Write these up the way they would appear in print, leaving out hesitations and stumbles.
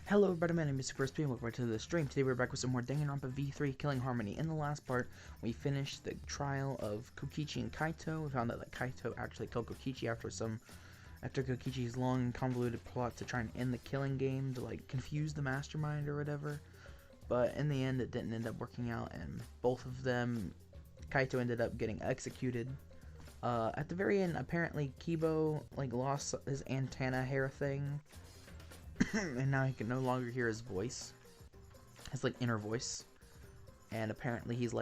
Hello everybody, my name is Super SP and welcome back to the stream. Today we're back with some more Danganronpa V3 Killing Harmony. In the last part, we finished the trial of Kokichi and Kaito. We found out that Kaito actually killed Kokichi after Kokichi's long convoluted plot to try and end the killing game, to like confuse the mastermind or whatever. But in the end it didn't end up working out, and both of them, Kaito ended up getting executed. At the very end, apparently Kibo lost his antenna hair thing. And now he can no longer hear his voice, his inner voice, and apparently he's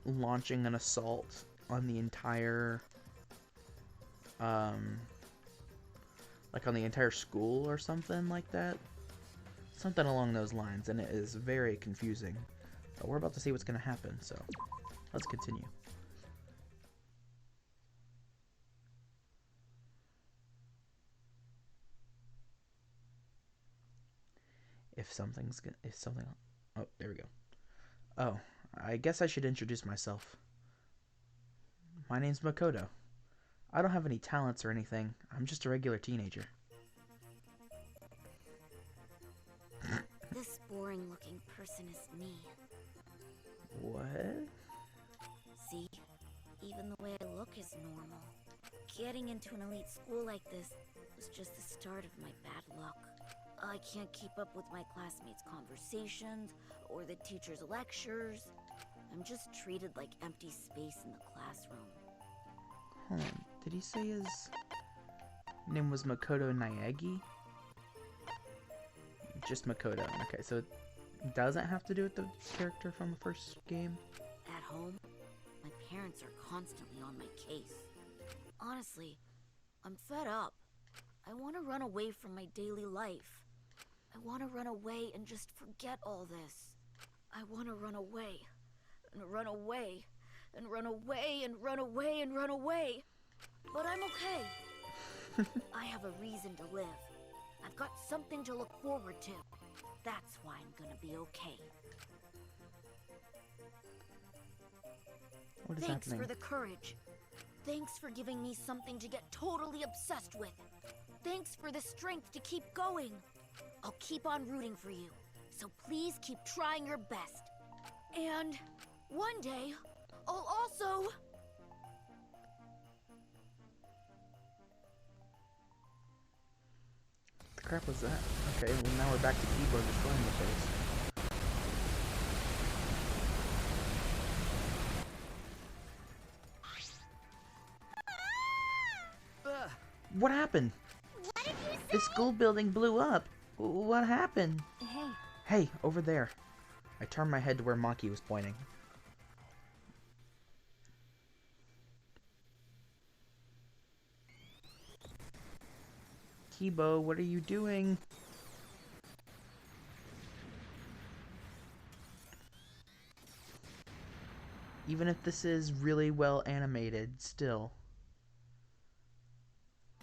launching an assault on the entire on the entire school or something like that, something along those lines, and it is very confusing. But we're about to see what's going to happen, so let's continue. Oh, there we go. Oh, I guess I should introduce myself. My name's Makoto. I don't have any talents or anything. I'm just a regular teenager. This boring-looking person is me. What? See? Even the way I look is normal. Getting into an elite school like this was just the start of my bad luck. I can't keep up with my classmates' conversations or the teacher's lectures. I'm just treated like empty space in the classroom. Hold on. Did he say his name was Makoto Naegi? Just Makoto. Okay, so it doesn't have to do with the character from the first game? At home, my parents are constantly on my case. Honestly, I'm fed up. I want to run away from my daily life. I want to run away and just forget all this. I want to run away, and run away, and run away, and run away, and run away. But I'm okay. I have a reason to live. I've got something to look forward to. That's why I'm gonna be okay. What is Thanks happening? for the courage. Thanks for giving me something to get totally obsessed with. Thanks for the strength to keep going. I'll keep on rooting for you, so please keep trying your best. And one day, I'll also... What the crap was that? Okay, well now we're back to Kibo destroying the place. What happened? What did you say? The school building blew up. What happened? Hey. Hey, over there. I turned my head to where Maki was pointing. Kibo, what are you doing? Even if this is really well animated, still.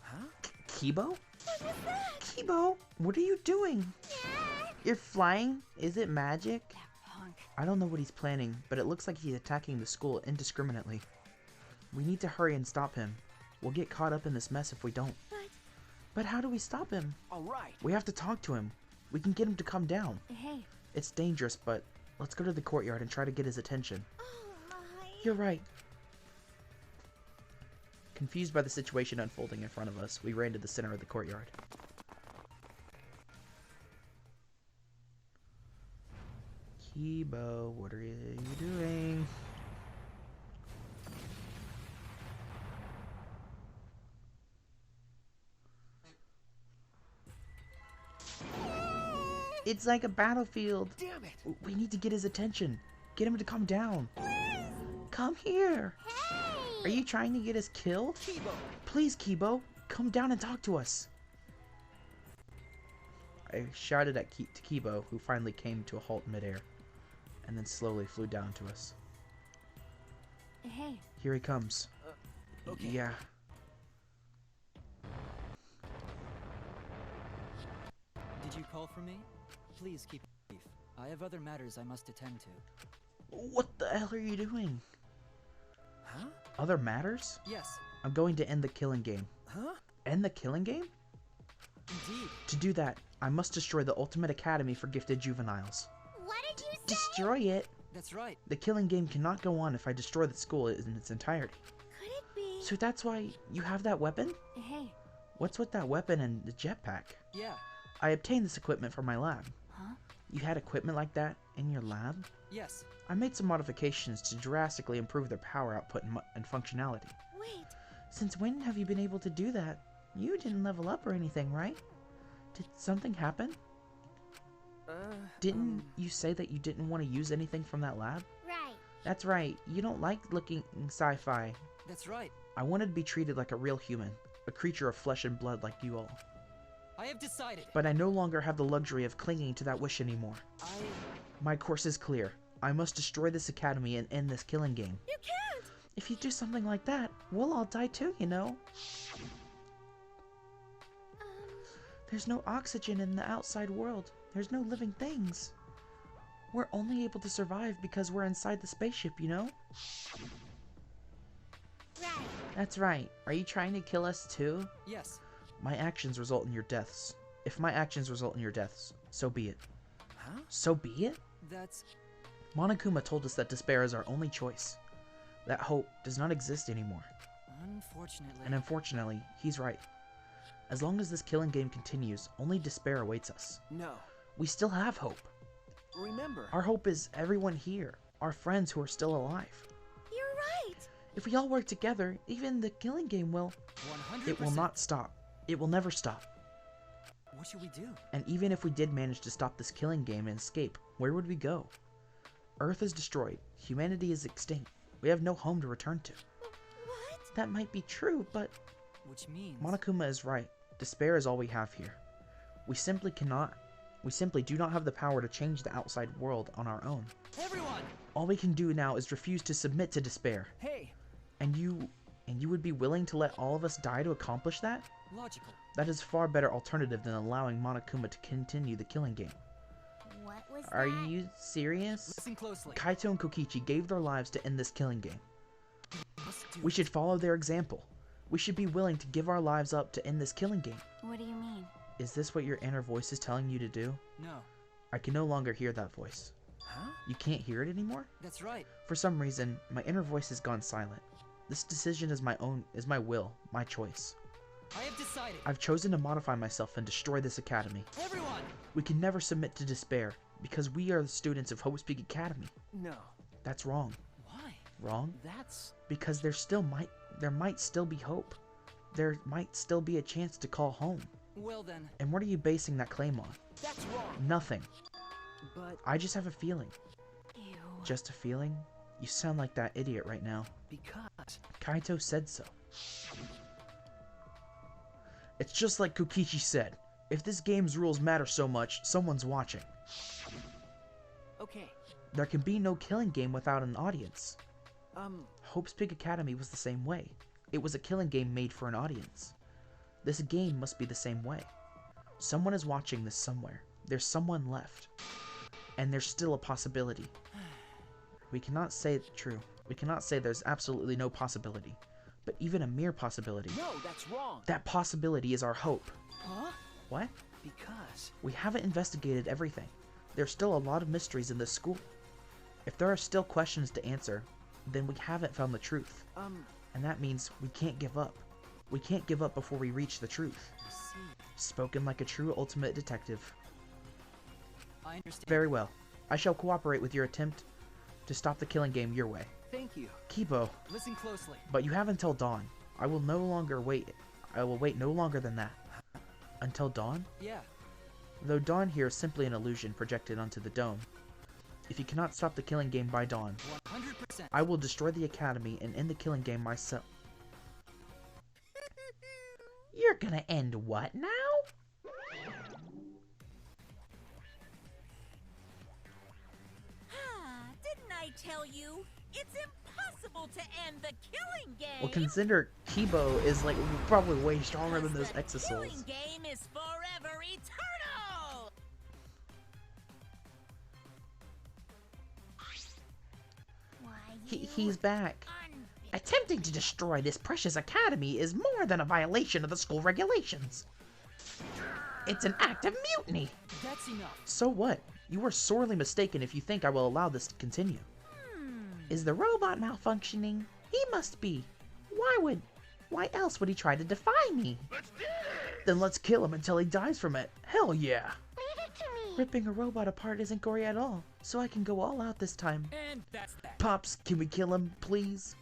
Huh? Kibo? What was that? Kibo, what are you doing? You're flying? Is it magic? That punk. I don't know what he's planning, but it looks like he's attacking the school indiscriminately. We need to hurry and stop him. We'll get caught up in this mess if we don't. But how do we stop him? Alright. We have to talk to him. We can get him to come down. Hey. It's dangerous, but let's go to the courtyard and try to get his attention. Oh my. You're right. Confused by the situation unfolding in front of us, we ran to the center of the courtyard. Kibo, what are you doing? It's like a battlefield. Damn it! We need to get his attention. Get him to come down. Come here. Hey. Are you trying to get us killed? Kibo! Please, Kibo, come down and talk to us. I shouted at to Kibo, who finally came to a halt midair, and then slowly flew down to us. Hey. Here he comes. Okay. Yeah. Did you call for me? Please keep it brief. I have other matters I must attend to. What the hell are you doing? Huh? Other matters? Yes, I'm going to end the killing game. Huh? End the killing game? indeed. To do that, I must destroy the ultimate academy for gifted juveniles. What did you say? Destroy it? That's right. The killing game cannot go on if I destroy the school in its entirety. Could it be? So that's why you have that weapon? Hey. What's with that weapon and the jetpack? Yeah. I obtained this equipment from my lab. Huh? You had equipment like that in your lab? Yes. I made some modifications to drastically improve their power output and functionality. Wait. Since when have you been able to do that? You didn't level up or anything, right? Did something happen? Didn't you say that you didn't want to use anything from that lab? Right. That's right. You don't like looking sci-fi. That's right. I wanted to be treated like a real human, a creature of flesh and blood like you all. I have decided. But I no longer have the luxury of clinging to that wish anymore. My course is clear. I must destroy this academy and end this killing game. You can't! If you do something like that, we'll all die too, you know? There's no oxygen in the outside world. There's no living things. We're only able to survive because we're inside the spaceship, you know? Right. That's right. Are you trying to kill us too? Yes. My actions result in your deaths. If my actions result in your deaths, so be it. Huh? So be it? That's... Monokuma told us that despair is our only choice. That hope does not exist anymore. Unfortunately. And unfortunately, he's right. As long as this killing game continues, only despair awaits us. No. We still have hope. Remember. Our hope is everyone here, our friends who are still alive. You're right. If we all work together, even the killing game will... 100%. It will not stop. It will never stop. What should we do? And even if we did manage to stop this killing game and escape, where would we go? Earth is destroyed. Humanity is extinct. We have no home to return to. What? That might be true, but... Which means... Monokuma is right. Despair is all we have here. We simply do not have the power to change the outside world on our own. Everyone! All we can do now is refuse to submit to despair. Hey! And you would be willing to let all of us die to accomplish that? Logical. That is a far better alternative than allowing Monokuma to continue the killing game. What was Are that? you serious? Listen closely. Kaito and Kokichi gave their lives to end this killing game. Must do We should follow their example. We should be willing to give our lives up to end this killing game. What do you mean? Is this what your inner voice is telling you to do? No. I can no longer hear that voice. Huh? You can't hear it anymore? That's right. For some reason, my inner voice has gone silent. This decision is my will, my choice. I have decided. I've chosen to modify myself and destroy this academy. Everyone! We can never submit to despair, because we are the students of Hope's Peak Academy. No. That's wrong. Why? Wrong? That's... Because there might still be hope. There might still be a chance to call home. Well then. And what are you basing that claim on? That's wrong. Nothing. But... I just have a feeling. Ew. Just a feeling? You sound like that idiot right now. Because... Kaito said so. It's just like Kokichi said. If this game's rules matter so much, someone's watching. Okay. There can be no killing game without an audience. Um... Hope's Peak Academy was the same way. It was a killing game made for an audience. This game must be the same way. Someone is watching this somewhere. There's someone left. And there's still a possibility. We cannot say it's true. We cannot say there's absolutely no possibility. But even a mere possibility. No, that's wrong. That possibility is our hope. Huh? What? Because... We haven't investigated everything. There's still a lot of mysteries in this school. If there are still questions to answer, then we haven't found the truth. And that means we can't give up. We can't give up before we reach the truth. See. Spoken like a true ultimate detective. I understand. Very well. I shall cooperate with your attempt to stop the killing game your way. Thank you. Kibo, Listen closely. but you have until dawn. I will wait no longer than that. Until dawn? Yeah. Though dawn here is simply an illusion projected onto the dome. If you cannot stop the killing game by dawn, 100%. I will destroy the academy and end the killing game myself. You're gonna end what now? Didn't I tell you? It's impossible to end the killing game. Well, consider Kibo is like probably way stronger than those Because the killing Exosouls. game is forever eternal. Why, He's back. Attempting to destroy this precious academy is more than a violation of the school regulations. It's an act of mutiny! That's enough. So what? You are sorely mistaken if you think I will allow this to continue. Is the robot malfunctioning? He must be. Why else would he try to defy me? Then let's kill him until he dies from it. Hell yeah! Leave it to me. Ripping a robot apart isn't gory at all, so I can go all out this time. And that's that. Pops, can we kill him, please?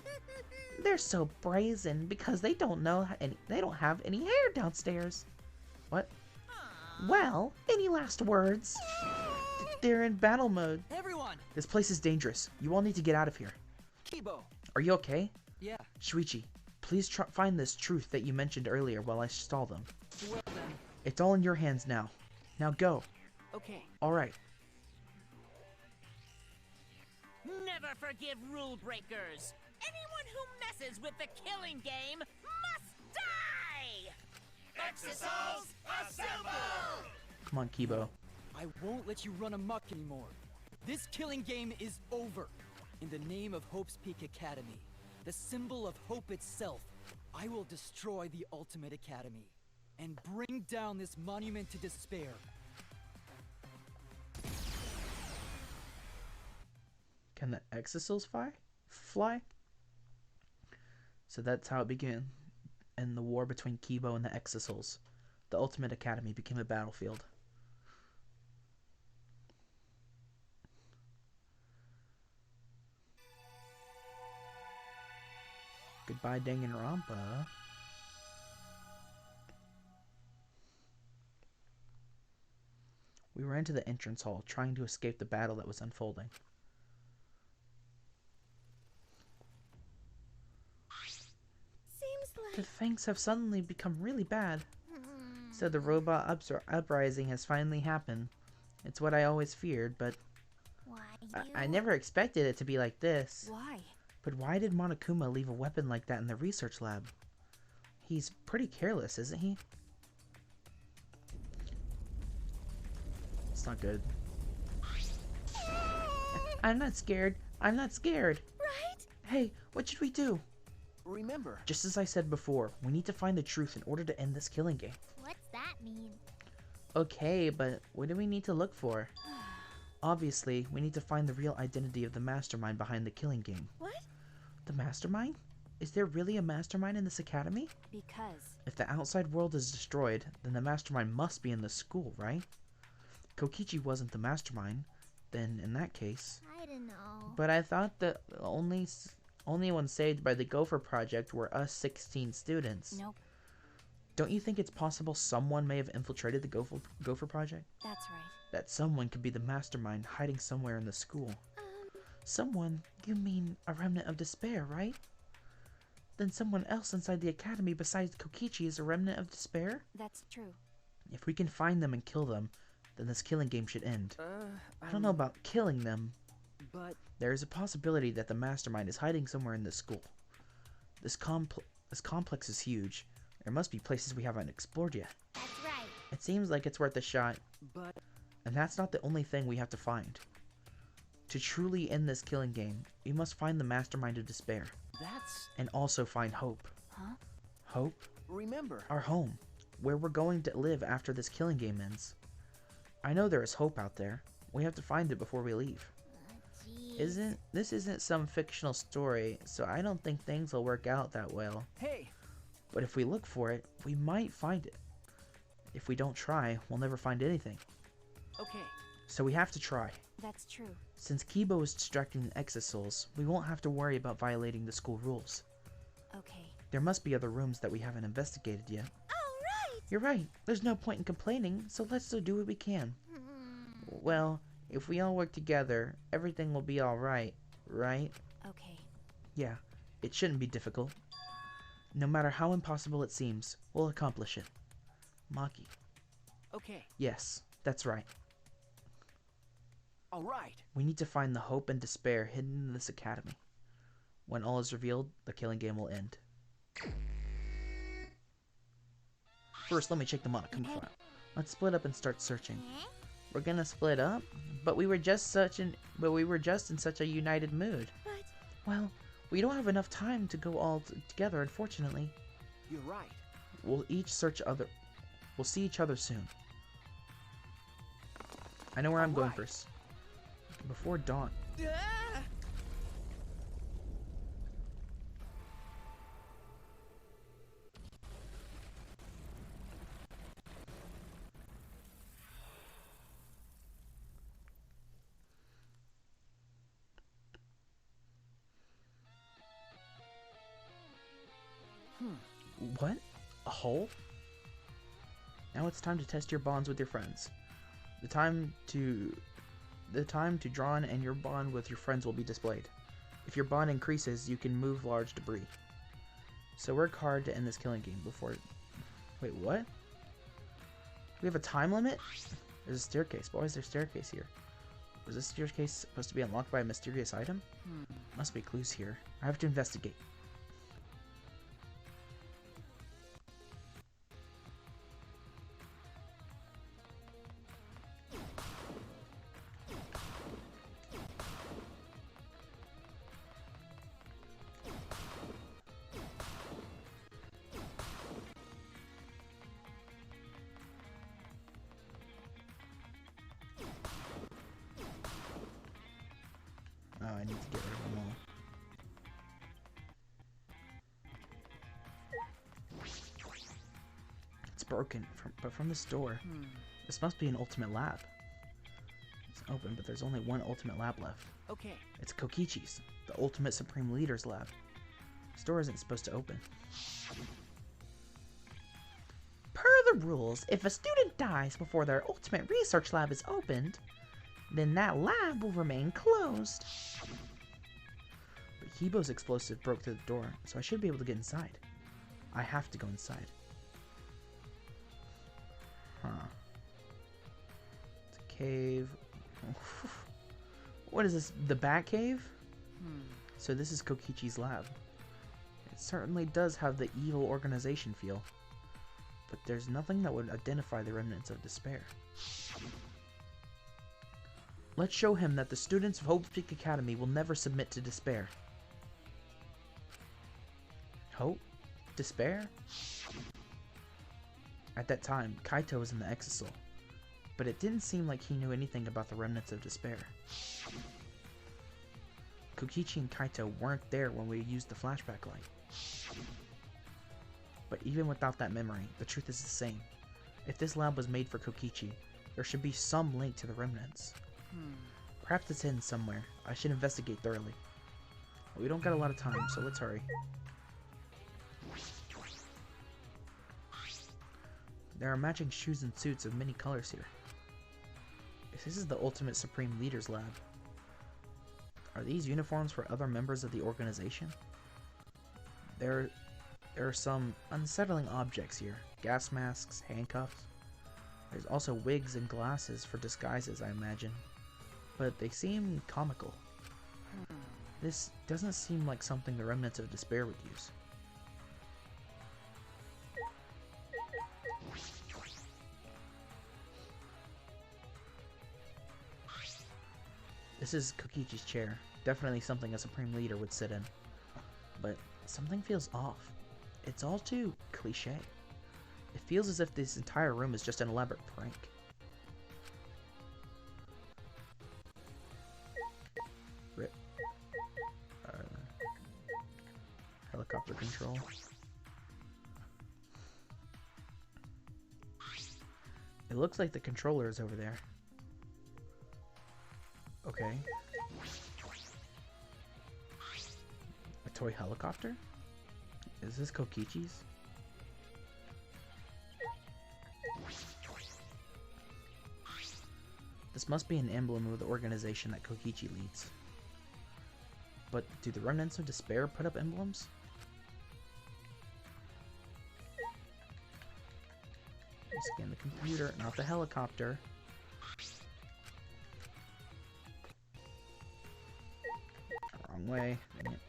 They're so brazen because they don't have any hair downstairs. What? Well, any last words? They're in battle mode. Everyone! This place is dangerous. You all need to get out of here. Kibo. Are you okay? Yeah, Shuichi, please find this truth that you mentioned earlier while I stall them. well then. It's all in your hands now. Now go. Okay. Alright. Never forgive rule breakers. Anyone who messes with the killing game must die! Exercise assemble! Come on, Kibo. I won't let you run amok anymore. This killing game is over. In the name of Hope's Peak Academy, the symbol of hope itself, I will destroy the Ultimate Academy and bring down this monument to despair. Can the exosols fly? So that's how it began. In the war between Kibo and the exosols, the Ultimate Academy became a battlefield. Goodbye, Danganronpa. We ran to the entrance hall, trying to escape the battle that was unfolding. Seems The like things have suddenly become really bad. So the robot uprising has finally happened. It's what I always feared, but why I never expected it to be like this. Why? But why did Monokuma leave a weapon like that in the research lab? He's pretty careless, isn't he? It's not good. I'm not scared. I'm not scared. right? Hey, what should we do? Remember. Just as I said before, we need to find the truth in order to end this killing game. What's that mean? Okay, but what do we need to look for? Obviously, we need to find the real identity of the mastermind behind the killing game. What? The mastermind? Is there really a mastermind in this academy? Because If the outside world is destroyed, then the mastermind must be in the school, right? Kokichi wasn't the mastermind, then in that case. I don't know. But I thought the only ones saved by the Gopher Project were us 16 students. nope, Don't you think it's possible someone may have infiltrated the Gopher Project? that's right. That someone could be the mastermind hiding somewhere in the school. Someone? You mean a remnant of despair, right? Then someone else inside the academy besides Kokichi is a remnant of despair? That's true. If we can find them and kill them, then this killing game should end. I don't know about killing them. But There is a possibility that the mastermind is hiding somewhere in this school. This complex is huge. There must be places we haven't explored yet. That's right. It seems like it's worth a shot, but and that's not the only thing we have to find. To truly end this killing game, we must find the mastermind of despair, that's and also find hope. Huh? Hope? remember. Our home, where we're going to live after this killing game ends. I know there is hope out there. We have to find it before we leave. Jeez. This isn't some fictional story, so I don't think things will work out that well. Hey, But if we look for it, we might find it. If we don't try, we'll never find anything. okay. So we have to try. That's true. Since Kibo is distracting the exosouls, we won't have to worry about violating the school rules. Okay. There must be other rooms that we haven't investigated yet. All right. You're right, there's no point in complaining, so let's still do what we can. Well, if we all work together, everything will be alright, right? Okay. Yeah, it shouldn't be difficult. No matter how impossible it seems, we'll accomplish it. Maki. Okay. Yes, that's right. All right. We need to find the hope and despair hidden in this academy. When all is revealed, the killing game will end. First, let me check the Monokuma file. Let's split up and start searching. We're gonna split up, but we were just in such a united mood. But Well, we don't have enough time to go all together, unfortunately. You're right. We'll see each other soon. I know where I'm going Alright. first. Before dawn. Ah! What? A hole? Now it's time to test your bonds with your friends. The time to draw on and your bond with your friends will be displayed. If your bond increases, you can move large debris. So work hard to end this killing game before... Wait, what? We have a time limit? There's a staircase. Why is there a staircase here? Was this staircase supposed to be unlocked by a mysterious item? Must be clues here. I have to investigate. Oh, I need to get rid of them all. It's broken, but from this door. This must be an ultimate lab. It's open, but there's only one ultimate lab left. Okay. It's Kokichi's, the ultimate supreme leader's lab. This door isn't supposed to open. Per the rules, if a student dies before their ultimate research lab is opened, then that lab will remain closed. But Hibo's explosive broke through the door, so I should be able to get inside. I have to go inside. Huh. It's a cave. What is this? The Bat Cave? So this is Kokichi's lab. It certainly does have the evil organization feel. But there's nothing that would identify the remnants of despair. Let's show him that the students of Hope's Peak Academy will never submit to despair. Hope? Despair? At that time, Kaito was in the Exisal, but it didn't seem like he knew anything about the remnants of despair. Kokichi and Kaito weren't there when we used the flashback light. But even without that memory, the truth is the same. If this lab was made for Kokichi, there should be some link to the remnants. Perhaps it's hidden somewhere. I should investigate thoroughly. But we don't got a lot of time, so let's hurry. There are matching shoes and suits of many colors here. If this is the ultimate Supreme Leader's lab, are these uniforms for other members of the organization? There are some unsettling objects here. Gas masks, handcuffs. There's also wigs and glasses for disguises, I imagine. But they seem comical. This doesn't seem like something the remnants of despair would use. This is Kokichi's chair. Definitely something a Supreme Leader would sit in. But something feels off. It's all too cliche. It feels as if this entire room is just an elaborate prank. Rip. Helicopter control. It looks like the controller is over there. Okay. A toy helicopter? Is this Kokichi's? This must be an emblem of the organization that Kokichi leads. But do the remnants of despair put up emblems? Scan the computer, not the helicopter. Wrong way. Dang it.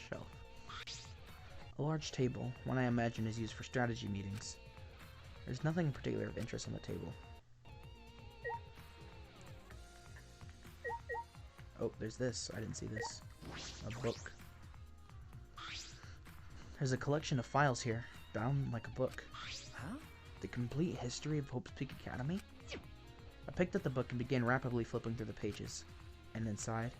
Shelf. A large table, one I imagine is used for strategy meetings. There's nothing in particular of interest on the table. Oh, there's this. I didn't see this. A book. There's a collection of files here, bound like a book. Huh? The complete history of Hope's Peak Academy? I picked up the book and began rapidly flipping through the pages. And inside,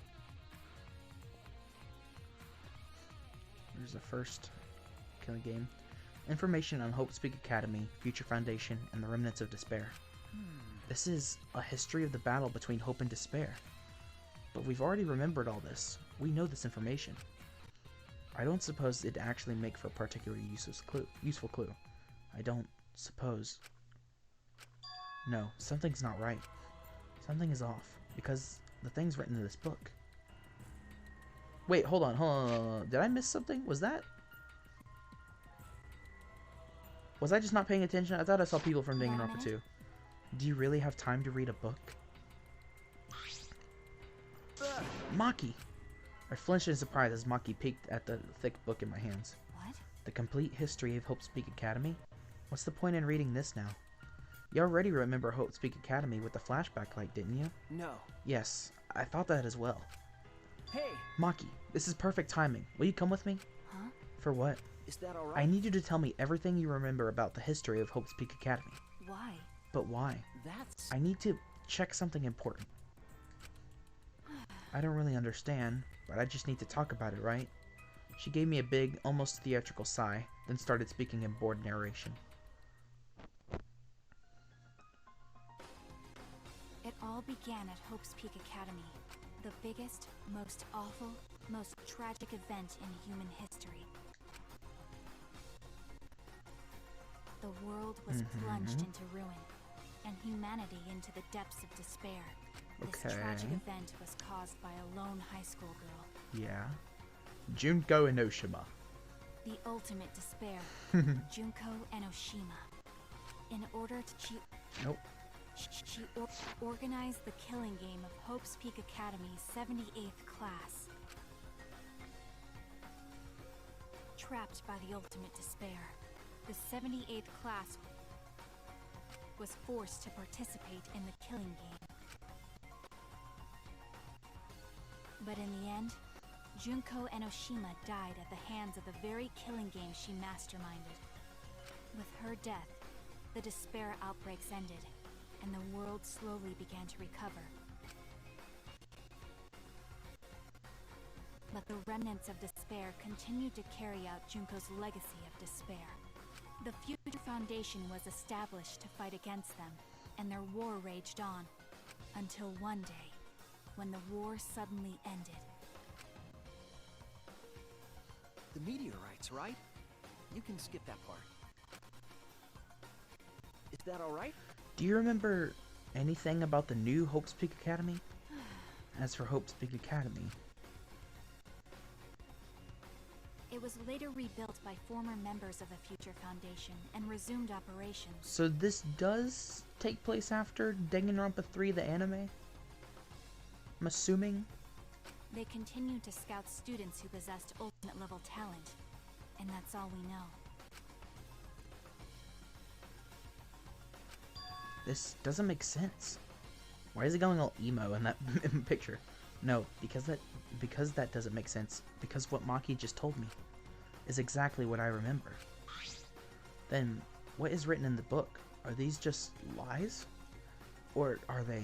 there's the first killing game. Information on Hope's Peak Academy, Future Foundation, and the Remnants of Despair. This is a history of the battle between hope and despair. But we've already remembered all this. We know this information. I don't suppose it'd actually make for a particularly useful clue. I don't suppose. No, something's not right. Something is off, because the things written in this book. Wait, hold on. Did I miss something? Was I just not paying attention? I thought I saw people from Danganronpa 2. Do you really have time to read a book? Maki! I flinched in surprise as Maki peeked at the thick book in my hands. What? The complete history of Hope's Peak Academy? What's the point in reading this now? You already remember Hope's Peak Academy with the flashback light, didn't you? No. Yes, I thought that as well. Hey! Maki, this is perfect timing. Will you come with me? Huh? For what? Is that alright? I need you to tell me everything you remember about the history of Hope's Peak Academy. Why? But why? That's... I need to check something important. I don't really understand, but I just need to talk about it, right? She gave me a big, almost theatrical sigh, then started speaking in bored narration. It all began at Hope's Peak Academy, the biggest, most awful, most tragic event in human history. The world was plunged into ruin, and humanity into the depths of despair. This tragic event was caused by a lone high school girl. Yeah. Junko Enoshima. The ultimate despair, Junko Enoshima. In order to... Nope. She organized the killing game of Hope's Peak Academy's 78th class. Trapped by the ultimate despair, the 78th class was forced to participate in the killing game. But in the end, Junko Enoshima died at the hands of the very killing game she masterminded. With her death, the despair outbreaks ended, and the world slowly began to recover. But the remnants of despair continued to carry out Junko's legacy of despair. The Future Foundation was established to fight against them, and their war raged on, until one day, when the war suddenly ended. The meteorites, right? You can skip that part. Is that alright? Do you remember anything about the new Hope's Peak Academy? As for Hope's Peak Academy... It was later rebuilt by former members of the Future Foundation and resumed operations. So this does take place after Danganronpa 3, the anime? I'm assuming? They continued to scout students who possessed ultimate level talent, and that's all we know. This doesn't make sense. Why is he going all emo in that picture? No, because that doesn't make sense. Because what Maki just told me is exactly what I remember. Then, what is written in the book? Are these just lies? Or are they...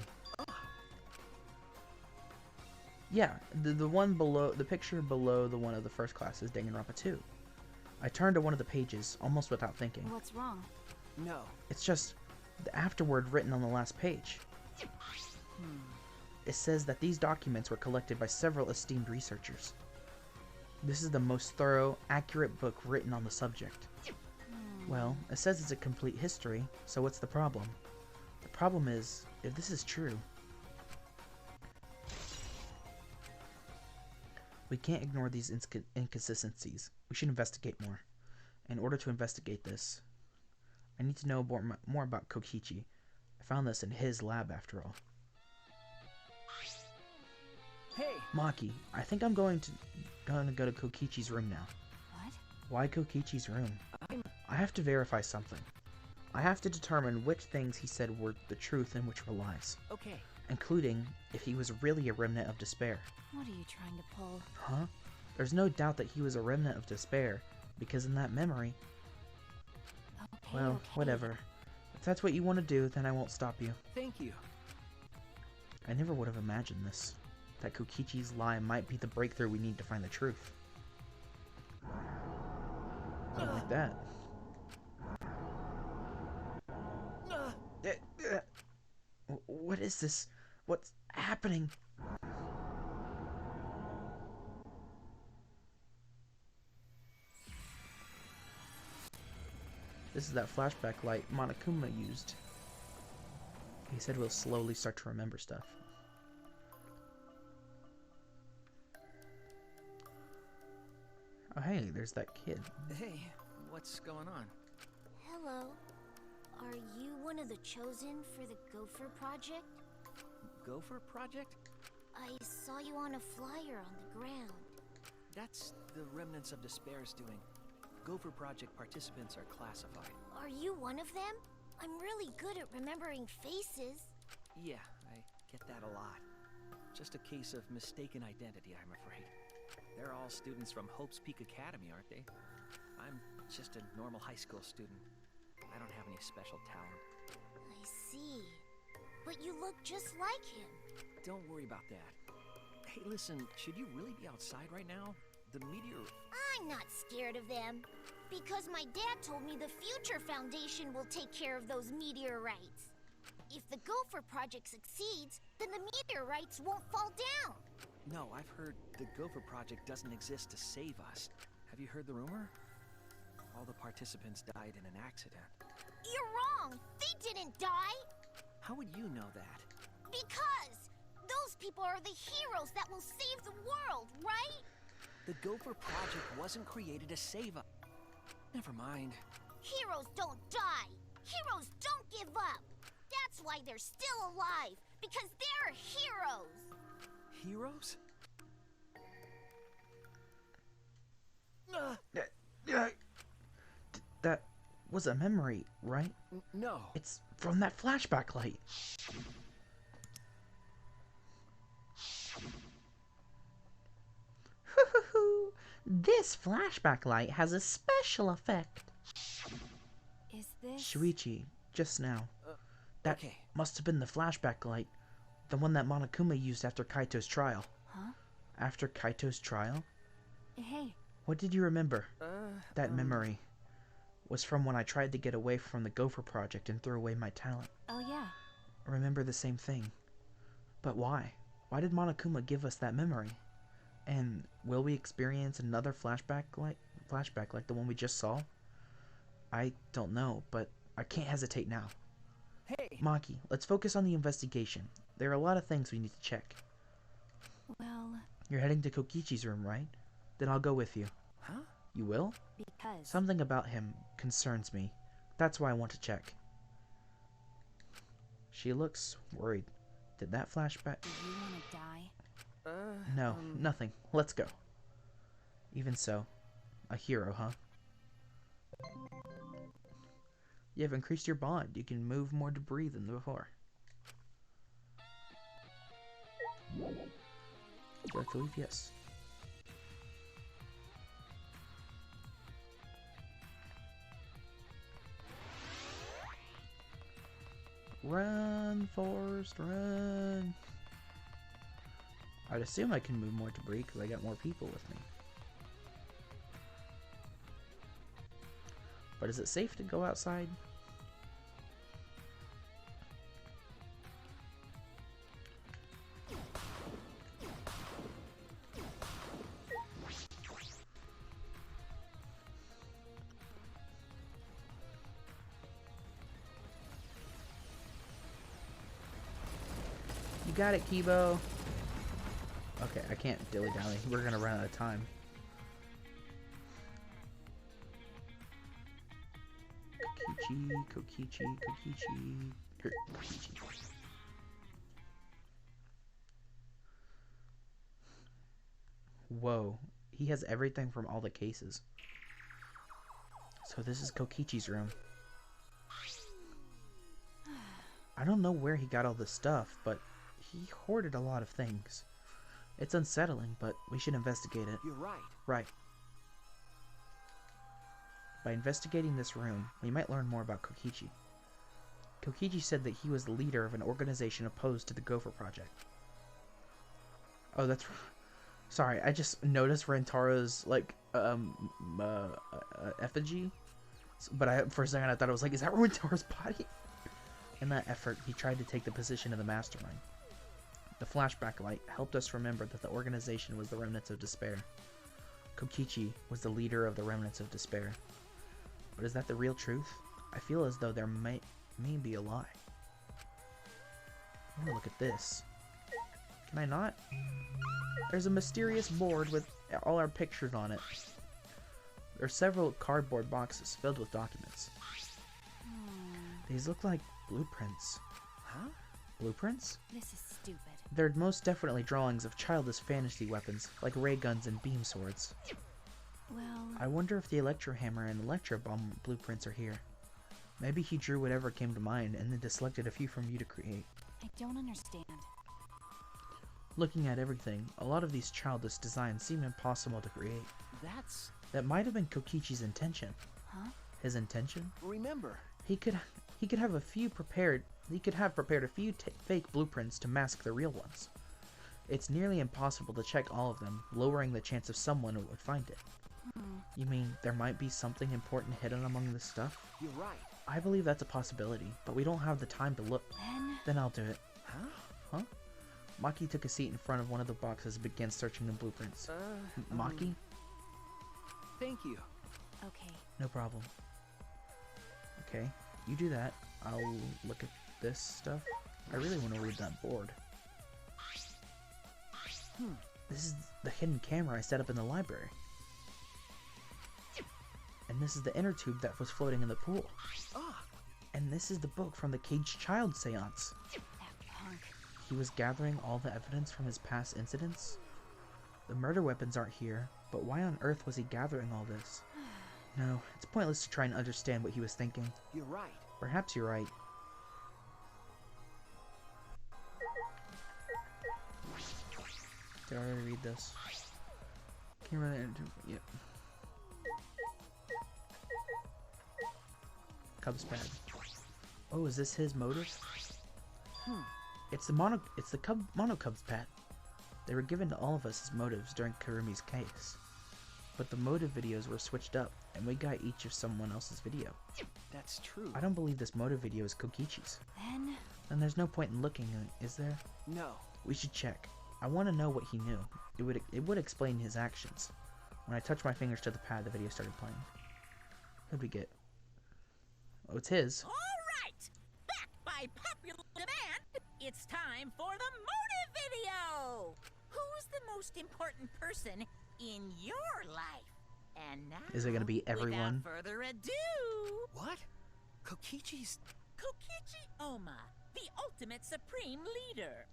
Yeah, the one below, the picture below the one of the first class is Danganronpa 2. I turned to one of the pages, almost without thinking. What's wrong? No. It's just the afterword written on the last page. It says that these documents were collected by several esteemed researchers. This is the most thorough, accurate book written on the subject. Well, it says it's a complete history, so what's the problem? The problem is, if this is true, we can't ignore these inconsistencies. We should investigate more. In order to investigate this, I need to know more about Kokichi. I found this in his lab after all. Hey! Maki, I think I'm going to go to Kokichi's room now. What? Why Kokichi's room? I have to verify something. I have to determine which things he said were the truth and which were lies. Okay. Including if he was really a remnant of despair. What are you trying to pull? Huh? There's no doubt that he was a remnant of despair, because in that memory... Okay, Well, okay. whatever. If that's what you want to do, then I won't stop you. Thank you. I never would have imagined this. That Kokichi's lie might be the breakthrough we need to find the truth. I don't like that. What is this? What's happening? This is that flashback light Monokuma used. He said we'll slowly start to remember stuff. Oh hey, there's that kid. Hey, what's going on? Hello. Are you one of the chosen for the Gopher Project? Gopher Project? I saw you on a flyer on the ground. That's the Remnants of Despair's doing. Gopher Project participants are classified. Are you one of them? I'm really good at remembering faces. Yeah, I get that a lot. Just a case of mistaken identity, I'm afraid. They're all students from Hope's Peak Academy, aren't they? I'm just a normal high school student. I don't have any special talent. I see. But you look just like him. Don't worry about that. Hey, listen, should you really be outside right now? The meteor... I'm not scared of them. Because my dad told me the Future Foundation will take care of those meteorites. If the Gopher Project succeeds, then the meteorites won't fall down. No, I've heard the Gopher Project doesn't exist to save us. Have you heard the rumor? All the participants died in an accident. You're wrong! They didn't die! How would you know that? Because those people are the heroes that will save the world, right? The Gopher Project wasn't created to save us. Never mind. Heroes don't die! Heroes don't give up! That's why they're still alive! Because they're heroes! Heroes? That was a memory, right? No. It's from that flashback light. This flashback light has a special effect. Is this... Shuichi, just now. That Okay. must have been the flashback light. The one that Monokuma used after Kaito's trial. Huh? After Kaito's trial? Hey, What did you remember? That memory was from when I tried to get away from the Gopher Project and threw away my talent. oh yeah. I remember the same thing. But why? Why did Monokuma give us that memory? And will we experience another flashback like the one we just saw? I don't know, but I can't hesitate now. Hey! Maki, let's focus on the investigation. There are a lot of things we need to check. Well, You're heading to Kokichi's room, right? Then I'll go with you. Huh? You will? because... Something about him concerns me. That's why I want to check. She looks worried. Did that flashback... Do you want to die? No, nothing. Let's go. Even so, a hero, huh? You have increased your bond. You can move more debris than before. Would you like to leave? Yes. Run, Forrest, run! I'd assume I can move more debris because I got more people with me. But is it safe to go outside? You got it, Kibo. Okay, I can't dilly-dally. We're gonna run out of time. Kokichi. Here, Kokichi. Whoa, he has everything from all the cases. So this is Kokichi's room. I don't know where he got all this stuff, but he hoarded a lot of things. It's unsettling, but we should investigate it. You're right. Right. By investigating this room, we might learn more about Kokichi. Kokichi said that he was the leader of an organization opposed to the Gopher Project. Oh, that's... Sorry, I just noticed Rantaro's, like, effigy. But for a second I thought it was like, is that Rantaro's body? In that effort, he tried to take the position of the mastermind. The flashback light helped us remember that the organization was the Remnants of Despair. Kokichi was the leader of the Remnants of Despair. But is that the real truth? I feel as though there may be a lie. Oh, look at this. Can I not? There's a mysterious board with all our pictures on it. There are several cardboard boxes filled with documents. These look like blueprints. Huh? This Blueprints? is stupid. They're most definitely drawings of childish fantasy weapons, like ray guns and beam swords. Well, I wonder if the Electrohammer and Electrobomb blueprints are here. Maybe he drew whatever came to mind and then just selected a few from you to create. I don't understand. Looking at everything, a lot of these childish designs seem impossible to create. That might have been Kokichi's intention. Huh? His intention? Remember, He could have prepared a few fake blueprints to mask the real ones. It's nearly impossible to check all of them, lowering the chance of someone would find it. You mean there might be something important hidden among this stuff? you're right. I believe that's a possibility, but we don't have the time to look. Then I'll do it. Huh? Maki took a seat in front of one of the boxes and began searching the blueprints. Maki? Thank you. Okay. No problem. Okay, you do that. I'll look at this stuff. I really want to read that board. This is the hidden camera I set up in the library. And this is the inner tube that was floating in the pool. Ah, And this is the book from the Caged Child seance. That punk. He was gathering all the evidence from his past incidents. The murder weapons aren't here, but why on earth was he gathering all this? No, it's pointless to try and understand what he was thinking. you're right. Perhaps you're right. Did I already read this? Can you run it into... Yep. Cubs pad. Oh, is this his motive? It's the mono Cubs pad. They were given to all of us as motives during Karumi's case. But the motive videos were switched up, and we got each of someone else's video. That's true. I don't believe this motive video is Kokichi's. Then, There's no point in looking, is there? No. We should check. I want to know what he knew. It would explain his actions. When I touched my fingers to the pad, the video started playing. Who'd we get? Oh, it's his. All right! Back by popular demand, it's time for the motive video! Who's the most important person in your life? And now, Is it gonna be everyone? Without further ado, What? Kokichi's... Kokichi Oma, the ultimate supreme leader.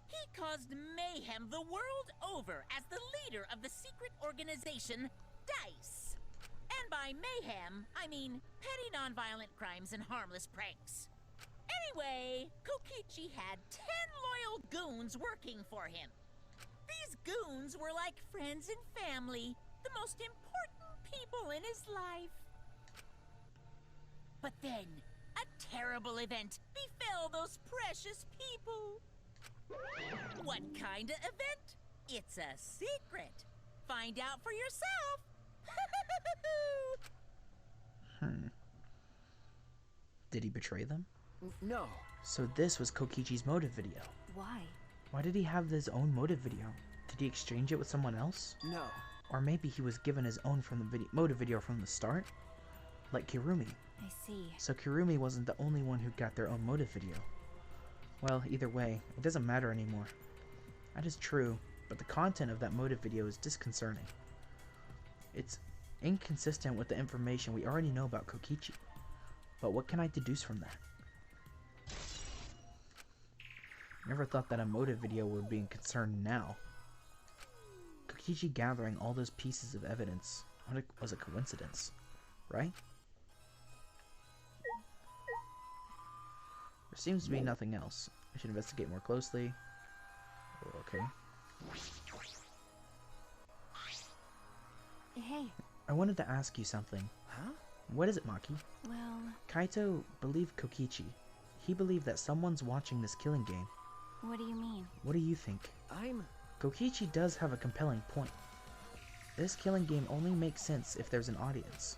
He caused mayhem the world over as the leader of the secret organization, DICE. And by mayhem, I mean petty nonviolent crimes and harmless pranks. Anyway, Kokichi had 10 loyal goons working for him. These goons were like friends and family, the most important people in his life. But then, a terrible event befell those precious people. What kind of event? It's a secret. Find out for yourself. Did he betray them? No. So this was Kokichi's motive video. why? Why did he have his own motive video? Did he exchange it with someone else? No. Or maybe he was given his own from the motive video from the start? Like Kirumi. I see. So Kirumi wasn't the only one who got their own motive video. Well, either way, it doesn't matter anymore. That is true, but the content of that motive video is disconcerting. It's inconsistent with the information we already know about Kokichi. But what can I deduce from that? Never thought that a motive video would be concerned now. Kokichi gathering all those pieces of evidence was a coincidence, right? There seems to be nothing else. I should investigate more closely. Okay. Hey, I wanted to ask you something. Huh? What is it, Maki? well, Kaito believed Kokichi. He believed that someone's watching this killing game. What do you mean? What do you think? Kokichi does have a compelling point. This killing game only makes sense if there's an audience.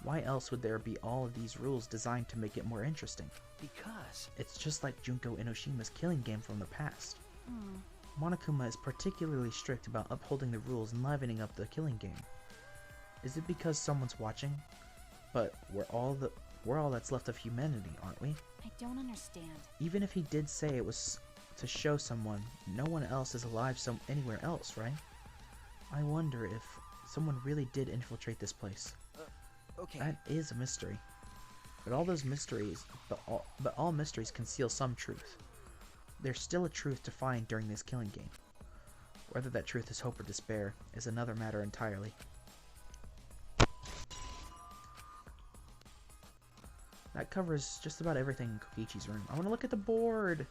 Why else would there be all of these rules designed to make it more interesting? Because It's just like Junko Enoshima's killing game from the past. Hmm. Monokuma is particularly strict about upholding the rules and livening up the killing game. Is it because someone's watching? But we're all that's left of humanity, aren't we? I don't understand. Even if he did say it was to show someone, no one else is alive anywhere else, right? I wonder if someone really did infiltrate this place. okay. That is a mystery. But all mysteries conceal some truth. There's still a truth to find during this killing game. Whether that truth is hope or despair is another matter entirely. That covers just about everything in Kokichi's room. I want to look at the board!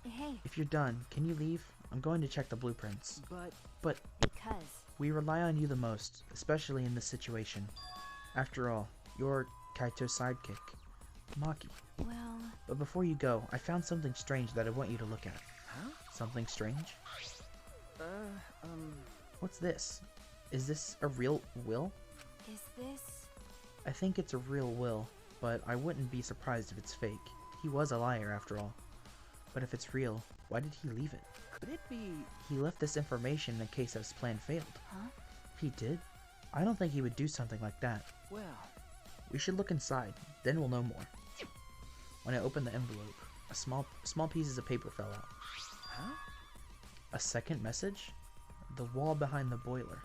Hey, If you're done, can you leave? I'm going to check the blueprints. But because We rely on you the most, especially in this situation. After all, you're Kaito's sidekick, Maki. well, But before you go, I found something strange that I want you to look at. huh? Something strange? Uh, What's this? Is this a real will? is this... I think it's a real will, but I wouldn't be surprised if it's fake. He was a liar after all. But if it's real, why did he leave it? could it be? He left this information in case his plan failed. Huh? He did? I don't think he would do something like that. Well, We should look inside, then we'll know more. When I opened the envelope, small pieces of paper fell out. huh? A second message? The wall behind the boiler.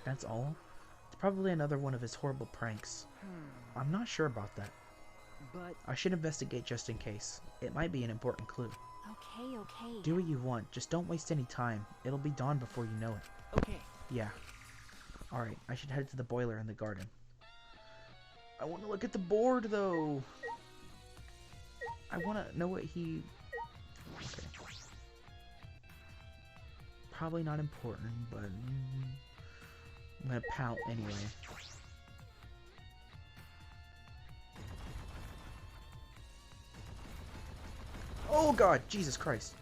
That's all? It's probably another one of his horrible pranks. I'm not sure about that. But I should investigate just in case. It might be an important clue. Okay. Do what you want, just don't waste any time. It'll be dawn before you know it. okay. Yeah. Alright, I should head to the boiler in the garden. I want to look at the board, though. I want to know what he... Okay. Probably not important, but... I'm gonna pout anyway. Oh god, Jesus Christ.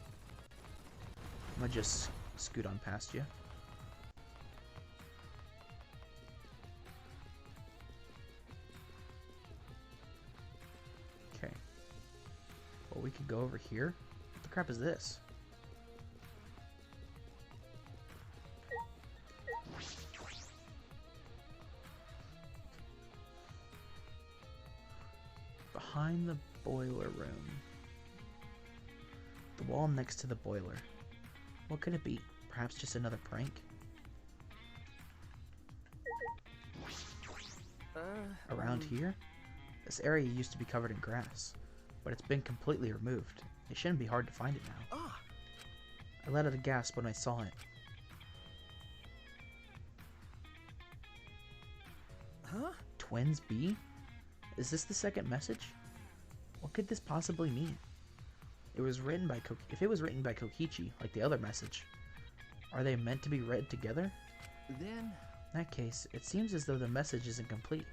I'm gonna just scoot on past you. Okay. Well, we could go over here. What the crap is this? Behind the boiler room. The wall next to the boiler. What could it be? Perhaps just another prank? Around here? This area used to be covered in grass, but it's been completely removed. It shouldn't be hard to find it now. Ah, I let out a gasp when I saw it. huh? Twins B? Is this the second message? What could this possibly mean? If it was written by Kokichi, like the other message, are they meant to be read together? Then In that case, it seems as though the message isn't complete.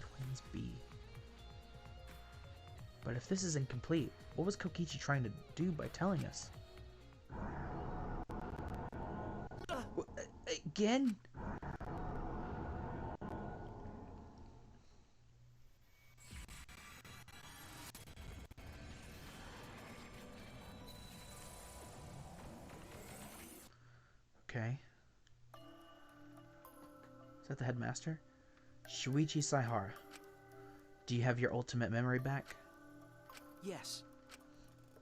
Twins B. But if this is incomplete, what was Kokichi trying to do by telling us? Again? Okay. Is that the headmaster? Shuichi Saihara. Do you have your ultimate memory back? yes.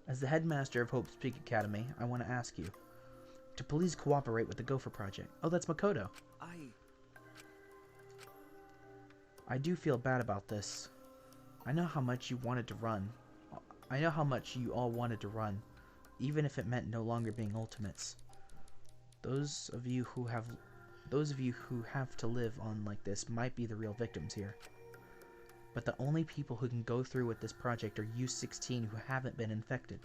As the headmaster of Hope's Peak Academy, I want to ask you to please cooperate with the Gopher Project. Oh, that's Makoto. I do feel bad about this. I know how much you wanted to run. I know how much you all wanted to run, even if it meant no longer being ultimates. Those of you who have to live on like this might be the real victims here. But the only people who can go through with this project are you 16 who haven't been infected.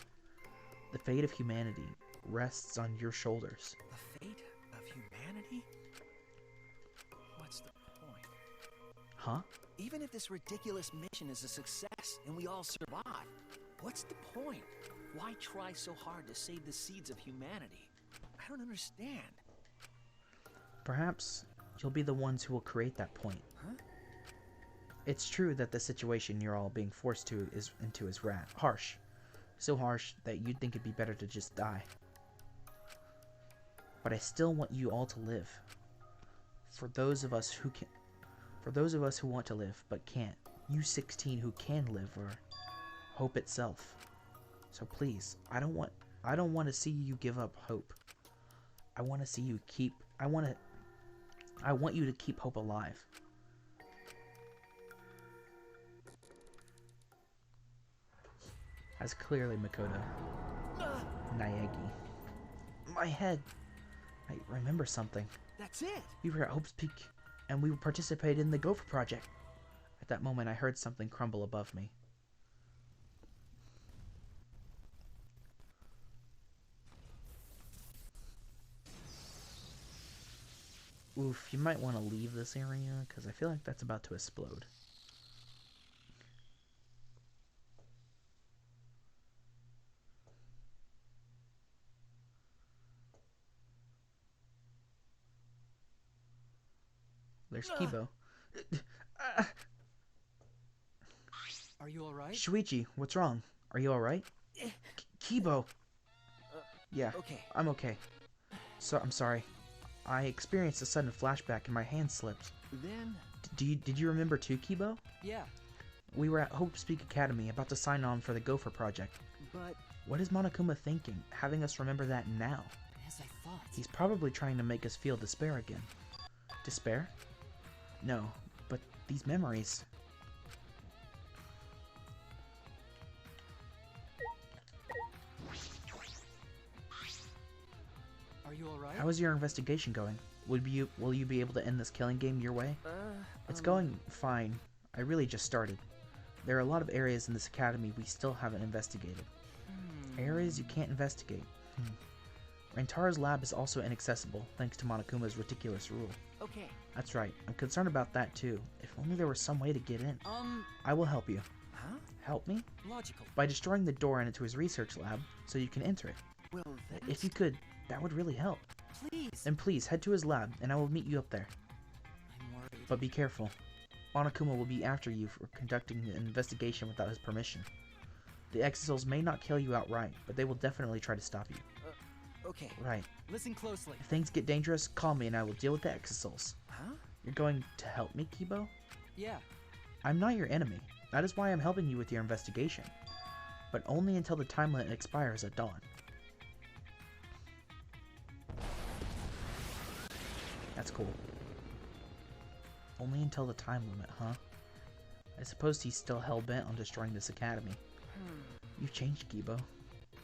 The fate of humanity rests on your shoulders. The fate of humanity. humanity? What's the point? Huh? Even if this ridiculous mission is a success and we all survive, what's the point? Why try so hard to save the seeds of humanity? I don't understand. Perhaps you'll be the ones who will create that point. Huh? It's true that the situation you're all being forced into is harsh. So harsh that you'd think it'd be better to just die. But I still want you all to live. For those of us who want to live but can't, you 16 who can live are hope itself. So please, I don't want to see you give up hope. I want you to keep hope alive. As clearly Makoto. Naegi. My head. I remember something. That's it! We were at Hope's Peak, and we participated in the Gopher Project. At that moment, I heard something crumble above me. Oof, you might want to leave this area, because I feel like that's about to explode. There's Kibo. Are you alright? Shuichi, what's wrong? Are you alright? Kibo! Yeah, Okay. I'm okay. So, I'm sorry. I experienced a sudden flashback and my hand slipped. Then... Did you remember too, Kibo? Yeah, We were at Hope's Peak Academy about to sign on for the Gopher Project. but... What is Monokuma thinking, having us remember that now? as I thought. He's probably trying to make us feel despair again. Despair? No, but these memories... Are you alright? How is your investigation going? Will you be able to end this killing game your way? It's going fine. I really just started. There are a lot of areas in this academy we still haven't investigated. Areas you can't investigate. Rentara's lab is also inaccessible, thanks to Monokuma's ridiculous rule. Okay. That's right. I'm concerned about that too. If only there was some way to get in. I will help you. Huh? Help me? Logical. By destroying the door into his research lab, so you can enter it. Well, that's... If you could, that would really help. Please. And please, head to his lab, and I will meet you up there. I'm worried. But be careful. Monokuma will be after you for conducting an investigation without his permission. The Exisals may not kill you outright, but they will definitely try to stop you. Okay. Right. Listen closely. If things get dangerous, call me and I will deal with the Exisals. Huh? You're going to help me, Kibo? Yeah. I'm not your enemy. That is why I'm helping you with your investigation. But only until the time limit expires at dawn. That's cool. Only until the time limit, huh? I suppose he's still hell-bent on destroying this academy. You've changed, Kibo.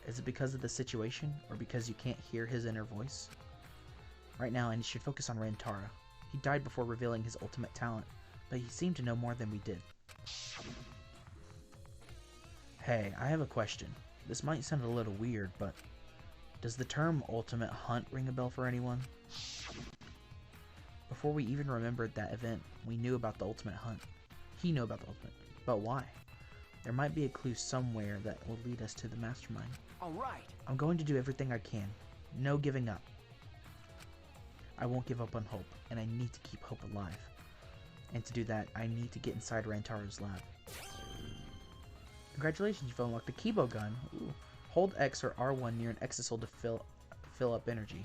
Is it because of the situation, or because you can't hear his inner voice? Right now, I should focus on Rantara. He died before revealing his ultimate talent, but he seemed to know more than we did. Hey, I have a question. This might sound a little weird, but does the term ultimate hunt ring a bell for anyone? Before we even remembered that event, we knew about the ultimate hunt. He knew about the ultimate, but why? There might be a clue somewhere that will lead us to the mastermind. Alright. I'm going to do everything I can. No giving up. I won't give up on hope, and I need to keep hope alive. And to do that, I need to get inside Rantara's lab. Congratulations, you've unlocked the Kibo gun. Ooh. Hold X or R1 near an Exisal to fill up energy.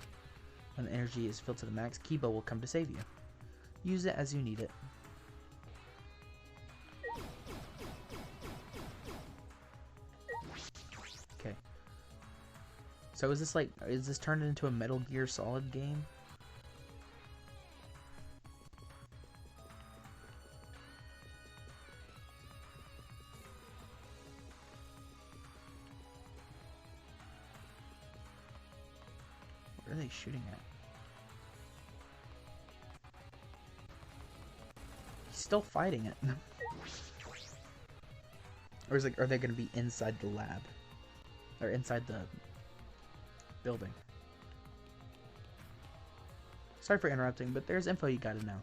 When the energy is filled to the max, Kibo will come to save you. Use it as you need it. Okay. So is this turned into a Metal Gear Solid game? What are they shooting at? He's still fighting it. Or are they going to be inside the lab? Or inside the building? Sorry for interrupting, but there's info you gotta know.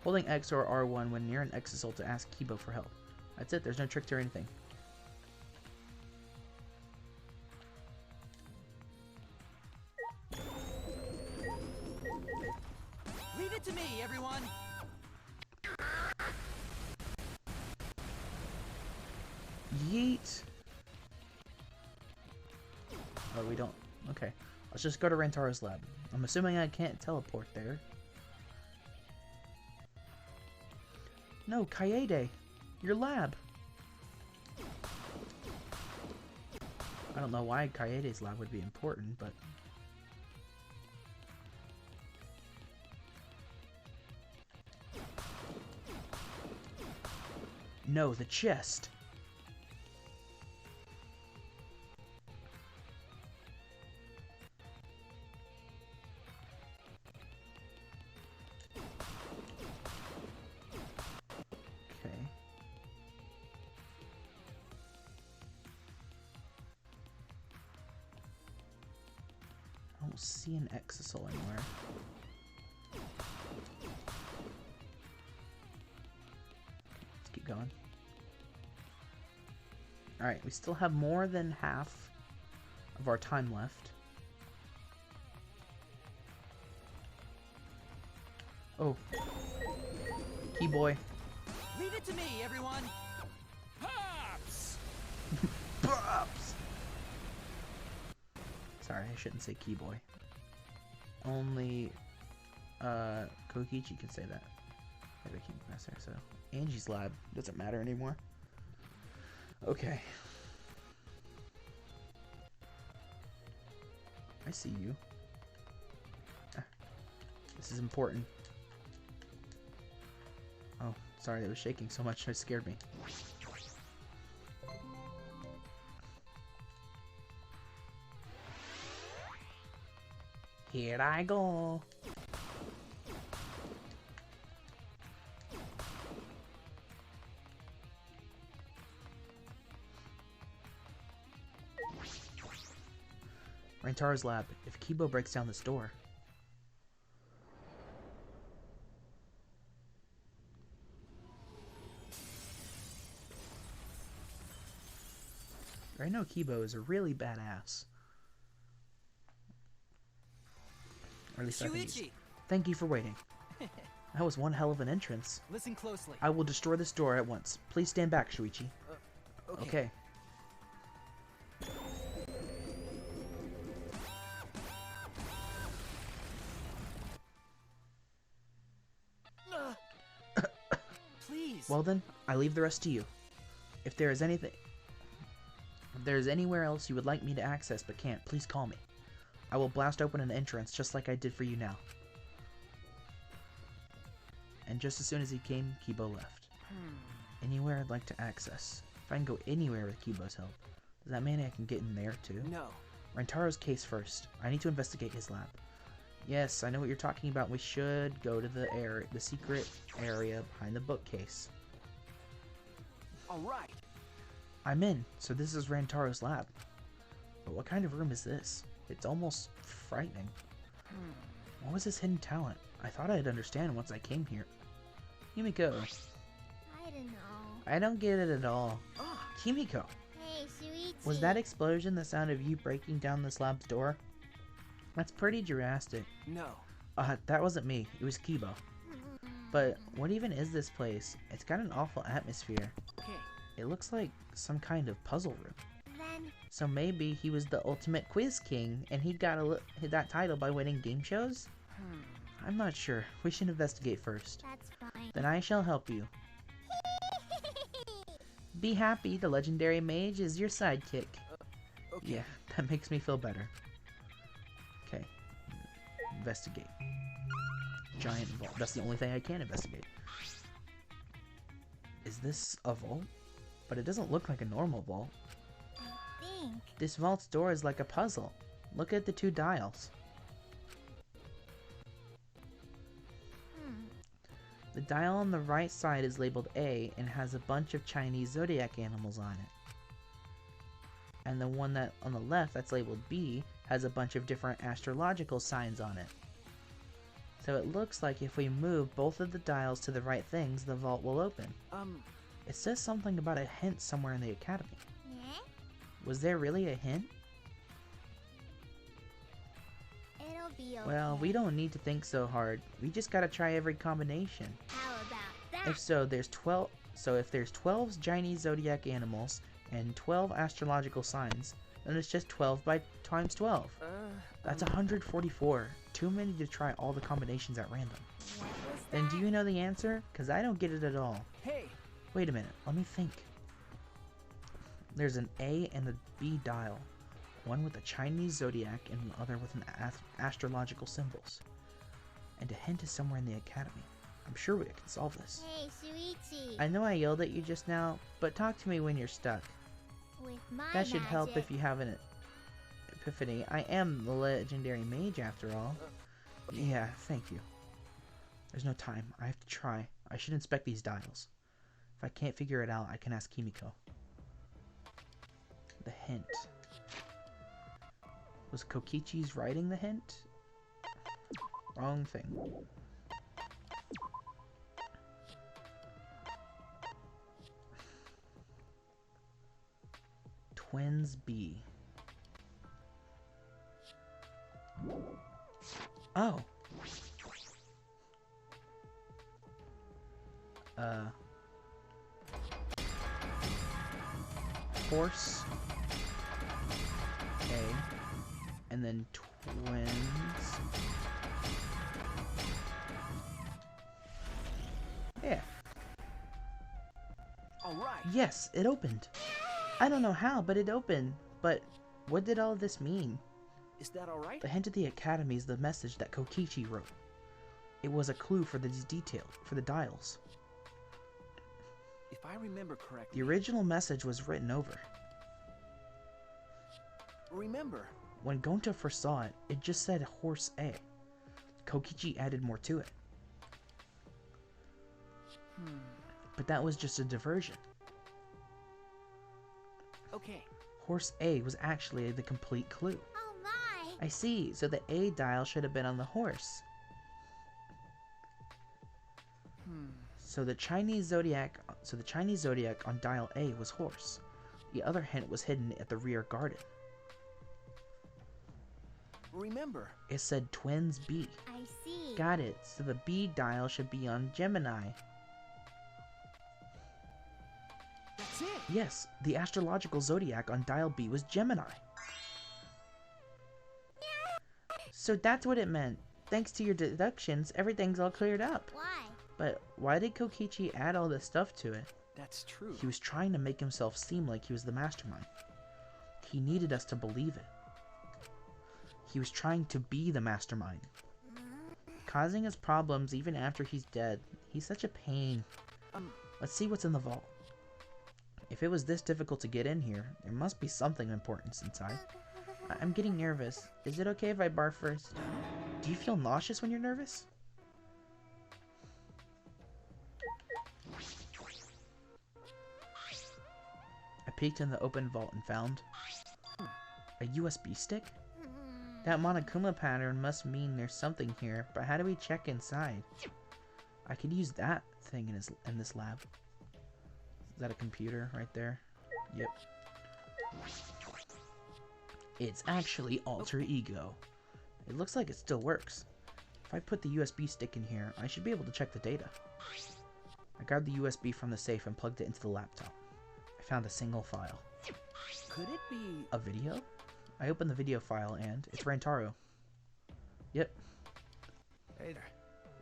Holding X or R1 when near an exisal to ask Kibo for help. That's it, there's no tricks or anything. Leave it to me, everyone! Yeet! Oh, we don't... Okay. Let's just go to Rantaro's lab. I'm assuming I can't teleport there. No, Kaede! Your lab! I don't know why Kaede's lab would be important, but... No, the chest! Okay. I don't see an exisal anywhere. Let's keep going. Alright, we still have more than half of our time left. Oh. Key boy. Leave it to me, everyone! Pops! Pops! Sorry, I shouldn't say key boy. Only Kokichi can say that. Maybe I can't pass there, so Angie's lab doesn't matter anymore. Okay. I see you. Ah, this is important. Oh, sorry, it was shaking so much it scared me. Here I go. Rantaro's lab. If Kibo breaks down this door. I know Kibo is a really badass. Or at least I think he is. Shuichi! Thank you for waiting. That was one hell of an entrance. Listen closely. I will destroy this door at once. Please stand back, Shuichi. Okay. Please. Well then, I leave the rest to you. If there is anything... If there is anywhere else you would like me to access but can't, please call me. I will blast open an entrance just like I did for you now. And just as soon as he came, Kibo left. Anywhere I'd like to access. If I can go anywhere with Kibo's help, does that mean I can get in there too? No. Rantaro's case first. I need to investigate his lab. Yes, I know what you're talking about. We should go to the secret area behind the bookcase. Alright. I'm in. So this is Rantaro's lab. But what kind of room is this? It's almost frightening. What was his hidden talent? I thought I'd understand once I came here. Kimiko. I don't know. I don't get it at all. Kimiko. Hey, Shuichi. Was that explosion the sound of you breaking down this lab's door? That's pretty drastic. No. That wasn't me. It was Kibo. But what even is this place? It's got an awful atmosphere. Okay. It looks like some kind of puzzle room. Then So maybe he was the ultimate quiz king and he got that title by winning game shows? I'm not sure. We should investigate first. that's fine. Then I shall help you. Be happy, the legendary mage is your sidekick. Okay. Yeah, that makes me feel better. Okay. Investigate. Giant vault. That's the only thing I can investigate. Is this a vault? But it doesn't look like a normal vault. Think. This vault's door is like a puzzle. Look at the two dials. The dial on the right side is labeled A and has a bunch of Chinese zodiac animals on it. And the one that on the left that's labeled B has a bunch of different astrological signs on it. So it looks like if we move both of the dials to the right things, the vault will open. It says something about a hint somewhere in the academy. Yeah? Was there really a hint? It'll be okay. Well, we don't need to think so hard. We just gotta try every combination. How about that? If so, there's 12. So if there's 12 Chinese zodiac animals and 12 astrological signs, then it's just 12 by times 12. That's 144. Too many to try all the combinations at random. What was Then that? do you know the answer? Because I don't get it at all. Hey! Wait a minute, let me think. There's an A and a B dial. One with a Chinese zodiac and the other with an astrological symbols. And a hint is somewhere in the academy. I'm sure we can solve this. Hey, Shuichi. I know I yelled at you just now, but talk to me when you're stuck. With my That should help magic. if you have an epiphany. I am the legendary mage after all. Yeah, thank you. There's no time. I have to try. I should inspect these dials. If I can't figure it out, I can ask Kimiko. The hint. Was Kokichi's writing the hint? Wrong thing. Twins B. Oh. Horse A, and then twins. Yeah. All right. Yes, it opened. I don't know how, but it opened. But what did all this mean? Is that all right? The hint of the academy is the message that Kokichi wrote. It was a clue for the dials. If I remember correctly. The original message was written over. Remember. When Gonta first saw it, it just said horse A. Kokichi added more to it. But that was just a diversion. Okay. Horse A was actually the complete clue. Oh my! I see, so the A dial should have been on the horse. So the Chinese zodiac on dial A was horse. The other hint was hidden at the rear garden. Remember. It said twins B. I see. Got it. So the B dial should be on Gemini. That's it. Yes, the astrological zodiac on dial B was Gemini. So that's what it meant. Thanks to your deductions, everything's all cleared up. Why? But why did Kokichi add all this stuff to it? That's true. He was trying to make himself seem like he was the mastermind. He needed us to believe it. He was trying to be the mastermind. Causing us problems even after he's dead. He's such a pain. Let's see what's in the vault. If it was this difficult to get in here, there must be something important inside. I'm getting nervous. Is it okay if I barf first? Do you feel nauseous when you're nervous? I peeked in the open vault and found a USB stick? That Monokuma pattern must mean there's something here, but how do we check inside? I could use that thing in this lab. Is that a computer right there? Yep. It's actually alter ego. It looks like it still works. If I put the USB stick in here, I should be able to check the data. I grabbed the USB from the safe and plugged it into the laptop. I found a single file. Could it be A video? I opened the video file and it's Rantaro. Yep. Hey there.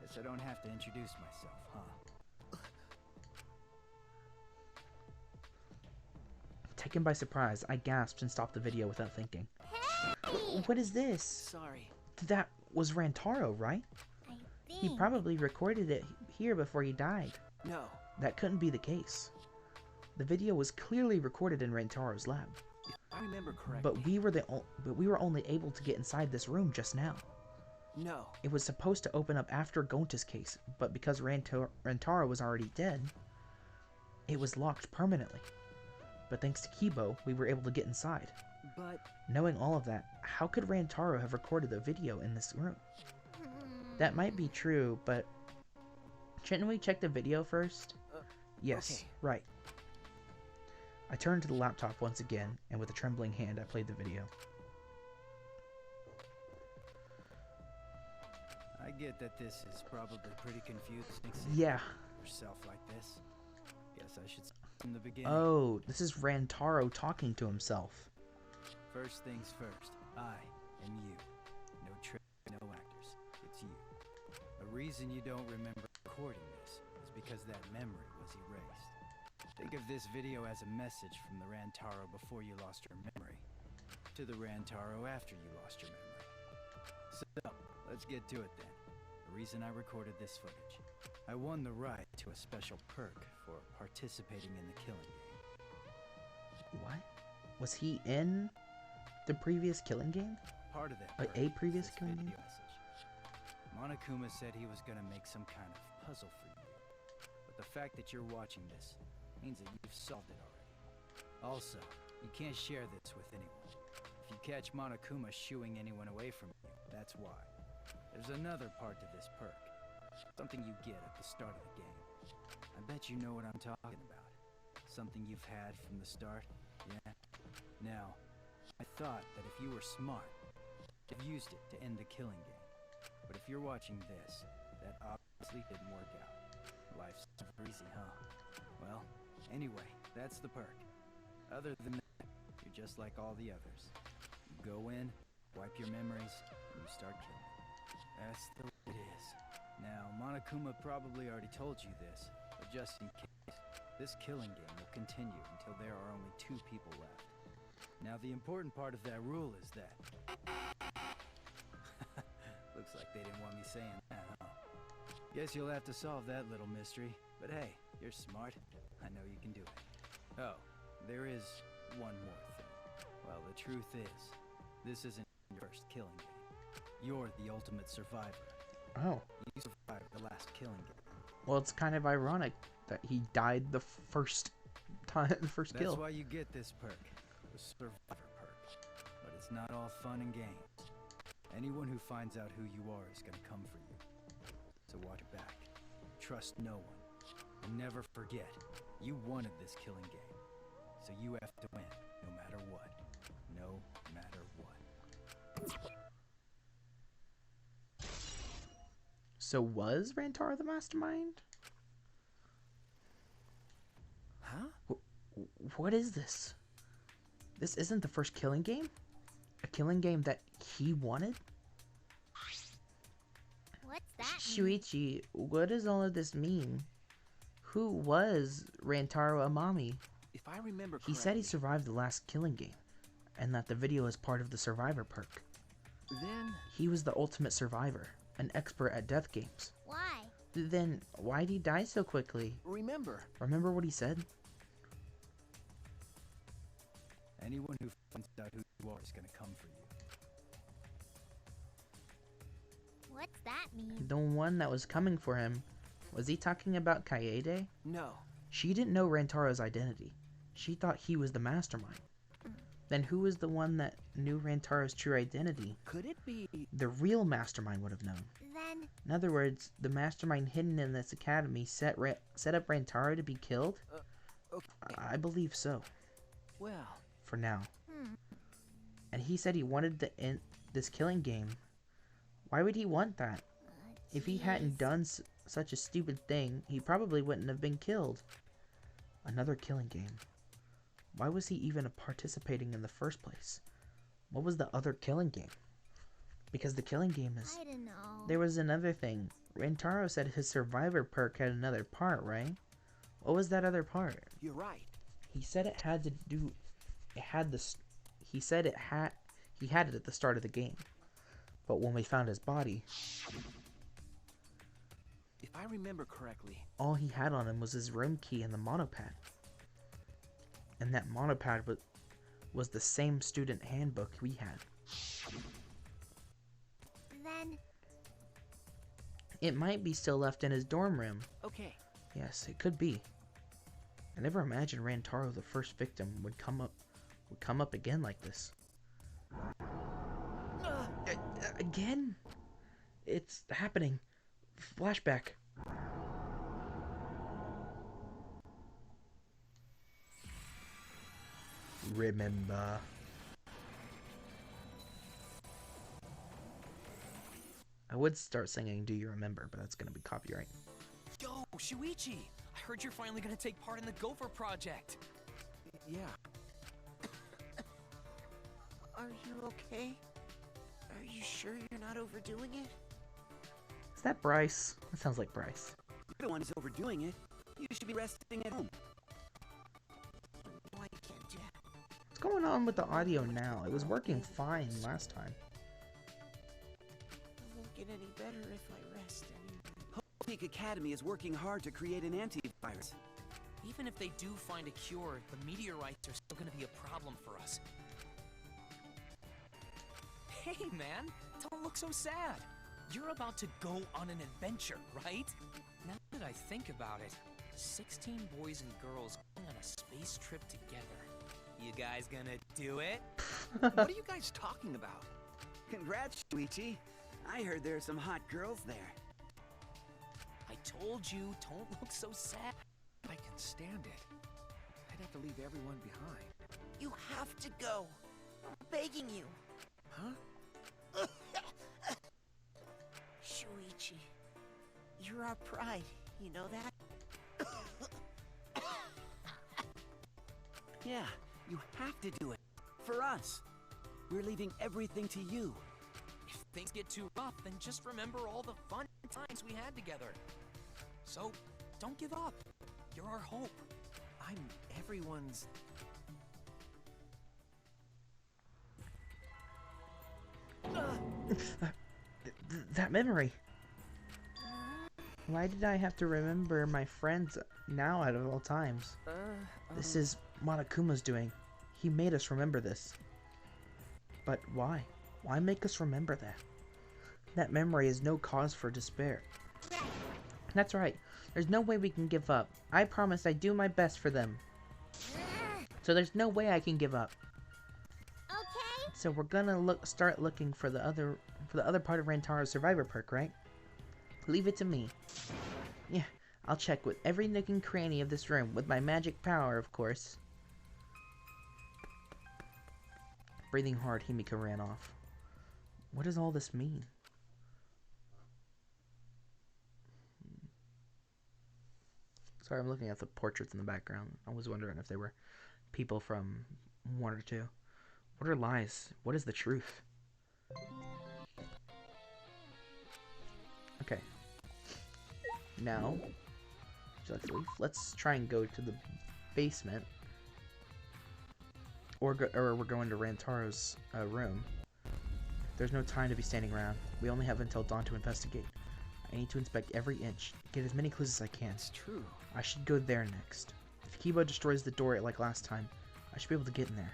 Guess I don't have to introduce myself, huh? Taken by surprise, I gasped and stopped the video without thinking. Hey! What is this? sorry? That was Rantaro, right? I think. He probably recorded it here before he died. No. That couldn't be the case. The video was clearly recorded in Rantaro's lab, If I remember correctly. but we were only able to get inside this room just now. No. It was supposed to open up after Gonta's case, but because Rantaro was already dead, it was locked permanently. But thanks to Kibo, we were able to get inside. But Knowing all of that, how could Rantaro have recorded a video in this room? That might be true, but shouldn't we check the video first? Yes, okay. right. I turned to the laptop once again, and with a trembling hand, I played the video. I get that this is probably pretty confusing. Yeah. Yourself like this. Guess I should start from the beginning. Oh, this is Rantaro talking to himself. First things first. I and you. No trick, no actors. It's you. The reason you don't remember recording this is because that memory was erased. Think of this video as a message from the Rantaro before you lost your memory to the Rantaro after you lost your memory. So, let's get to it then. The reason I recorded this footage. I won the right to a special perk for participating in the killing game. What? Was he in the previous killing game? Part of that Like perk a previous is this killing video game? message. Monokuma said he was gonna make some kind of puzzle for you. But the fact that you're watching this means that you've solved it already. Also, you can't share this with anyone. If you catch Monokuma shooing anyone away from you, that's why. There's another part to this perk. Something you get at the start of the game. I bet you know what I'm talking about. Something you've had from the start, yeah? Now, I thought that if you were smart, you'd have used it to end the killing game. But if you're watching this, that obviously didn't work out. Life's super easy, huh? Well, anyway, that's the perk. Other than that, you're just like all the others. You go in, wipe your memories, and you start killing. That's the way it is. Now, Monokuma probably already told you this, but just in case, this killing game will continue until there are only 2 people left. Now, the important part of that rule is that... Looks like they didn't want me saying that, huh? Guess you'll have to solve that little mystery. But hey, you're smart. I know you can do it. Oh, there is one more thing. Well, the truth is, this isn't your first killing game. You're the ultimate survivor. Oh. You survived the last killing game. Well, it's kind of ironic that he died the first time, the first kill. That's why you get this perk, the survivor perk. But it's not all fun and games. Anyone who finds out who you are is gonna come for you. So watch your back. Trust no one. And never forget, you wanted this killing game. So you have to win, no matter what. No matter what. So was Rantaro the mastermind? Huh? What is this? This isn't the first killing game? A killing game that he wanted? What's that mean? Shuichi, what does all of this mean? Who was Rantaro Amami? If I remember correctly... He said he survived the last killing game, and that the video is part of the survivor perk. Then... He was the ultimate survivor, an expert at death games. Why? Then, why'd he die so quickly? Remember Remember what he said? Anyone who finds out who you are is gonna come for you. What's that mean? The one that was coming for him. Was he talking about Kaede? No. She didn't know Rantaro's identity. She thought he was the mastermind. Then who was the one that knew Rantaro's true identity? Could it be... The real mastermind would have known. Then, In other words, the mastermind hidden in this academy set up Rantaro to be killed? Okay. I believe so, Well... for now. And he said he wanted to end this killing game. Why would he want that? If he hadn't done such a stupid thing, he probably wouldn't have been killed. Another killing game. Why was he even participating in the first place? What was the other killing game? Because the killing game is... I don't know. There was another thing. Rantaro said his survivor perk had another part, right? What was that other part? You're right. He said it had to do... It had this... He said it had... He had it at the start of the game. But when we found his body, If I remember correctly... all he had on him was his room key and the monopad. And that monopad was the same student handbook we had. Then, It might be still left in his dorm room. Okay. Yes, it could be. I never imagined Rantaro, the first victim, would come up again like this. Again? It's happening. Flashback. Remember. I would start singing Do You Remember, but that's gonna be copyright. Yo, Shuichi! I heard you're finally gonna take part in the Gopher project. Yeah. Are you okay? Are you sure you're not overdoing it? Is that Bryce? That sounds like Bryce. You're the one who's overdoing it. You should be resting at home. No, I can't do that. What's going on with the audio now? It was working fine last time. It won't get any better if I rest anymore. Hope Peak Academy is working hard to create an antivirus. Even if they do find a cure, the meteorites are still gonna be a problem for us. Hey, man, don't look so sad. You're about to go on an adventure, right? Now that I think about it, 16 boys and girls going on a space trip together. You guys gonna do it? What are you guys talking about? Congrats, Shuichi. I heard there are some hot girls there. I told you, don't look so sad. I can stand it. I'd have to leave everyone behind. You have to go. I'm begging you. Huh? Shuichi, you're our pride, you know that? Yeah, you have to do it. For us. We're leaving everything to you. If things get too rough, then just remember all the fun times we had together. So, don't give up. You're our hope. I'm everyone's... That memory. Why did I have to remember my friends now out of all times? This is Monokuma's doing. He made us remember this. But why? Why make us remember that? That memory is no cause for despair. That's right. There's no way we can give up. I promised I'd do my best for them. So there's no way I can give up. Okay. So we're gonna start looking for the other part of Rantaro's survivor perk, right? Leave it to me. Yeah, I'll check with every nook and cranny of this room with my magic power, of course. Breathing hard, Himika ran off. What does all this mean? Sorry, I'm looking at the portraits in the background. I was wondering if they were people from 1 or 2. What are lies? What is the truth? Okay. Now, would you like to leave? Let's try and go to the basement. Or we're going to Rantaro's room. There's no time to be standing around. We only have until dawn to investigate. I need to inspect every inch, get as many clues as I can. It's true. I should go there next. If Kibo destroys the door like last time, I should be able to get in there.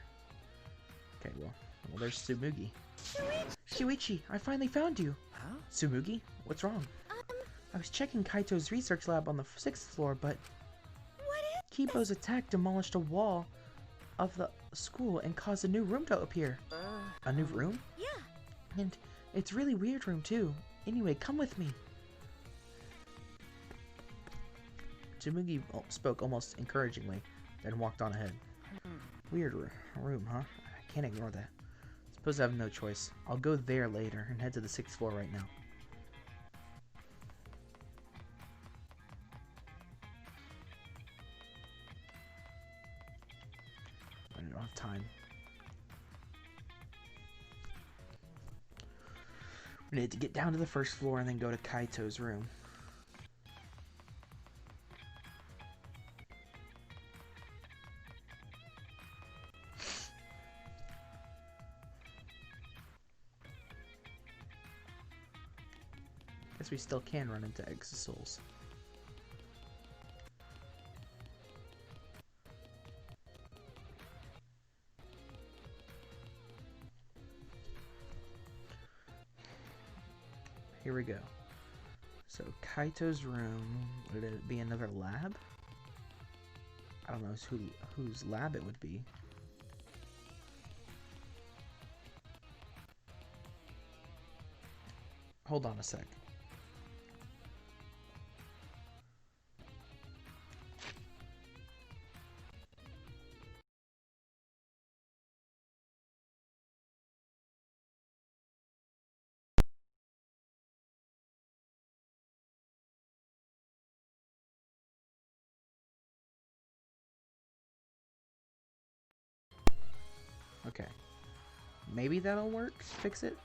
Okay, well there's Tsumugi. Shuichi, I finally found you. Huh? Tsumugi, what's wrong? I was checking Kaito's research lab on the 6th floor, but Kibo's attack demolished a wall of the school and caused a new room to appear. A new room? Yeah. And it's a really weird room too. Anyway, come with me. Tsumugi spoke almost encouragingly, then walked on ahead. Weird room, huh? I can't ignore that. Suppose I have no choice. I'll go there later and head to the 6th floor right now. I don't have time. We need to get down to the 1st floor and then go to Kaito's room. Guess we still can run into Exisouls. Here we go. So Kaito's room, would it be another lab? I don't know whose lab it would be. Hold on a sec. Okay. Maybe that'll work? Fix it?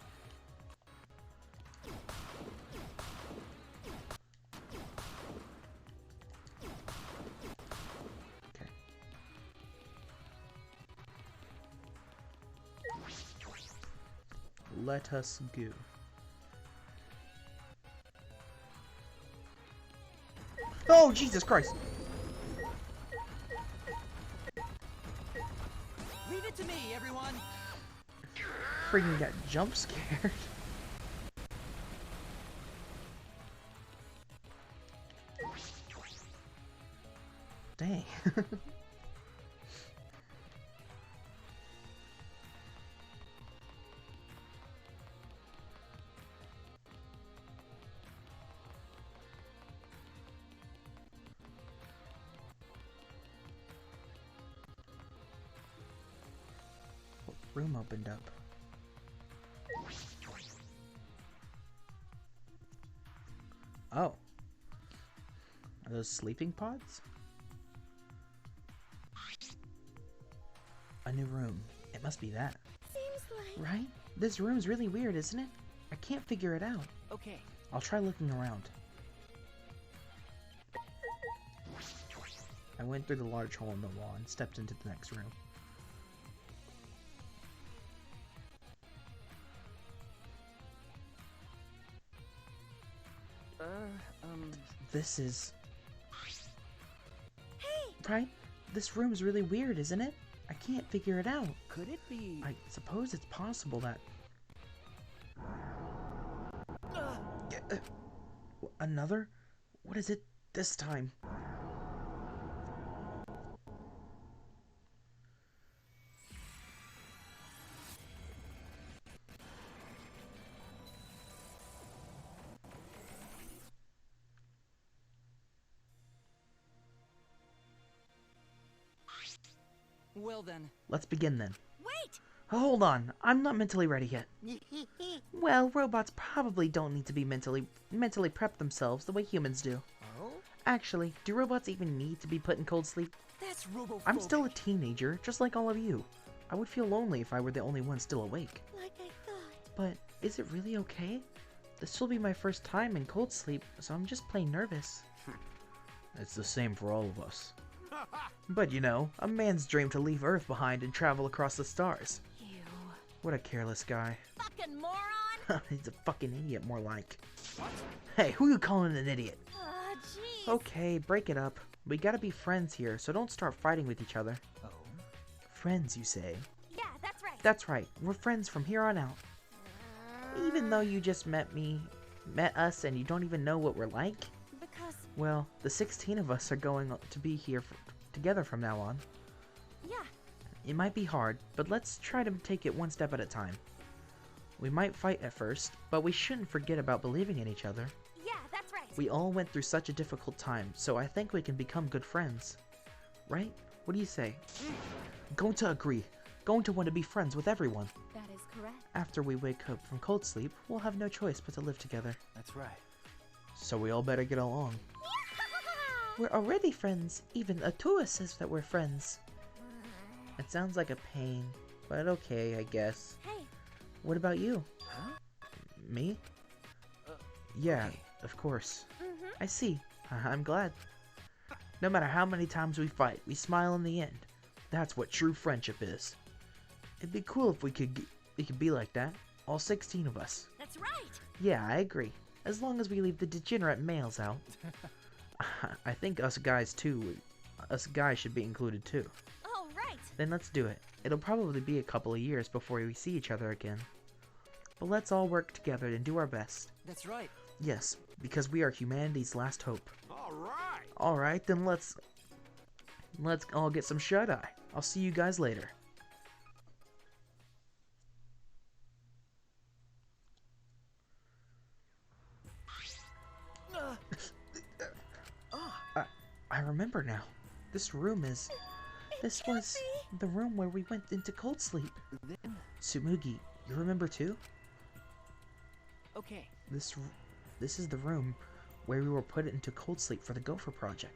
Okay. Let us go. Oh, Jesus Christ! Leave it to me, everyone! Freaking got jump scared. Dang. What room opened up? Oh. Are those sleeping pods? A new room. It must be that. Seems like... Right? This room's really weird, isn't it? I can't figure it out. Okay. I'll try looking around. I went through the large hole in the wall and stepped into the next room. This is... Hey! Right? This room's really weird, isn't it? I can't figure it out. Could it be... I suppose it's possible that... Another? What is it this time? Well then. Let's begin then. Wait! Hold on, I'm not mentally ready yet. Well, robots probably don't need to be mentally prep themselves the way humans do. Oh? Actually, do robots even need to be put in cold sleep? That's robophobic. I'm still a teenager, just like all of you. I would feel lonely if I were the only one still awake. Like I thought. But is it really okay? This will be my first time in cold sleep, so I'm just plain nervous. It's the same for all of us. But you know, a man's dream to leave Earth behind and travel across the stars. Ew. What a careless guy. Fucking moron! He's a fucking idiot, more like. Hey, who you calling an idiot? Ah, jeez. Okay, break it up. We gotta be friends here, so don't start fighting with each other. Oh? Friends, you say? Yeah, that's right. That's right, we're friends from here on out. Even though you just met us and you don't even know what we're like? Because... Well, the 16 of us are going to be here together from now on. Yeah. It might be hard, but let's try to take it one step at a time. We might fight at first, but we shouldn't forget about believing in each other. Yeah, that's right. We all went through such a difficult time, so I think we can become good friends. Right? What do you say? Going to agree. Going to want to be friends with everyone. That is correct. After we wake up from cold sleep, we'll have no choice but to live together. That's right. So we all better get along. We're already friends. Even Atua says that we're friends. It sounds like a pain, but okay, I guess. Hey. What about you? Huh? Me? Yeah, okay. of course. Mm-hmm. I see. I'm glad. No matter how many times we fight, we smile in the end. That's what true friendship is. It'd be cool if we could be like that. All 16 of us. That's right. Yeah, I agree. As long as we leave the degenerate males out. I think us guys should be included too. Oh, right. Then let's do it. It'll probably be a couple of years before we see each other again. But let's all work together and do our best. That's right. Yes, because we are humanity's last hope. Alright! Alright, then let's all get some shut-eye. I'll see you guys later. remember now. This room is... This was the room where we went into cold sleep. Then, Tsumugi, you remember too? okay. This is the room where we were put into cold sleep for the Gopher Project.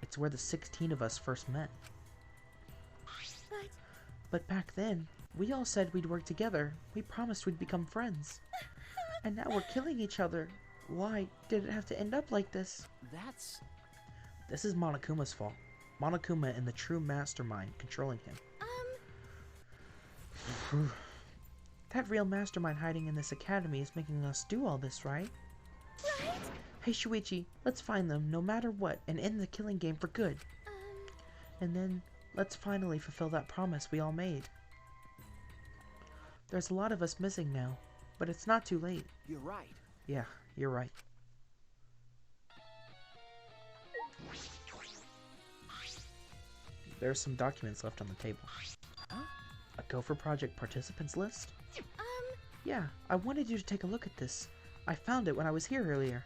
It's where the 16 of us first met. But back then, we all said we'd work together. We promised we'd become friends. And now we're killing each other. Why did it have to end up like this? That's... This is Monokuma's fault. Monokuma and the true mastermind controlling him. That real mastermind hiding in this academy is making us do all this, right? Right? Hey Shuichi, let's find them no matter what and end the killing game for good. And then, let's finally fulfill that promise we all made. There's a lot of us missing now, but it's not too late. You're right. Yeah, you're right. There's some documents left on the table. Huh? A Gopher Project participants list? Yeah, I wanted you to take a look at this. I found it when I was here earlier.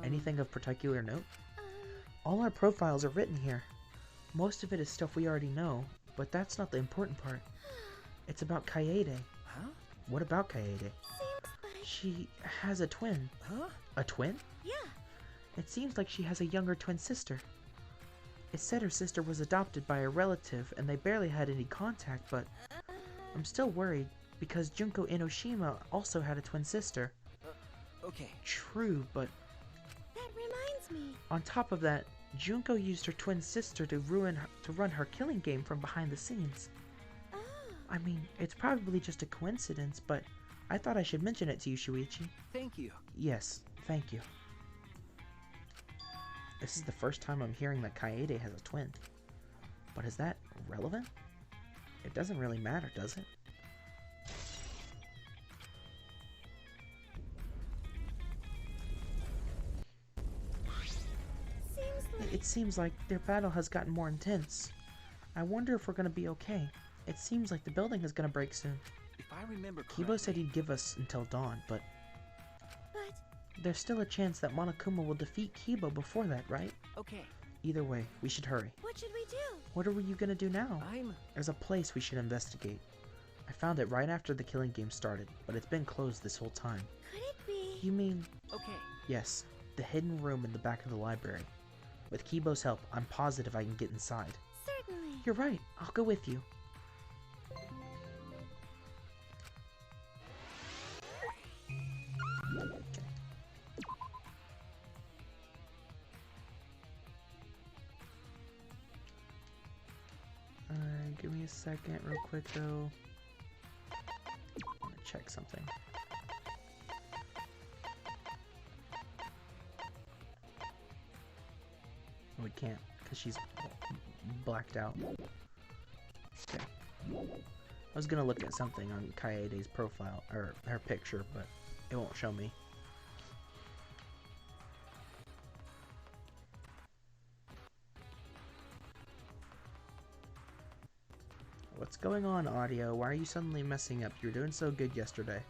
Anything of particular note? All our profiles are written here. Most of it is stuff we already know, but that's not the important part. It's about Kaede. Huh? What about Kaede? Seems like... She has a twin. Huh? A twin? Yeah. It seems like she has a younger twin sister. It said her sister was adopted by a relative and they barely had any contact, but I'm still worried because Junko Enoshima also had a twin sister. Okay. True, but That reminds me. on top of that, Junko used her twin sister to run her killing game from behind the scenes. Oh. I mean, it's probably just a coincidence, but I thought I should mention it to you, Shuichi. Thank you. Yes, thank you. This is the first time I'm hearing that Kaede has a twin. But is that relevant? It doesn't really matter, does it? It seems like their battle has gotten more intense. I wonder if we're gonna be okay. It seems like the building is gonna break soon. If I remember Kibo correctly... said he'd give us until dawn, but But... there's still a chance that Monokuma will defeat Kibo before that, right? Okay. Either way, we should hurry. What should we do? What are you gonna do now? I'm... There's a place we should investigate. I found it right after the killing game started, but it's been closed this whole time. Could it be... You mean... Okay. Yes, the hidden room in the back of the library. With Kibo's help, I'm positive I can get inside. Certainly. You're right, I'll go with you. Alright, give me a second real quick though. I'm gonna check something. We can't, because she's blacked out. Okay. I was gonna look at something on Kaede's profile, or her picture, but it won't show me. What's going on, audio? Why are you suddenly messing up? You were doing so good yesterday.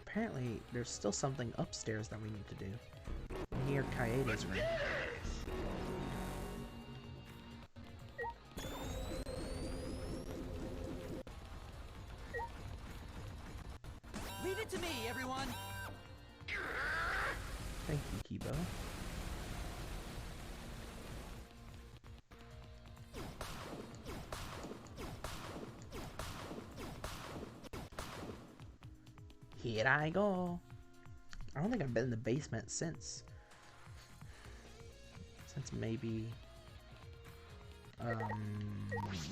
Apparently, there's still something upstairs that we need to do. Near Kaede's room. Leave it to me, everyone! Thank you, Kibo. Here I go. I don't think I've been in the basement since maybe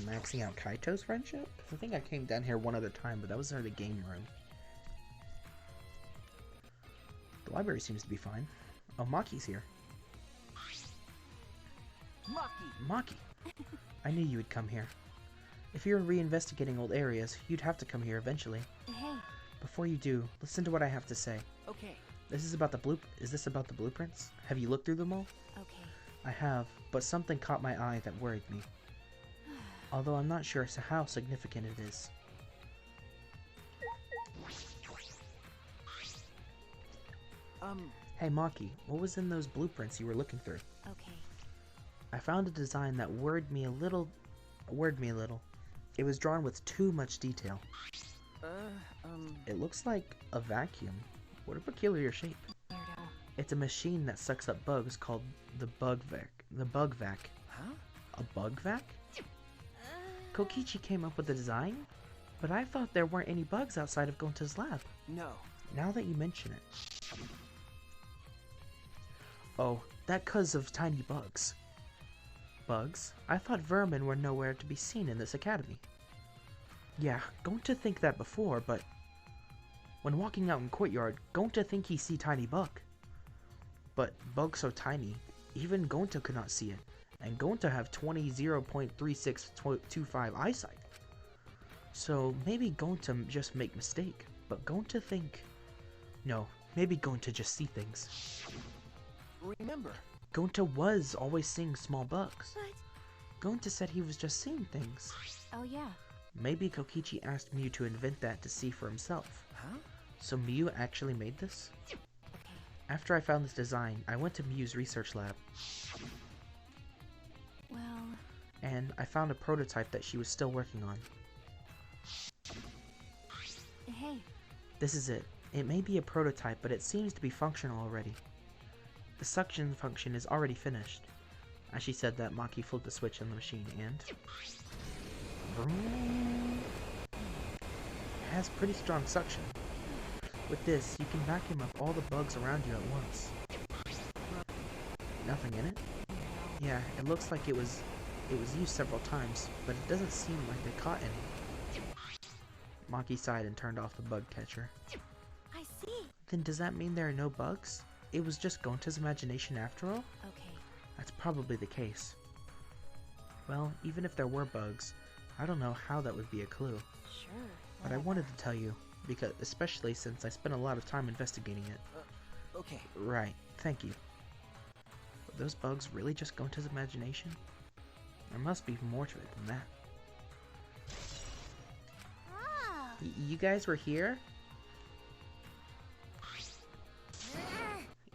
maxing out Kaito's friendship. 'Cause I think I came down here one other time, but that was the game room. The library seems to be fine. Oh, Maki's here. Maki! Maki! I knew you would come here. If you're reinvestigating old areas, you'd have to come here eventually. Hey, Before you do, listen to what I have to say. Okay. Is this about the blueprints? Have you looked through them all? okay. I have, but something caught my eye that worried me. Although I'm not sure how significant it is. Hey Maki, what was in those blueprints you were looking through? Okay. I found a design that worried me a little. It was drawn with too much detail. It looks like a vacuum. What a peculiar shape. Weirdo. It's a machine that sucks up bugs called the bug vac. Huh? A bug vac? Kokichi came up with the design? But I thought there weren't any bugs outside of Gonta's lab. No. Now that you mention it. Oh, that 'cause of tiny bugs. Bugs? I thought vermin were nowhere to be seen in this academy. Yeah, going to think that before, but when walking out in courtyard, going to think he see tiny bug. But bug so tiny, even Gonta could not see it, and Gonta have 20.3625 eyesight. So maybe Gonta just make mistake, but Gonta think. No, maybe Gonta just see things. Remember. Gonta was always seeing small bugs. But Gonta said he was just seeing things. Oh yeah. Maybe Kokichi asked Mew to invent that to see for himself. Huh? So Mew actually made this? Okay. After I found this design, I went to Mew's research lab, Well, and I found a prototype that she was still working on. hey. This is it. It may be a prototype, but it seems to be functional already. The suction function is already finished. As she said that, Maki flipped the switch on the machine and... Vroom. It has pretty strong suction. With this, you can vacuum up all the bugs around you at once. Nothing in it? Yeah, it looks like it was used several times, but it doesn't seem like they caught any. Maki sighed and turned off the bug catcher. I see. Then does that mean there are no bugs? It was just Gonta's imagination after all? Okay. That's probably the case. Well, even if there were bugs, I don't know how that would be a clue. Sure. But I whatever. wanted to tell you, because especially since I spent a lot of time investigating it. Okay. Right, thank you. Were those bugs really just Gonta's imagination? There must be more to it than that. Ah. You guys were here?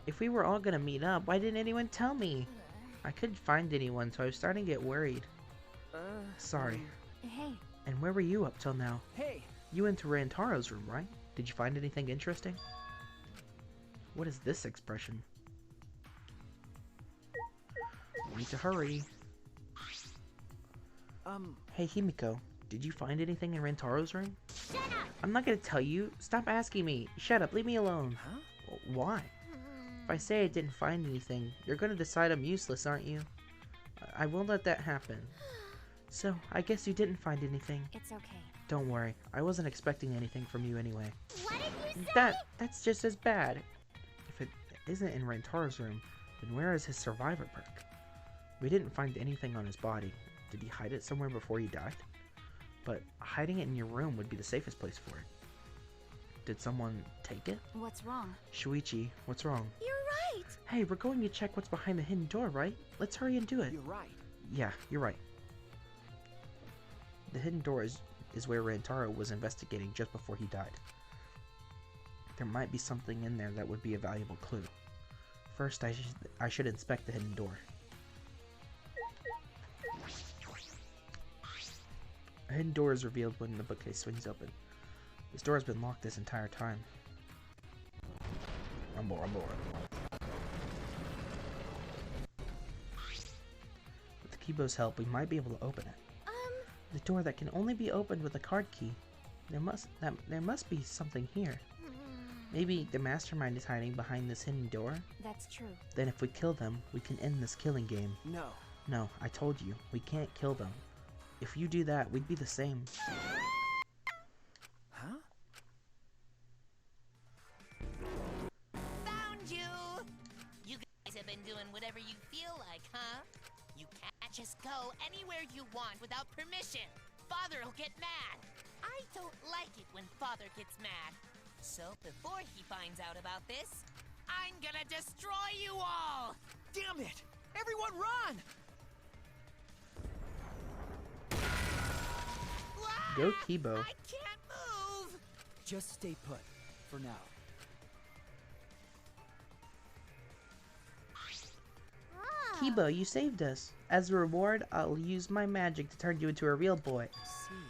If we were all gonna meet up, why didn't anyone tell me? I couldn't find anyone, so I was starting to get worried. Sorry. Hey. And where were you up till now? Hey. You went to Rantaro's room, right? Did you find anything interesting? What is this expression? We need to hurry. Hey Himiko, did you find anything in Rantaro's room? Shut up. I'm not gonna tell you. Stop asking me. Shut up, leave me alone. Huh? Why? If I say I didn't find anything, you're gonna decide I'm useless, aren't you? I won't let that happen. So, I guess you didn't find anything. It's okay. Don't worry, I wasn't expecting anything from you anyway. What did you say? That's just as bad. If it isn't in Rantaro's room, then where is his survivor perk? We didn't find anything on his body. Did he hide it somewhere before he died? But hiding it in your room would be the safest place for it. Did someone take it? What's wrong? Shuichi, what's wrong? You're right. Hey, we're going to check what's behind the hidden door, right? Let's hurry and do it. You're right. Yeah, you're right. The hidden door is where Rantaro was investigating just before he died. There might be something in there that would be a valuable clue. First, I should inspect the hidden door. A hidden door is revealed when the bookcase swings open. This door has been locked this entire time. Rumble. With the Kibo's help, we might be able to open it. The door that can only be opened with a card key. There must be something here. Maybe the mastermind is hiding behind this hidden door? That's true. Then if we kill them, we can end this killing game. No. No, I told you, we can't kill them. If you do that, we'd be the same. Huh? Found you! You guys have been doing whatever you feel like, huh? You can't just go anywhere you want without permission. Father'll get mad. I don't like it when Father gets mad. So before he finds out about this, I'm gonna destroy you all! Damn it! Everyone run! Go Kibo. I can't move! Just stay put, for now. Kibo, you saved us. As a reward, I'll use my magic to turn you into a real boy.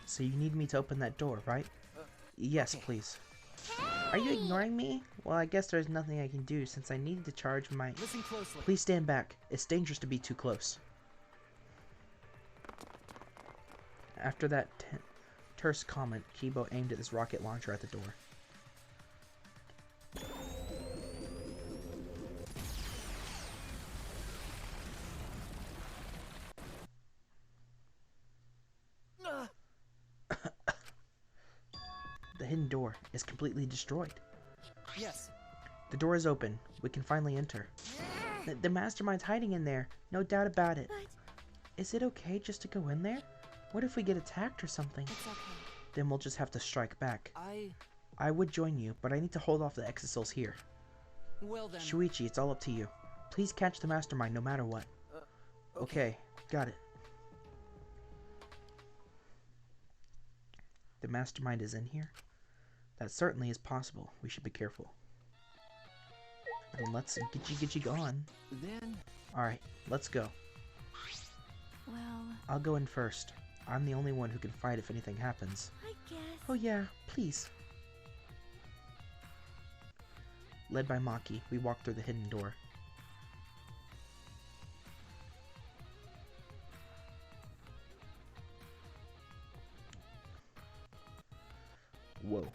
So you need me to open that door, right? Yes, okay. please. Are you ignoring me? Well, I guess there's nothing I can do since I need to charge my... Listen closely. Please stand back. It's dangerous to be too close. After that terse comment, Kibo aimed at his rocket launcher at the door. The hidden door is completely destroyed. Yes. The door is open. We can finally enter. The mastermind's hiding in there. No doubt about it. Is it okay just to go in there? What if we get attacked or something? It's okay. Then we'll just have to strike back. I... I would join you, but I need to hold off the exisals here. Well then... Shuichi, it's all up to you. Please catch the mastermind no matter what. Okay, got it. The mastermind is in here? That certainly is possible. We should be careful. Then let's get you on. Then... Alright, let's go. Well, I'll go in first. I'm the only one who can fight if anything happens. I guess. Oh yeah, please. Led by Maki, we walk through the hidden door. Whoa.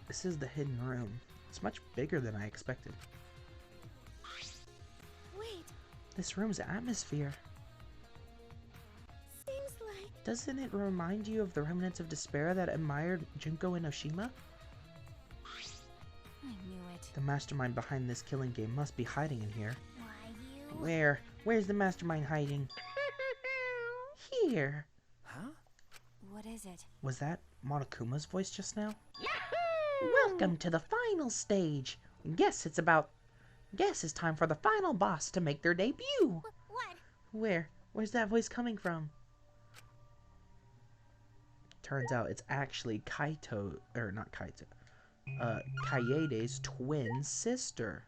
This is the hidden room. It's much bigger than I expected. Wait, This room's atmosphere. seems like Doesn't it remind you of the remnants of despair that admired Junko and Oshima? I knew it. The mastermind behind this killing game must be hiding in here. why you. Where? Where's the mastermind hiding? Here. Huh? What is it? Was that Monokuma's voice just now? Welcome to the final stage. Guess it's time for the final boss to make their debut. What? Where's that voice coming from? Turns out it's actually Kaito, or not Kaito, Kaede's twin sister.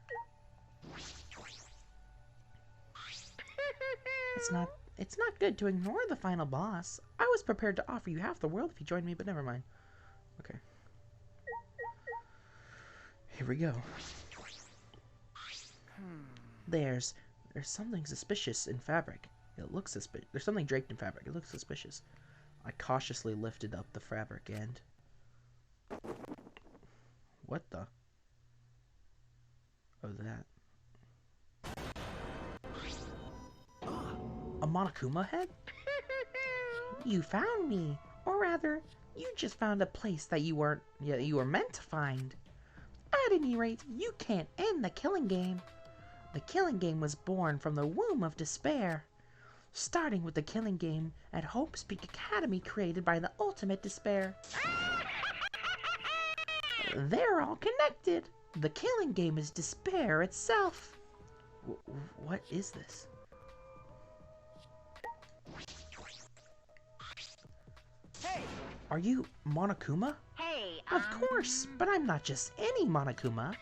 It's not good to ignore the final boss. I was prepared to offer you half the world if you joined me, but never mind. Okay. Here we go. There's something suspicious in fabric. It looks suspicious. There's something draped in fabric. It looks suspicious. I cautiously lifted up the fabric and... What the? Oh, that. A Monokuma head? You found me. Or rather, you just found a place that you were meant to find. At any rate, you can't end the killing game. The killing game was born from the womb of despair. Starting with the killing game at Hope's Peak Academy created by the ultimate despair. They're all connected. The killing game is despair itself. What is this? Hey! Are you Monokuma? Hey, Of course, but I'm not just any Monokuma.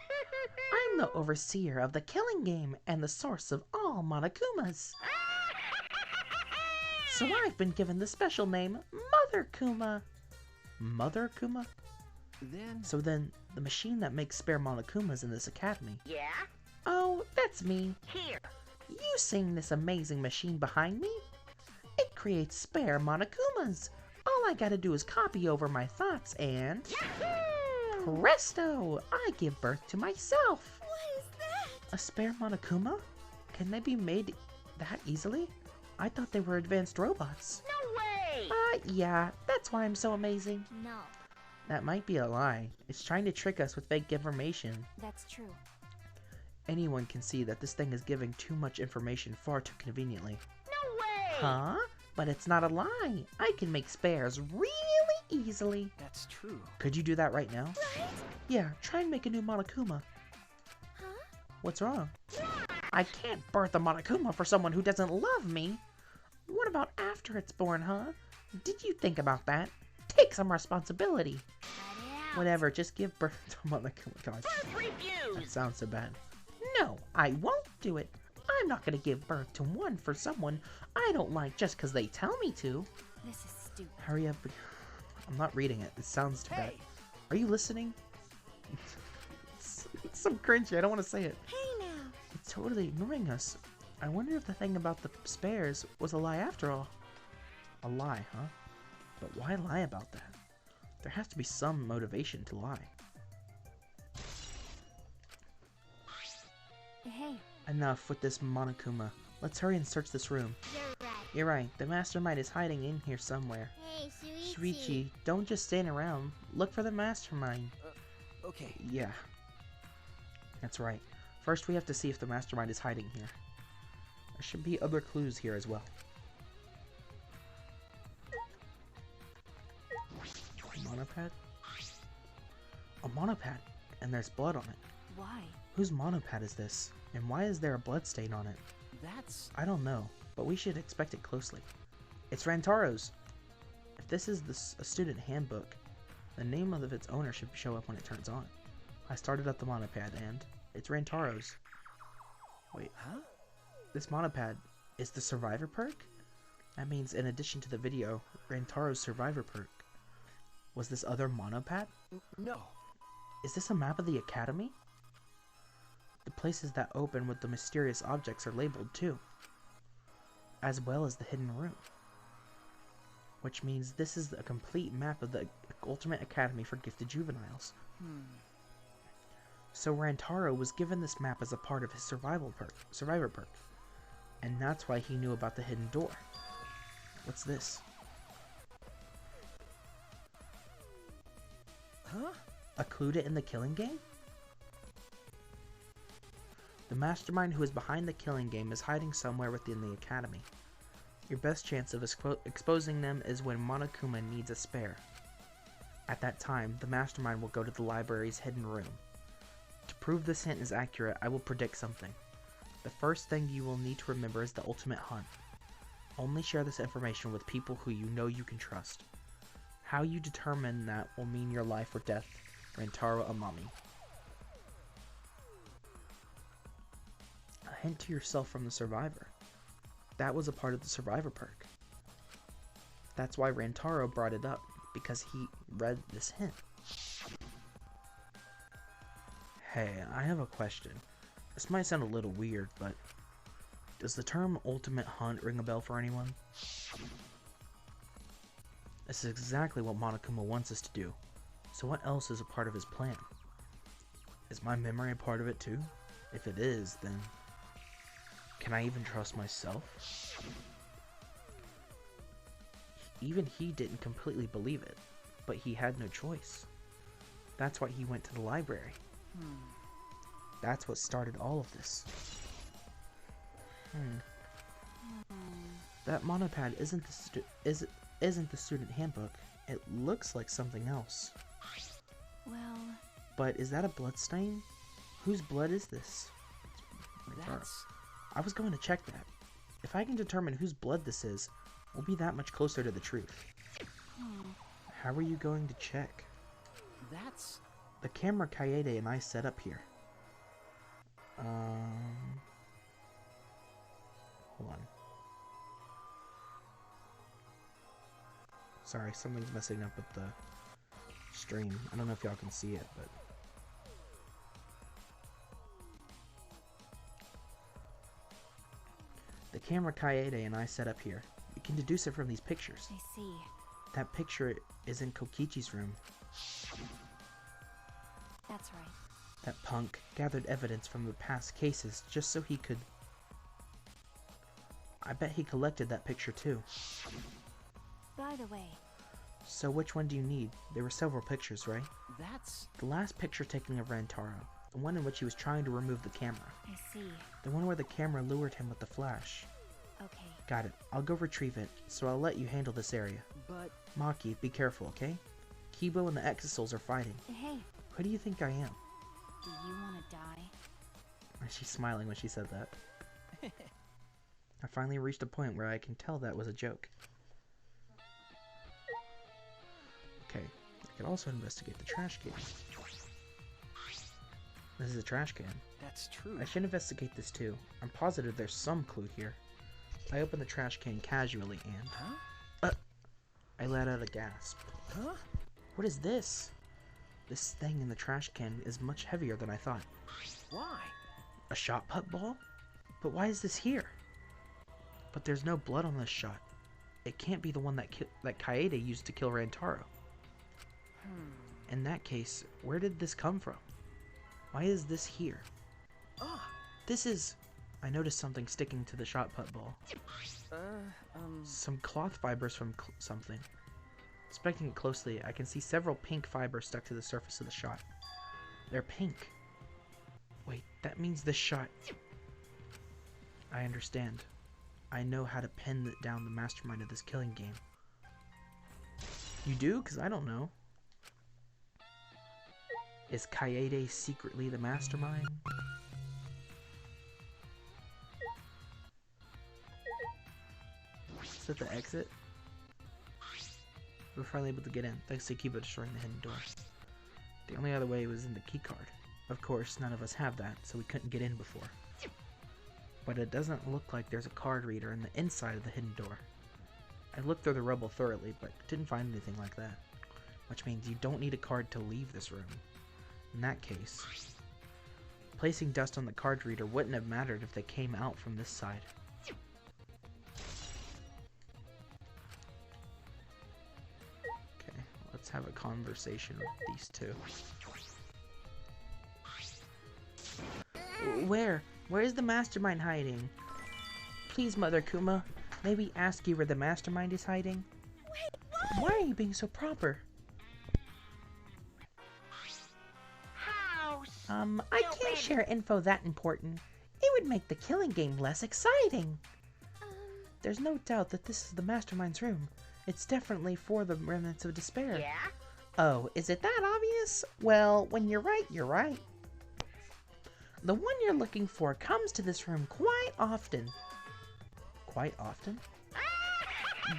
I'm the overseer of the killing game and the source of all Monokumas. So I've been given the special name Mother Kuma. Mother Kuma? Then... So then, the machine that makes spare Monokumas in this academy. Yeah? Oh, that's me. Here. You seeing this amazing machine behind me? It creates spare Monokumas. All I gotta do is copy over my thoughts and... Presto! I give birth to myself. What is that? A spare Monokuma? Can they be made that easily? I thought they were advanced robots. No way! Yeah, that's why I'm so amazing. No. That might be a lie. It's trying to trick us with fake information. That's true. Anyone can see that this thing is giving too much information far too conveniently. No way! Huh? But it's not a lie. I can make spares really easily. That's true. Could you do that right now? Right? Yeah, try and make a new Monokuma. Huh? What's wrong? I can't birth a Monokuma for someone who doesn't love me. What about after it's born, huh? Did you think about that? Take some responsibility. Cut it out. Whatever, just give birth to a Monokuma. God, Birth that refused! sounds so bad. No, I won't do it. I'm not gonna give birth to one for someone I don't like just because they tell me to. This is stupid. Hurry up. I'm not reading it. It sounds too bad. Hey! Are you listening? It's so cringy. I don't want to say it. Hey now. It's totally ignoring us. I wonder if the thing about the spares was a lie after all. A lie, huh? But why lie about that? There has to be some motivation to lie. Hey, Enough with this Monokuma. Let's hurry and search this room. You're right. You're right. The mastermind is hiding in here somewhere. Hey, Shuichi, don't just stand around. Look for the mastermind. Okay. Yeah. That's right. First, we have to see if the mastermind is hiding here. There should be other clues here as well. Monopad? A monopad, and there's blood on it. why? Whose monopad is this? And why is there a blood stain on it? That's... I don't know, but we should inspect it closely. It's Rantaro's! If this is a student handbook, the name of its owner should show up when it turns on. I started up the monopad and it's Rantaro's. Wait, Huh? this monopad is the survivor perk? That means in addition to the video, Rantaro's survivor perk was this other monopad? No. Is this a map of the academy? The places that open with the mysterious objects are labeled too, as well as the hidden room. Which means this is a complete map of the Ultimate Academy for Gifted Juveniles. So Rantaro was given this map as a part of his survivor perk, and that's why he knew about the hidden door. What's this? Huh? A clue to end the killing game? The mastermind who is behind the killing game is hiding somewhere within the academy. Your best chance of exposing them is when Monokuma needs a spare. At that time, the mastermind will go to the library's hidden room. To prove this hint is accurate, I will predict something. The first thing you will need to remember is the ultimate hunt. Only share this information with people who you know you can trust. How you determine that will mean your life or death. Rantaro Amami. A hint to yourself from the survivor. That was a part of the survivor perk. That's why Rantaro brought it up, because he read this hint. Hey, I have a question. This might sound a little weird, but does the term ultimate hunt ring a bell for anyone? This is exactly what Monokuma wants us to do. So what else is a part of his plan? Is my memory a part of it too? If it is, then can I even trust myself? Even he didn't completely believe it, but he had no choice. That's why he went to the library. That's what started all of this. That monopad isn't the student handbook. It looks like something else. Well, But is that a blood stain? Whose blood is this? That's... I was going to check that. If I can determine whose blood this is, we'll be that much closer to the truth. How are you going to check? That's... The camera Kaede and I set up here. Hold on. Sorry, something's messing up with the stream. I don't know if y'all can see it, but... The camera Kaede and I set up here. You can deduce it from these pictures. I see. That picture is in Kokichi's room. That's right. That punk gathered evidence from the past cases just so he could... I bet he collected that picture too. By the way, So which one do you need? There were several pictures, right? That's... The last picture taken of Rantaro. The one in which he was trying to remove the camera. I see. The one where the camera lured him with the flash. Okay. Got it. I'll go retrieve it, so I'll let you handle this area. But Maki, be careful, okay? Kibo and the Exisouls are fighting. Hey, Who do you think I am? do you want to die? She's smiling when she said that. I finally reached a point where I can tell that was a joke. Okay, I can also investigate the trash can. This is a trash can. that's true. I should investigate this too. I'm positive there's some clue here. I opened the trash can casually and... Huh? I let out a gasp. Huh? What is this? This thing in the trash can is much heavier than I thought. Why? A shot put ball? But why is this here? But there's no blood on this shot. It can't be the one that Kaede used to kill Rantaro. In that case, where did this come from? Why is this here? Ah. This is... I noticed something sticking to the shot put ball. Some cloth fibers from something. Inspecting it closely, I can see several pink fibers stuck to the surface of the shot. They're pink. Wait, that means this shot... I understand. I know how to pin down the mastermind of this killing game. You do? Because I don't know. Is Kaede secretly the mastermind? Is that the exit? We're finally able to get in, thanks to Kiba destroying the hidden door. The only other way was in the keycard. Of course, none of us have that, so we couldn't get in before. But it doesn't look like there's a card reader in the inside of the hidden door. I looked through the rubble thoroughly, but didn't find anything like that. Which means you don't need a card to leave this room. In that case, placing dust on the card reader wouldn't have mattered if they came out from this side. Okay, let's have a conversation with these two. Where is the mastermind hiding? Please, Mother Kuma, may we ask you where the mastermind is hiding? Wait, Why are you being so proper? how I can't share info that important. It would make the killing game less exciting. There's no doubt that this is the mastermind's room. It's definitely for the remnants of despair. Yeah? Oh, is it that obvious? Well, when you're right, you're right. The one you're looking for comes to this room quite often. Quite often?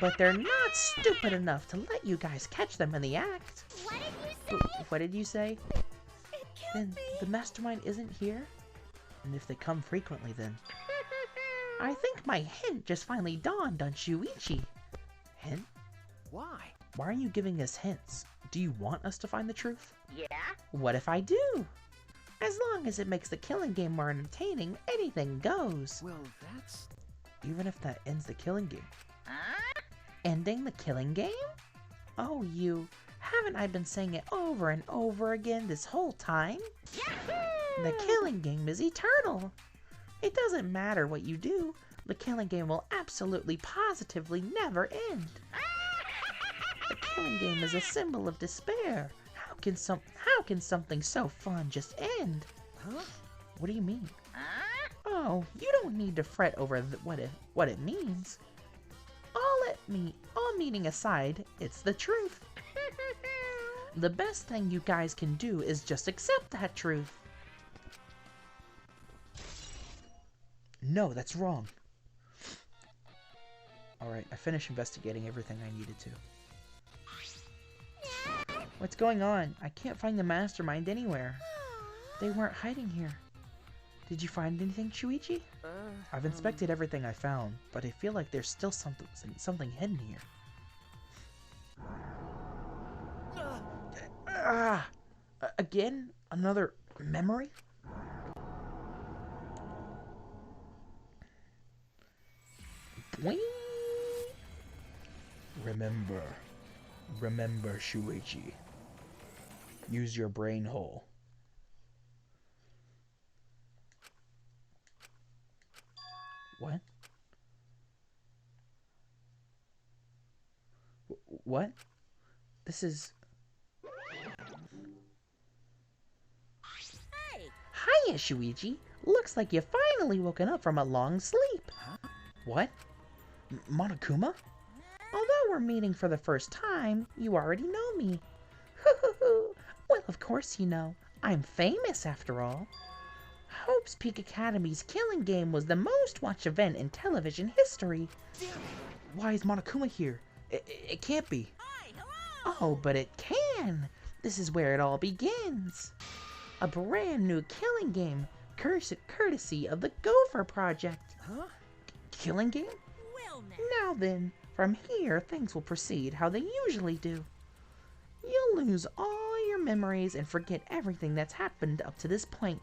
But they're not stupid enough to let you guys catch them in the act. What did you say? What did you say? It can't Then be. the mastermind isn't here? And if they come frequently, then... I think my hint just finally dawned on Shuichi. Hint? Why? Why are you giving us hints? Do you want us to find the truth? Yeah? What if I do? As long as it makes the killing game more entertaining, anything goes. Well, that's... Even if that ends the killing game. Huh? Ending the killing game? Oh, you... Haven't I been saying it over and over again this whole time? Yahoo! The killing game is eternal. It doesn't matter what you do. The killing game will absolutely positively never end. The killing game is a symbol of despair. How can something so fun just end? Huh? What do you mean? Huh? Oh, you don't need to fret over what it means. All meaning aside, it's the truth. The best thing you guys can do is just accept that truth. No, that's wrong. Alright, I finished investigating everything I needed to. What's going on? I can't find the mastermind anywhere. They weren't hiding here. Did you find anything, Shuichi? I've inspected everything I found, but I feel like there's still something hidden here. Again? Another memory? Boing! Remember, Shuichi. Use your brain hole. What? What? This is... Hey! Hiya, Shuichi. Looks like you've finally woken up from a long sleep. Huh? What? Monokuma? Although we're meeting for the first time, you already know me. Well, of course you know. I'm famous after all. Hope's Peak Academy's killing game was the most watched event in television history. Why is Monokuma here? It can't be. Hi, hello! Oh, but it can. This is where it all begins. A brand new killing game, courtesy of the Gopher Project. Huh? Killing game? Well now. Now then, from here things will proceed how they usually do. You'll lose all your memories and forget everything that's happened up to this point.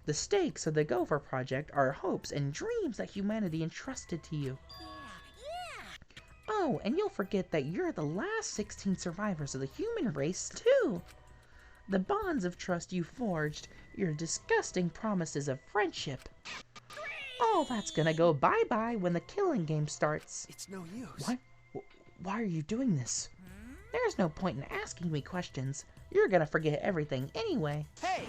The stakes of the Gopher Project are hopes and dreams that humanity entrusted to you. Yeah. Oh, and you'll forget that you're the last 16 survivors of the human race, too. The bonds of trust you forged, your disgusting promises of friendship. All that's gonna go bye-bye when the killing game starts. It's no use. What? Why are you doing this? There's no point in asking me questions. You're gonna forget everything anyway. Hey!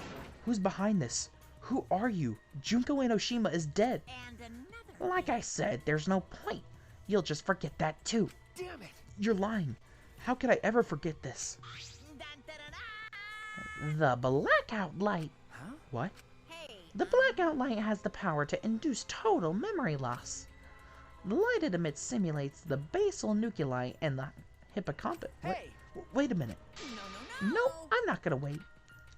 Who's behind this? Who are you? Junko Enoshima is dead. And another. Like I said, there's no point. You'll just forget that too. Damn it! You're lying. How could I ever forget this? The blackout light. Huh? What? Hey. The blackout light has the power to induce total memory loss. The light it emits simulates the basal nuclei and the hippocampus. Hey! Wait a minute. No. Nope, I'm not gonna wait.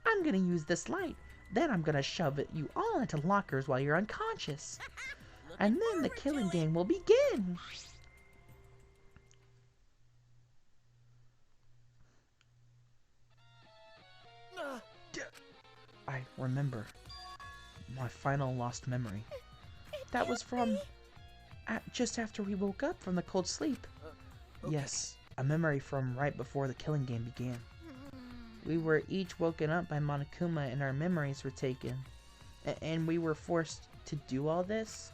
I'm gonna use this light. Then I'm gonna shove you all into lockers while you're unconscious. And then the killing game will begin. I remember my final lost memory. That was from just after we woke up from the cold sleep. Okay. Yes, a memory from right before the killing game began. We were each woken up by Monokuma and our memories were taken. And we were forced to do all this.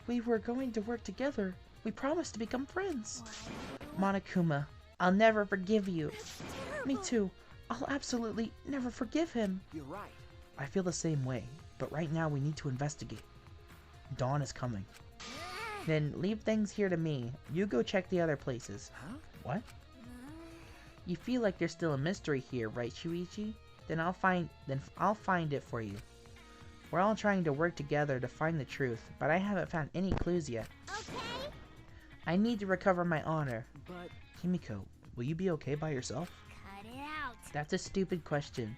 We were going to work together. We promised to become friends. Monokuma, I'll never forgive you. Me too. I'll absolutely never forgive him. You're right. I feel the same way, but right now we need to investigate. Dawn is coming. Then leave things here to me. You go check the other places. Huh? What? You feel like there's still a mystery here, right, Shuichi? Then I'll find it for you. We're all trying to work together to find the truth, but I haven't found any clues yet. Okay. I need to recover my honor. But Himiko, will you be okay by yourself? Cut it out. That's a stupid question.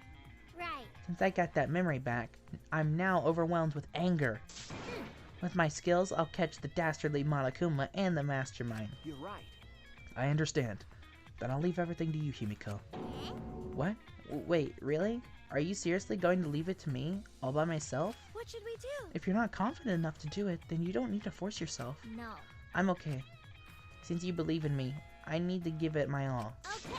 Right. Since I got that memory back, I'm now overwhelmed with anger. With my skills, I'll catch the dastardly Monokuma and the mastermind. you're right. I understand. Then I'll leave everything to you, Himiko. Eh? What? Wait, really? Are you seriously going to leave it to me, all by myself? What should we do? If you're not confident enough to do it, then you don't need to force yourself. No. I'm okay. Since you believe in me, I need to give it my all. Okay.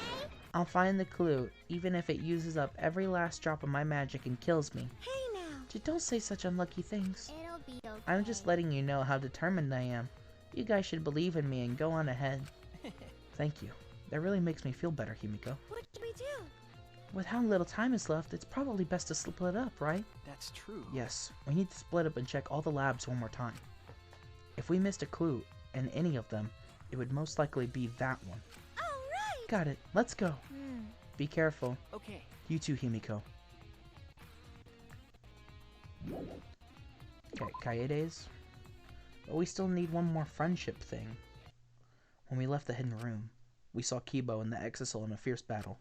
I'll find the clue, even if it uses up every last drop of my magic and kills me. Hey now. Just don't say such unlucky things. It'll be okay. I'm just letting you know how determined I am. You guys should believe in me and go on ahead. Thank you. That really makes me feel better, Himiko. What should we do? With how little time is left, it's probably best to split up, right? That's true. Yes, we need to split up and check all the labs one more time. If we missed a clue in any of them, it would most likely be that one. All right. Got it. Let's go. Be careful. Okay. You too, Himiko. Okay, Kaede's. But we still need one more friendship thing. When we left the hidden room, we saw Kibo and the Exisal in a fierce battle.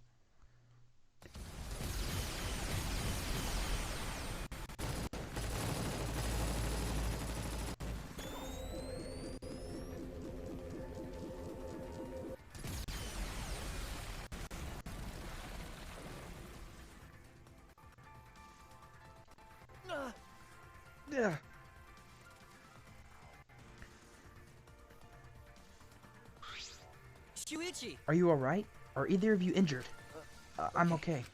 Yeah. Shuichi! Are you alright? Are either of you injured? I'm okay.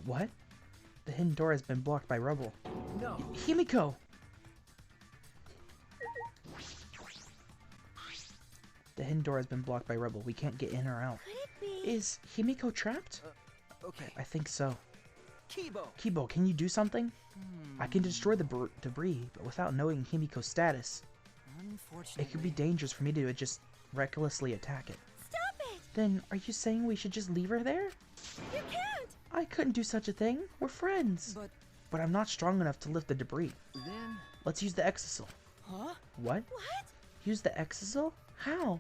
What? The hidden door has been blocked by rubble. No. Himiko! The hidden door has been blocked by rubble. We can't get in or out. Could it be? Is Himiko trapped? Okay. I think so. Kibo! Kibo, can you do something? I can destroy the debris, but without knowing Himiko's status, Unfortunately, it could be dangerous for me to just recklessly attack it. Stop it! Then, are you saying we should just leave her there? You can't! I couldn't do such a thing. We're friends. But I'm not strong enough to lift the debris. Then... Let's use the Exisal. Huh? What? What? Use the Exisal? How?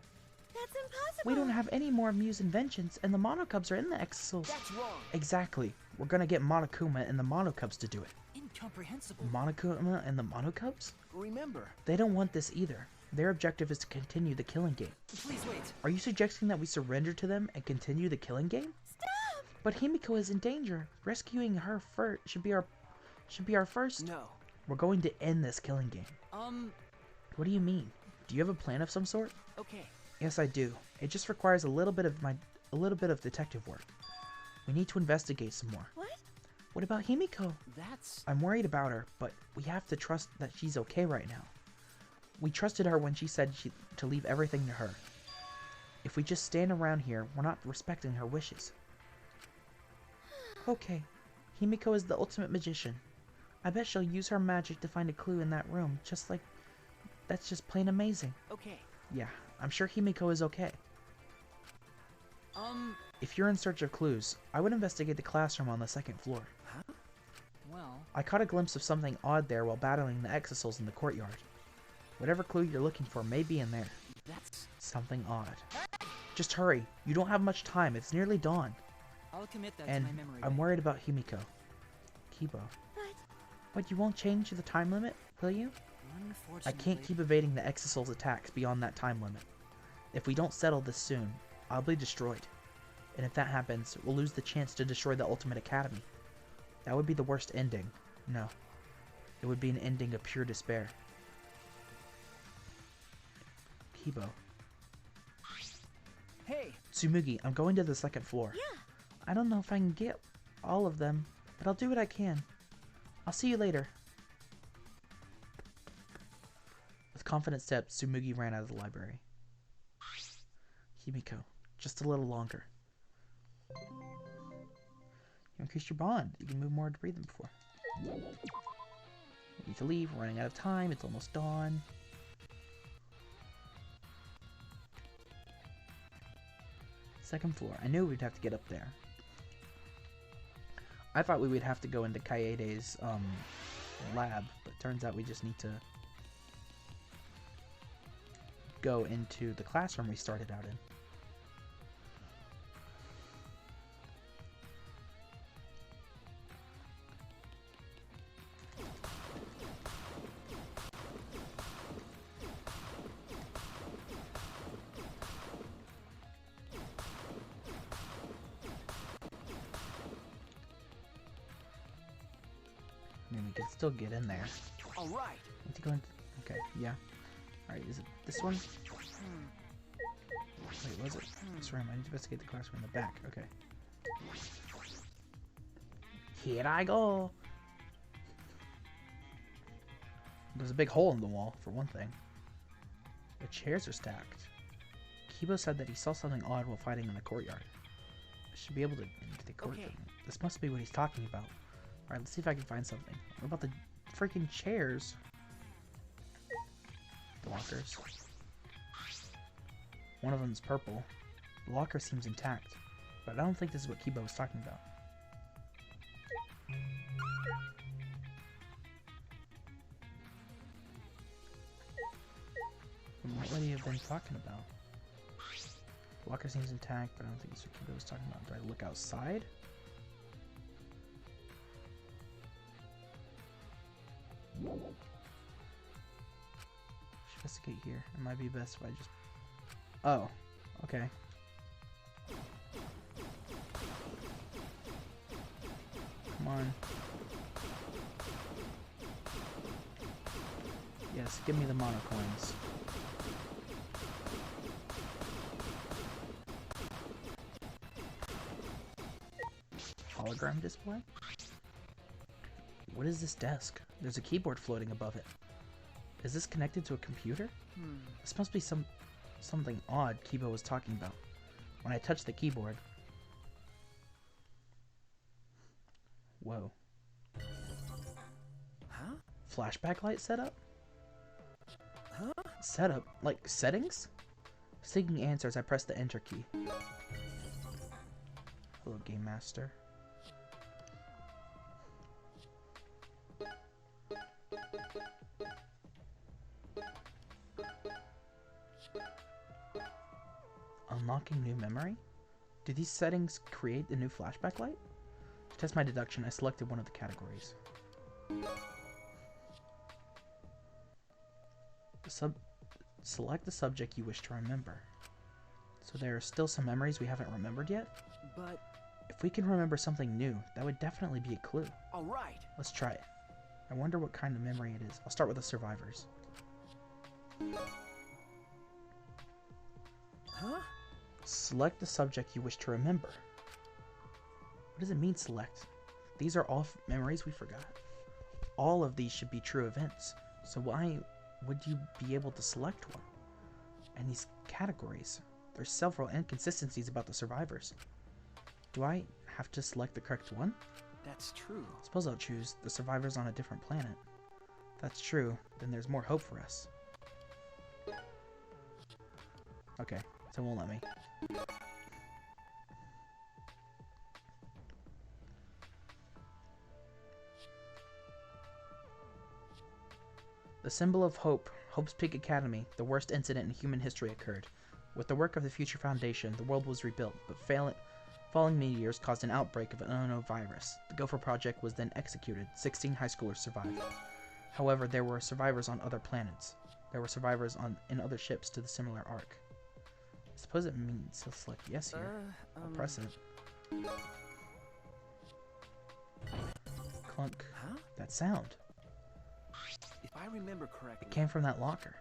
That's impossible! We don't have any more of Mew's inventions, and the Monocubs are in the Exisals. That's wrong! Exactly. We're gonna get Monokuma and the Monocubs to do it. Incomprehensible. Monokuma and the Monocubs? Remember, They don't want this either. Their objective is to continue the killing game. Please wait. Are you suggesting that we surrender to them and continue the killing game? Stop! But Himiko is in danger. Rescuing her first should be our first. no. We're going to end this killing game. What do you mean? Do you have a plan of some sort? Okay. Yes, I do. It just requires a little bit of detective work. We need to investigate some more. What? What about Himiko? That's... I'm worried about her, but we have to trust that she's okay right now. We trusted her when she said to leave everything to her. If we just stand around here, we're not respecting her wishes. Okay. Himiko is the ultimate magician. I bet she'll use her magic to find a clue in that room, that's just plain amazing. Okay. Yeah, I'm sure Himiko is okay. If you're in search of clues, I would investigate the classroom on the second floor. Huh? Well, I caught a glimpse of something odd there while battling the Exisals in the courtyard. Whatever clue you're looking for may be in there. That's... Something odd. Just hurry. You don't have much time. It's nearly dawn. I'll commit that And to my memory. I'm worried about Himiko. Kibo. But you won't change the time limit, will you? I Unfortunately, can't keep evading the Exisals' attacks beyond that time limit. If we don't settle this soon, I'll be destroyed. And if that happens, we'll lose the chance to destroy the Ultimate Academy. That would be the worst ending. No. It would be an ending of pure despair. Kibo. Hey! Tsumugi, I'm going to the second floor. Yeah. I don't know if I can get all of them, but I'll do what I can. I'll see you later. With confident steps, Tsumugi ran out of the library. Himiko, just a little longer. You increased your bond. You can move more debris than before. We need to leave. We're running out of time. It's almost dawn. Second floor. I knew we'd have to get up there. I thought we would have to go into Kaede's lab, but turns out we just need to go into the classroom we started out in. I mean, we can still get in there. All right. Need to go into... Okay, yeah. Alright, is it this one? Wait, was it? This room. I need to investigate the classroom in the back. Okay. Here I go! There's a big hole in the wall, for one thing. The chairs are stacked. Kibo said that he saw something odd while fighting in the courtyard. I should be able to into the courtyard. Okay. This must be what he's talking about. Alright, let's see if I can find something. What about the freaking chairs? The lockers. One of them's purple. The locker seems intact, but I don't think this is what Kibo was talking about. What would he have been talking about? The locker seems intact, but I don't think this is what Kibo was talking about. Do I look outside? Investigate here. It might be best if I just... Oh, okay. Come on. Yes, give me the mono coins. Hologram display? What is this desk? There's a keyboard floating above it. Is this connected to a computer? This must be something odd Kibo was talking about. When I touched the keyboard, Whoa. Huh? Flashback light setup? Huh? Setup? Like settings? Seeking answers, I press the enter key. Hello, Game Master. Unlocking new memory? Do these settings create a new flashback light? To test my deduction, I selected one of the categories. Select the subject you wish to remember. So there are still some memories we haven't remembered yet? But... If we can remember something new, that would definitely be a clue. Alright. Let's try it. I wonder what kind of memory it is. I'll start with the survivors. Huh? Select the subject you wish to remember. What does it mean, select? These are all memories we forgot. All of these should be true events. So why would you be able to select one? And these categories, there's several inconsistencies about the survivors. Do I have to select the correct one? That's true. Suppose I'll choose the survivors on a different planet. If that's true, then there's more hope for us. Okay, so it won't let me. The symbol of hope, Hope's Peak Academy, the worst incident in human history occurred. With the work of the Future Foundation, the world was rebuilt, but falling meteors caused an outbreak of an unknown virus. The Gopher Project was then executed. 16 high schoolers survived. However, there were survivors on other planets. There were survivors in other ships to the similar arc. I suppose it means to select yes here. I'll press it. Clunk. Huh? That sound. If I remember correctly... It came from that locker.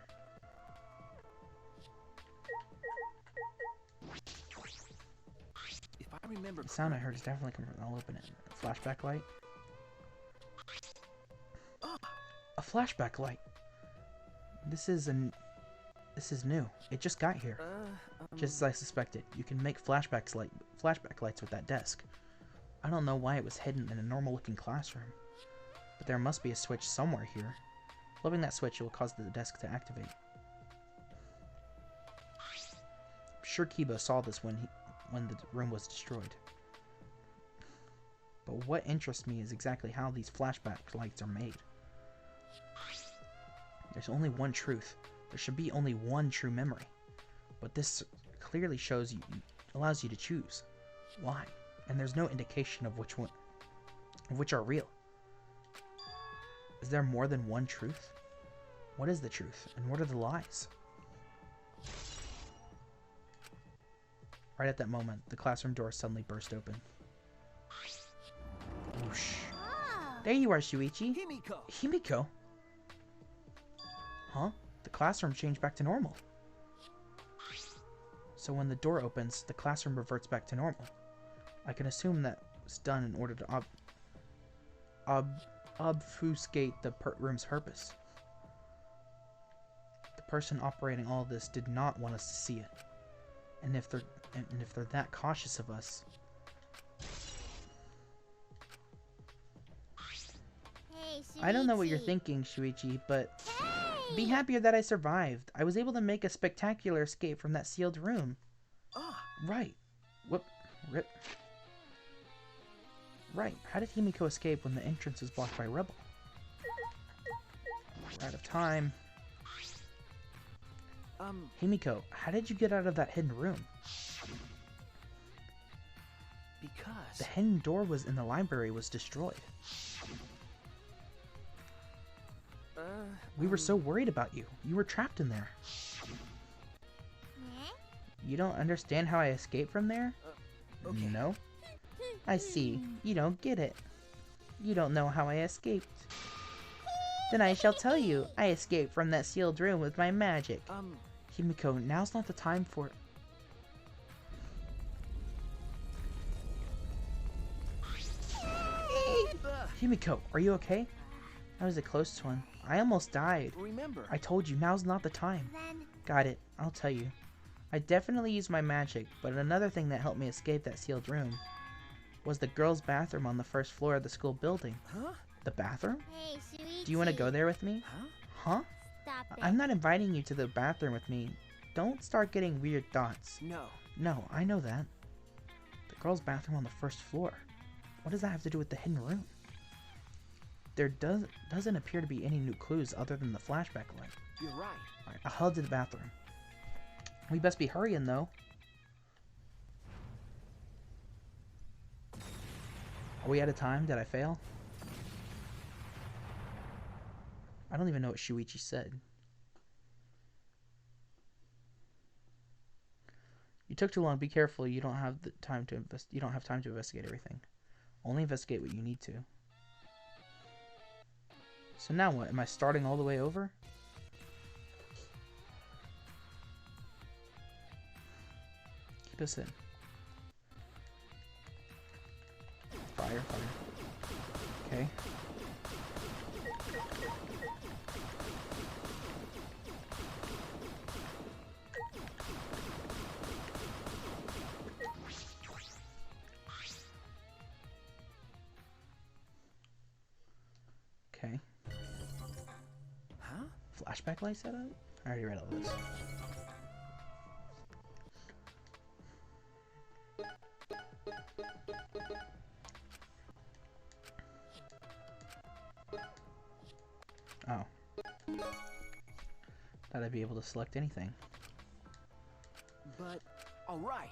If I remember The sound I heard is definitely coming from... I'll open it. Flashback light. A flashback light. This is new. It just got here. Just as I suspected. You can make flashback lights with that desk. I don't know why it was hidden in a normal looking classroom. But there must be a switch somewhere here. Flipping that switch will cause the desk to activate. I'm sure Kiba saw this when the room was destroyed. But what interests me is exactly how these flashback lights are made. There's only one truth. There should be only one true memory. But this clearly shows you, allows you to choose. Why? And there's no indication of which are real. Is there more than one truth? What is the truth, and what are the lies? Right at that moment, the classroom door suddenly burst open. Whoosh. There you are, Shuichi. Himiko! Himiko? Huh? The classroom changed back to normal. So when the door opens, the classroom reverts back to normal. I can assume that was done in order to obfuscate the room's purpose. The person operating all this did not want us to see it. And if they're that cautious of us... Hey, I don't know what you're Shuichi. thinking, Shuichi, but Hey! be happier that I survived. I was able to make a spectacular escape from that sealed room. Ah! Right. Whoop. Rip. Right. How did Himiko escape when the entrance was blocked by Rebel? We're out of time. Himiko, how did you get out of that hidden room? Because... The hidden door was in the library was destroyed. We were so worried about you. You were trapped in there. Huh? You don't understand how I escaped from there? okay. No? I see. You don't get it. You don't know how I escaped. Then I shall tell you. I escaped from that sealed room with my magic. Himiko, now's not the time for... Himiko, are you okay? That was a close one. I almost died. Remember... I told you, now's not the time. Then Got it. I'll tell you. I definitely used my magic, but another thing that helped me escape that sealed room was the girls' bathroom on the first floor of the school building. Huh? The bathroom? Hey, Shuichi. Do you want to go there with me? Huh? Huh? Stop it. I'm not inviting you to the bathroom with me. Don't start getting weird thoughts. No. No, I know that. The girls' bathroom on the first floor. What does that have to do with the hidden room? There doesn't appear to be any new clues other than the flashback light. You're right. Alright, I'll head to the bathroom. We best be hurrying, though. Are we out of time? Did I fail? I don't even know what Shuichi said. You took too long. Be careful. You don't have the time to You don't have time to investigate everything. Only investigate what you need to. So now what? Am I starting all the way over? Keep us in. Fire. Okay. Okay. Huh? Flashback light setup? I already read all this. Oh. Thought I'd be able to select anything. But, alright.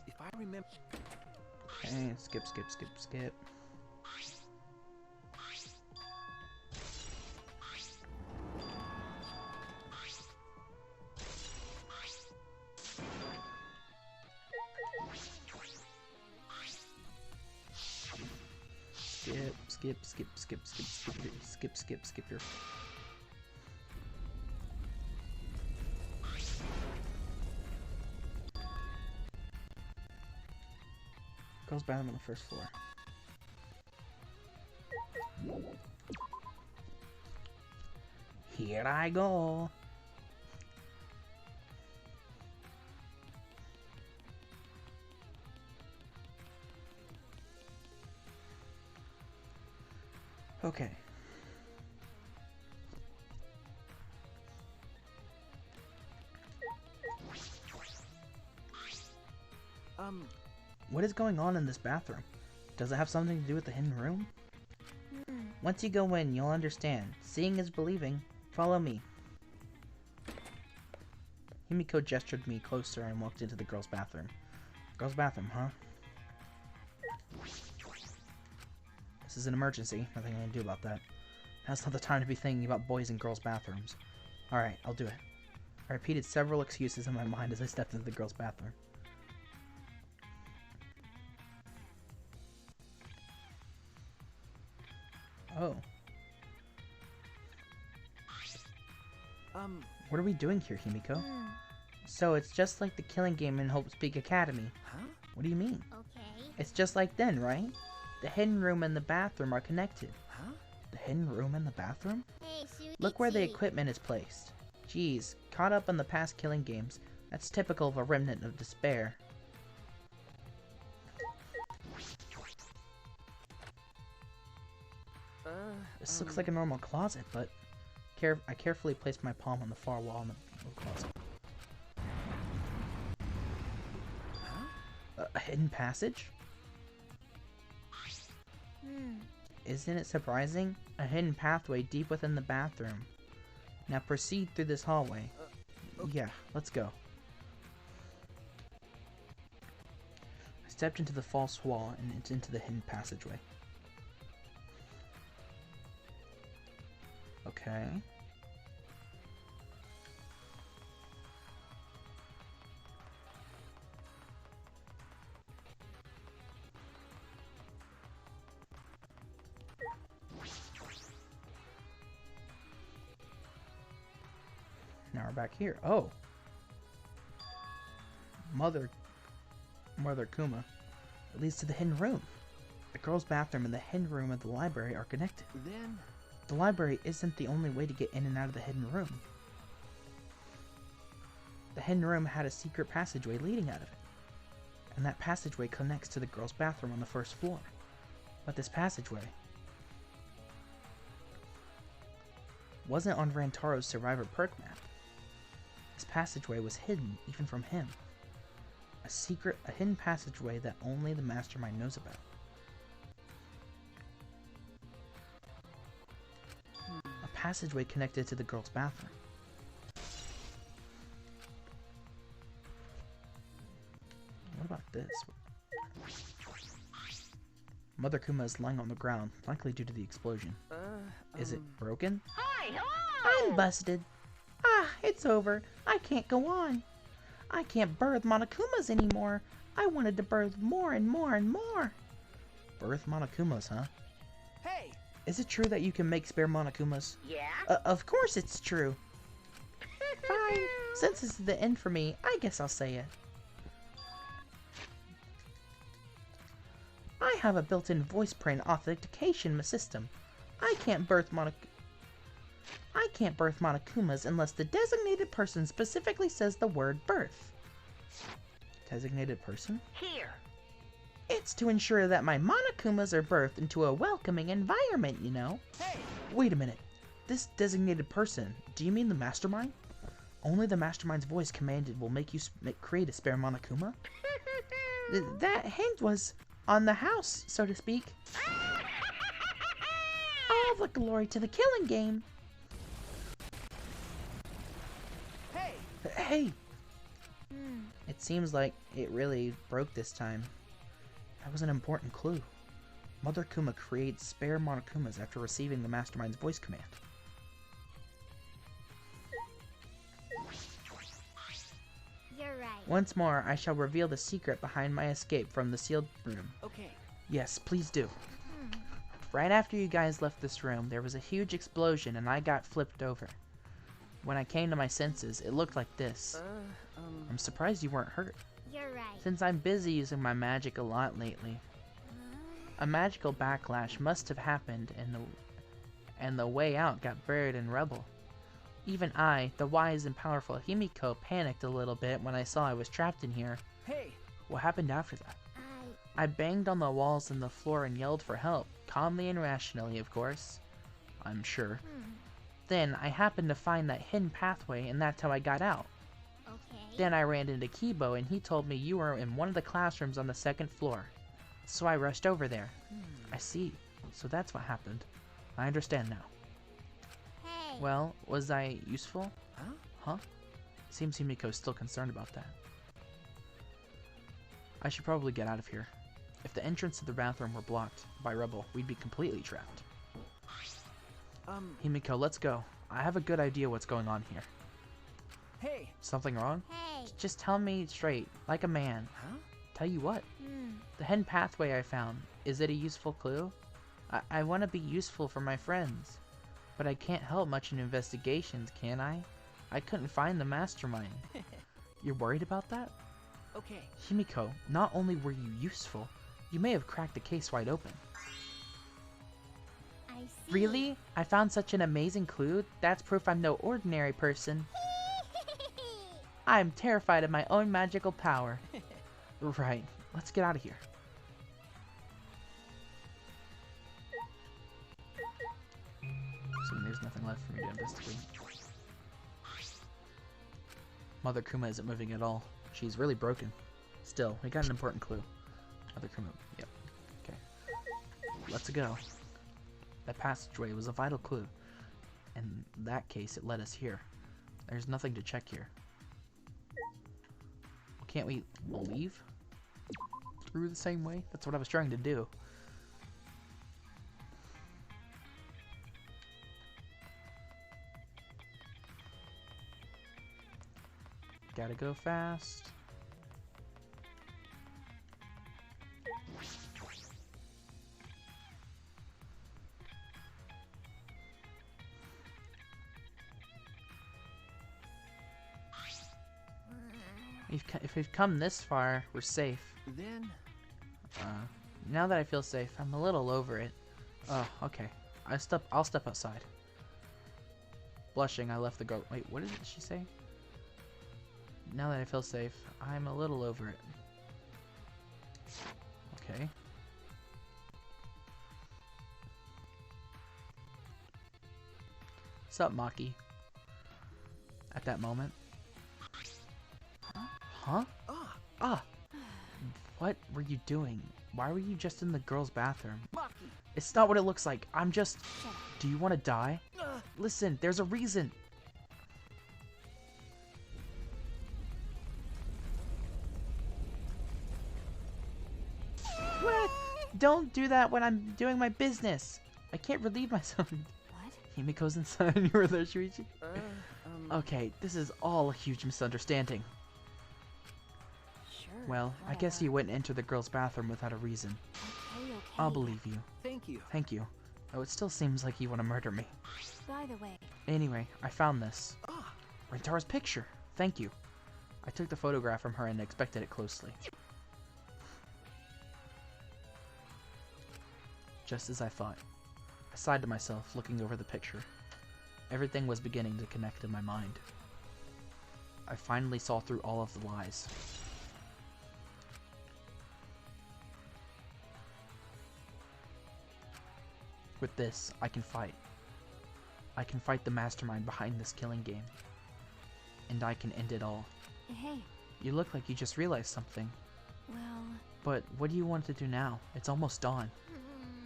If I remember... Okay, skip. Skip your... Girls' bathroom on the first floor. Here I go. Okay. What is going on in this bathroom? Does it have something to do with the hidden room? Once you go in, you'll understand. Seeing is believing. Follow me. Himiko gestured me closer and walked into the girls' bathroom. Girls' bathroom, huh? This is an emergency. Nothing I can do about that. Now's not the time to be thinking about boys and girls' bathrooms. Alright, I'll do it. I repeated several excuses in my mind as I stepped into the girls' bathroom. Oh. What are we doing here, Himiko? So it's just like the killing game in Hope's Peak Academy. Huh? What do you mean? Okay. It's just like then, right? The hidden room and the bathroom are connected. Huh? The hidden room and the bathroom? Hey, Shuichi. Look where the equipment is placed. Geez, caught up in the past killing games. That's typical of a remnant of despair. This looks like a normal closet, but I carefully placed my palm on the far wall in the closet. A hidden passage? Isn't it surprising? A hidden pathway deep within the bathroom. Now proceed through this hallway. Okay. Yeah, let's go. I stepped into the false wall and into the hidden passageway. Okay. Now we're back here. Oh. Mother Kuma. It leads to the hidden room. The girls' bathroom and the hidden room of the library are connected. Then... The library isn't the only way to get in and out of the hidden room. The hidden room had a secret passageway leading out of it. And that passageway connects to the girls' bathroom on the first floor. But this passageway wasn't on Rantaro's Survivor perk map. This passageway was hidden even from him. A hidden passageway that only the mastermind knows about. A passageway connected to the girls' bathroom. What about this? Mother Kuma is lying on the ground, likely due to the explosion. Is it broken? Hi, hello! I'm busted. Ah, it's over. I can't go on. I can't birth Monokumas anymore. I wanted to birth more and more and more. Birth Monokumas, huh? Hey! Is it true that you can make spare Monokumas? Yeah? Of course it's true. Fine. Since this is the end for me, I guess I'll say it. I have a built-in voice print authentication system. I can't birth Monokumas unless the designated person specifically says the word birth. Designated person? Here. It's to ensure that my Monokumas are birthed into a welcoming environment, you know. Hey! Wait a minute. This designated person, do you mean the mastermind? Only the mastermind's voice commanded will make you create a spare Monokuma? That hint was on the house, so to speak. All the glory to the killing game. Hey! Hey! It seems like it really broke this time. That was an important clue. Mother Kuma creates spare Monokumas after receiving the mastermind's voice command. You're right. Once more, I shall reveal the secret behind my escape from the sealed room. Okay. Yes, please do. Right after you guys left this room, there was a huge explosion and I got flipped over. When I came to my senses, it looked like this. I'm surprised you weren't hurt, You're right. since I'm busy using my magic a lot lately. A magical backlash must have happened and the way out got buried in rubble. Even I, the wise and powerful Himiko, panicked a little bit when I saw I was trapped in here. Hey! What happened after that? I banged on the walls and the floor and yelled for help, calmly and rationally, of course. I'm sure. Then I happened to find that hidden pathway and that's how I got out. Okay. Then I ran into Kibo and he told me you were in one of the classrooms on the second floor. So I rushed over there. I see. So that's what happened. I understand now. Hey. Well, was I useful? Huh? Huh? Seems Himiko's still concerned about that. I should probably get out of here. If the entrance to the bathroom were blocked by rubble, we'd be completely trapped. Himiko, let's go. I have a good idea what's going on here. Hey! Something wrong? Hey. Just tell me straight, like a man. Huh? Tell you what? The hidden pathway I found, is it a useful clue? I want to be useful for my friends. But I can't help much in investigations, can I? I couldn't find the mastermind. You're worried about that? Okay. Himiko, not only were you useful, you may have cracked the case wide open. I see. Really? I found such an amazing clue? That's proof I'm no ordinary person. I'm terrified of my own magical power. Right. Let's get out of here. Assuming there's nothing left for me to investigate. Mother Kuma isn't moving at all. She's really broken. Still, we got an important clue. Mother Kuma. Yep. Okay. Let's go. That passageway was a vital clue. In that case, it led us here. There's nothing to check here. Can't we leave through the same way? That's what I was trying to do. Gotta go fast. If we've come this far, we're safe. Then... Now that I feel safe, I'm a little over it. Oh, okay. I'll step outside. Blushing, I left the girl. Wait, what did she say? Now that I feel safe, I'm a little over it. Okay. What's up, Maki? At that moment. Huh? Ah! What were you doing? Why were you just in the girls' bathroom? Maki! It's not what it looks like. I'm just... Do you want to die? Listen, there's a reason. What? Don't do that when I'm doing my business. I can't relieve myself. What? Himiko's inside and you were there, Shuichi? Okay, this is all a huge misunderstanding. Sure. Well, I guess you wouldn't enter the girls' bathroom without a reason. Okay. I'll believe you. Thank you. Thank you. Though it still seems like you want to murder me. By the way, Anyway, I found this. Ah, Rentara's picture. Thank you. I took the photograph from her and inspected it closely. Just as I thought. I sighed to myself, looking over the picture. Everything was beginning to connect in my mind. I finally saw through all of the lies. With this, I can fight. I can fight the mastermind behind this killing game. And I can end it all. hey, You look like you just realized something. well, But what do you want to do now? It's almost dawn.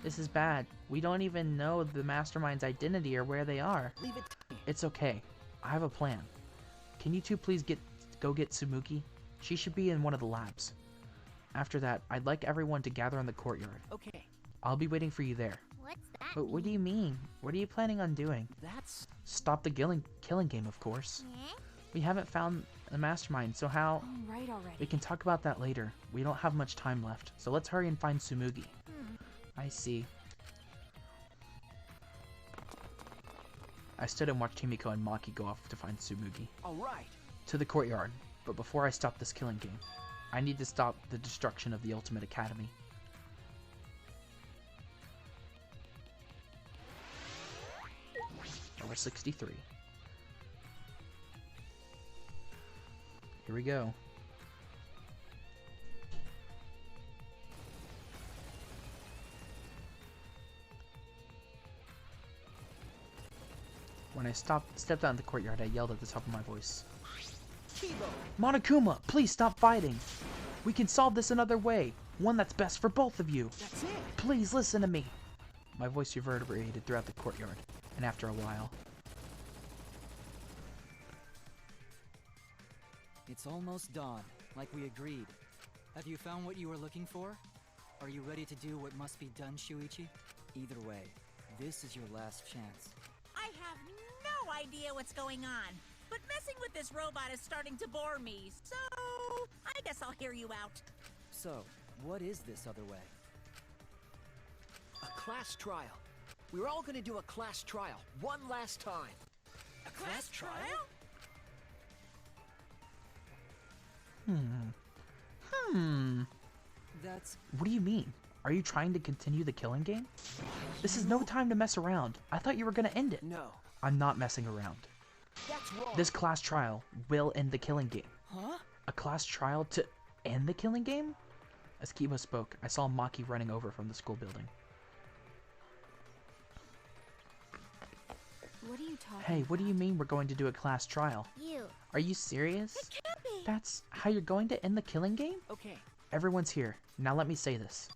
This is bad. We don't even know the mastermind's identity or where they are. leave it to me. It's okay. I have a plan. Can you two please go get Tsumuki? She should be in one of the labs. After that, I'd like everyone to gather in the courtyard. Okay, I'll be waiting for you there. What's that? But what do you mean? What are you planning on doing? that's... Stop the killing game, of course. Yeah? We haven't found the mastermind, so how... all right already. We can talk about that later. We don't have much time left, so let's hurry and find Tsumugi. I see. I stood and watched Himiko and Maki go off to find Tsumugi. All right. To the courtyard. But before I stop this killing game, I need to stop the destruction of the Ultimate Academy. Number 63. Here we go. When I stepped out in the courtyard, I yelled at the top of my voice. Kibo! Monokuma, please stop fighting! We can solve this another way, one that's best for both of you. That's it! Please listen to me. My voice reverberated throughout the courtyard, and after a while, It's almost dawn, like we agreed. Have you found what you were looking for? Are you ready to do what must be done, Shuichi? Either way, this is your last chance. I have no idea what's going on, but messing with this robot is starting to bore me, so I guess I'll hear you out. So, what is this other way? A class trial. We're all gonna do a class trial, one last time. A class trial? That's... what do you mean? Are you trying to continue the killing game? This is no time to mess around. I thought you were gonna end it. No, I'm not messing around. that's wrong. This class trial will end the killing game. Huh? A class trial to end the killing game? As Kiba spoke, I saw Maki running over from the school building. What are you talking Hey, what do you about? mean we're going to do a class trial? You. Are you serious? Can't be. That's how you're going to end the killing game? Okay, Everyone's here. Now let me say this.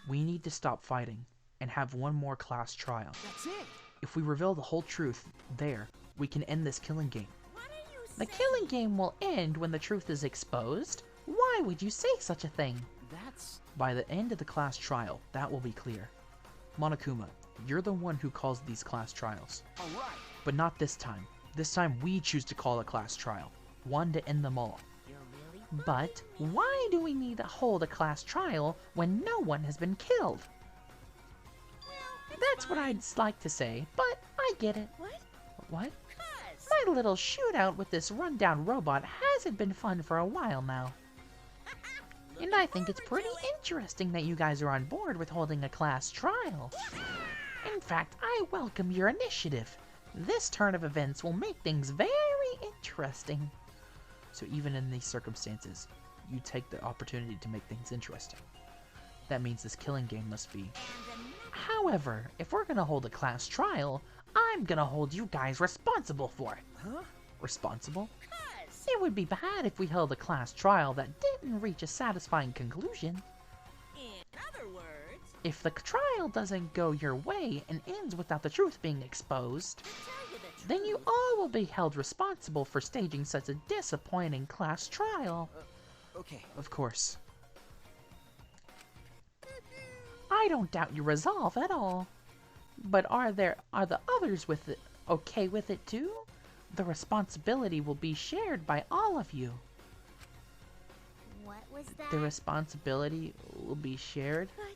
We need to stop fighting and have one more class trial. that's it. If we reveal the whole truth there, we can end this killing game. What are you The saying? killing game will end when the truth is exposed? Why would you say such a thing? That's... By the end of the class trial, that will be clear. Monokuma, you're the one who calls these class trials. all right. But not this time. This time we choose to call a class trial. One to end them all. You're really But why do we need to hold a class trial when no one has been killed? well, it's That's what fine. I'd like to say, but I get it. What? What? 'Cause. My My little shootout with this rundown robot hasn't been fun for a while now. And I think it's pretty interesting that you guys are on board with holding a class trial. In fact, I welcome your initiative. This turn of events will make things very interesting. So even in these circumstances, you take the opportunity to make things interesting. That means this killing game must be. However, if we're gonna hold a class trial, I'm gonna hold you guys responsible for it. Huh? Responsible? It would be bad if we held a class trial that didn't reach a satisfying conclusion. In other words, If the trial doesn't go your way and ends without the truth being exposed, to tell you the then you truth, all will be held responsible for staging such a disappointing class trial. Okay. Of course. I don't doubt your resolve at all. But are the others with it okay with it too? The responsibility will be shared by all of you. What was that? The responsibility will be shared. But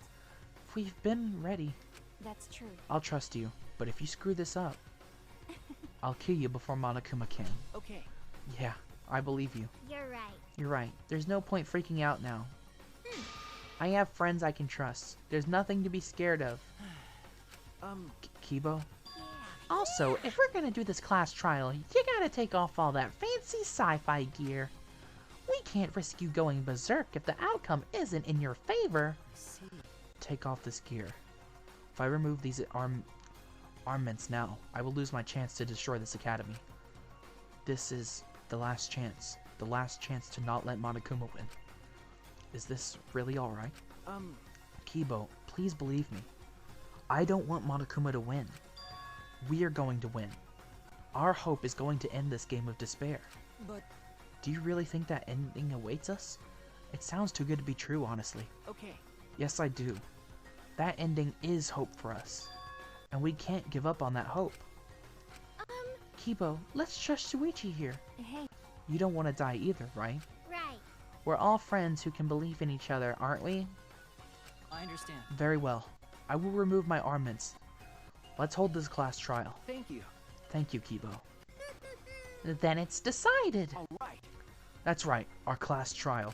We've been ready. That's true. I'll trust you, but if you screw this up, I'll kill you before Monokuma can. Okay. Yeah, I believe you. you're right. You're right. There's no point freaking out now. I have friends I can trust. There's nothing to be scared of. Kibo? Yeah. Also, if we're gonna do this class trial, you gotta take off all that fancy sci-fi gear. We can't risk you going berserk if the outcome isn't in your favor. See. Take off this gear. If I remove these armaments now, I will lose my chance to destroy this academy. This is the last chance. The last chance to not let Monokuma win. Is this really alright? Kibo, please believe me. I don't want Monokuma to win. We are going to win. Our hope is going to end this game of despair. But, Do you really think that ending awaits us? It sounds too good to be true, honestly. okay. Yes, I do. That ending is hope for us. And we can't give up on that hope. Kibo, let's trust Shuichi here. Hey, You don't want to die either, right? Right. We're all friends who can believe in each other, aren't we? I understand. Very well. I will remove my armaments. Let's hold this class trial. Thank you. Thank you, Kibo. Then it's decided! All right. That's right, our class trial.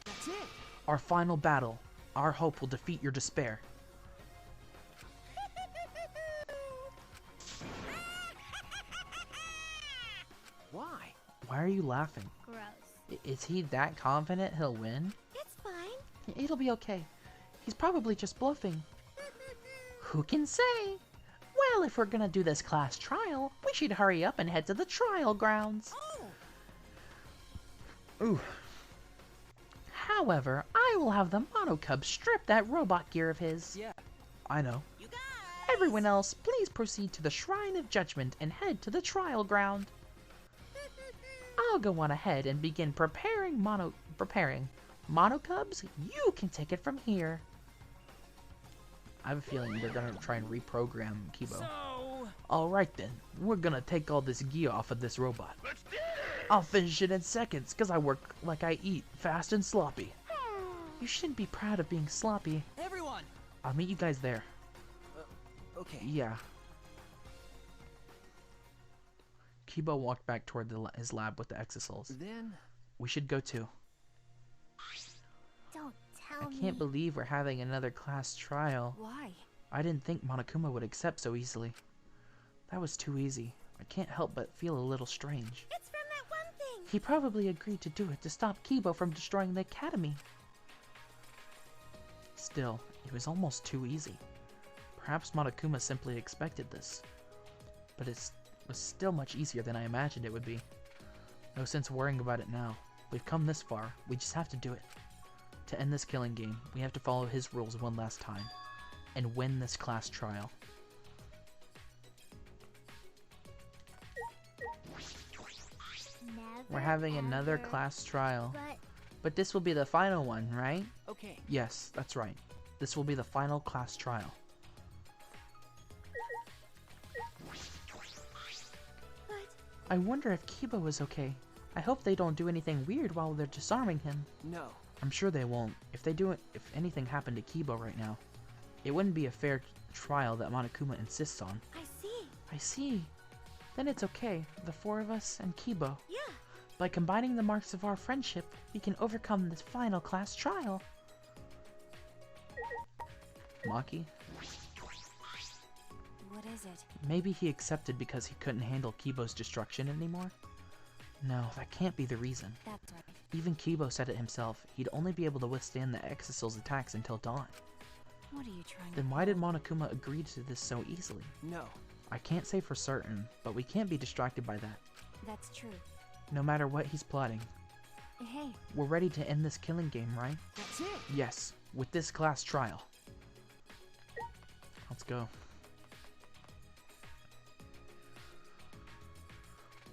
That's it. Our final battle. Our hope will defeat your despair. Why? Why are you laughing? Gross. Is he that confident he'll win? It's fine. It'll be okay. He's probably just bluffing. Who can say? Well, if we're gonna do this class trial, we should hurry up and head to the trial grounds. Ooh. However, I will have the Monocub strip that robot gear of his. Yeah. I know. you guys. Everyone else, please proceed to the Shrine of Judgment and head to the trial ground. I'll go on ahead and begin preparing Monocubs. You can take it from here. I have a feeling they're gonna try and reprogram Kibo. So, Alright then, we're gonna take all this gear off of this robot. I'll finish it in seconds, cause I work like I eat, fast and sloppy. You shouldn't be proud of being sloppy. Everyone! I'll meet you guys there. Okay. Yeah. Kibo walked back toward his lab with the exosols. Then, We should go too. Don't I tell me. can't believe we're having another class trial. why? I didn't think Monokuma would accept so easily. That was too easy. I can't help but feel a little strange. It's from that one thing. He probably agreed to do it to stop Kibo from destroying the academy. Still, it was almost too easy. Perhaps Monokuma simply expected this. But it was still much easier than I imagined it would be. No sense worrying about it now. We've come this far, we just have to do it. To end this killing game, we have to follow his rules one last time. And win this class trial. Never, We're having another ever. class trial. But But this will be the final one, right? okay. Yes, that's right. This will be the final class trial. I wonder if Kibo is okay. I hope they don't do anything weird while they're disarming him. No. I'm sure they won't. If they do it, if anything happened to Kibo right now, it wouldn't be a fair trial that Monokuma insists on. I see. I see. Then it's okay, the four of us and Kibo. Yeah. By combining the marks of our friendship, we can overcome this final class trial. Maki? What is it? Maybe he accepted because he couldn't handle Kibo's destruction anymore? No, that can't be the reason. That's right. Even Kibo said it himself, he'd only be able to withstand the Exosil's attacks until dawn. What are you trying to Then why did Monokuma agree to this so easily? No. I can't say for certain, but we can't be distracted by that. That's true. No matter what he's plotting. Hey, We're ready to end this killing game, right? That's it. Yes, with this class trial. Let's go.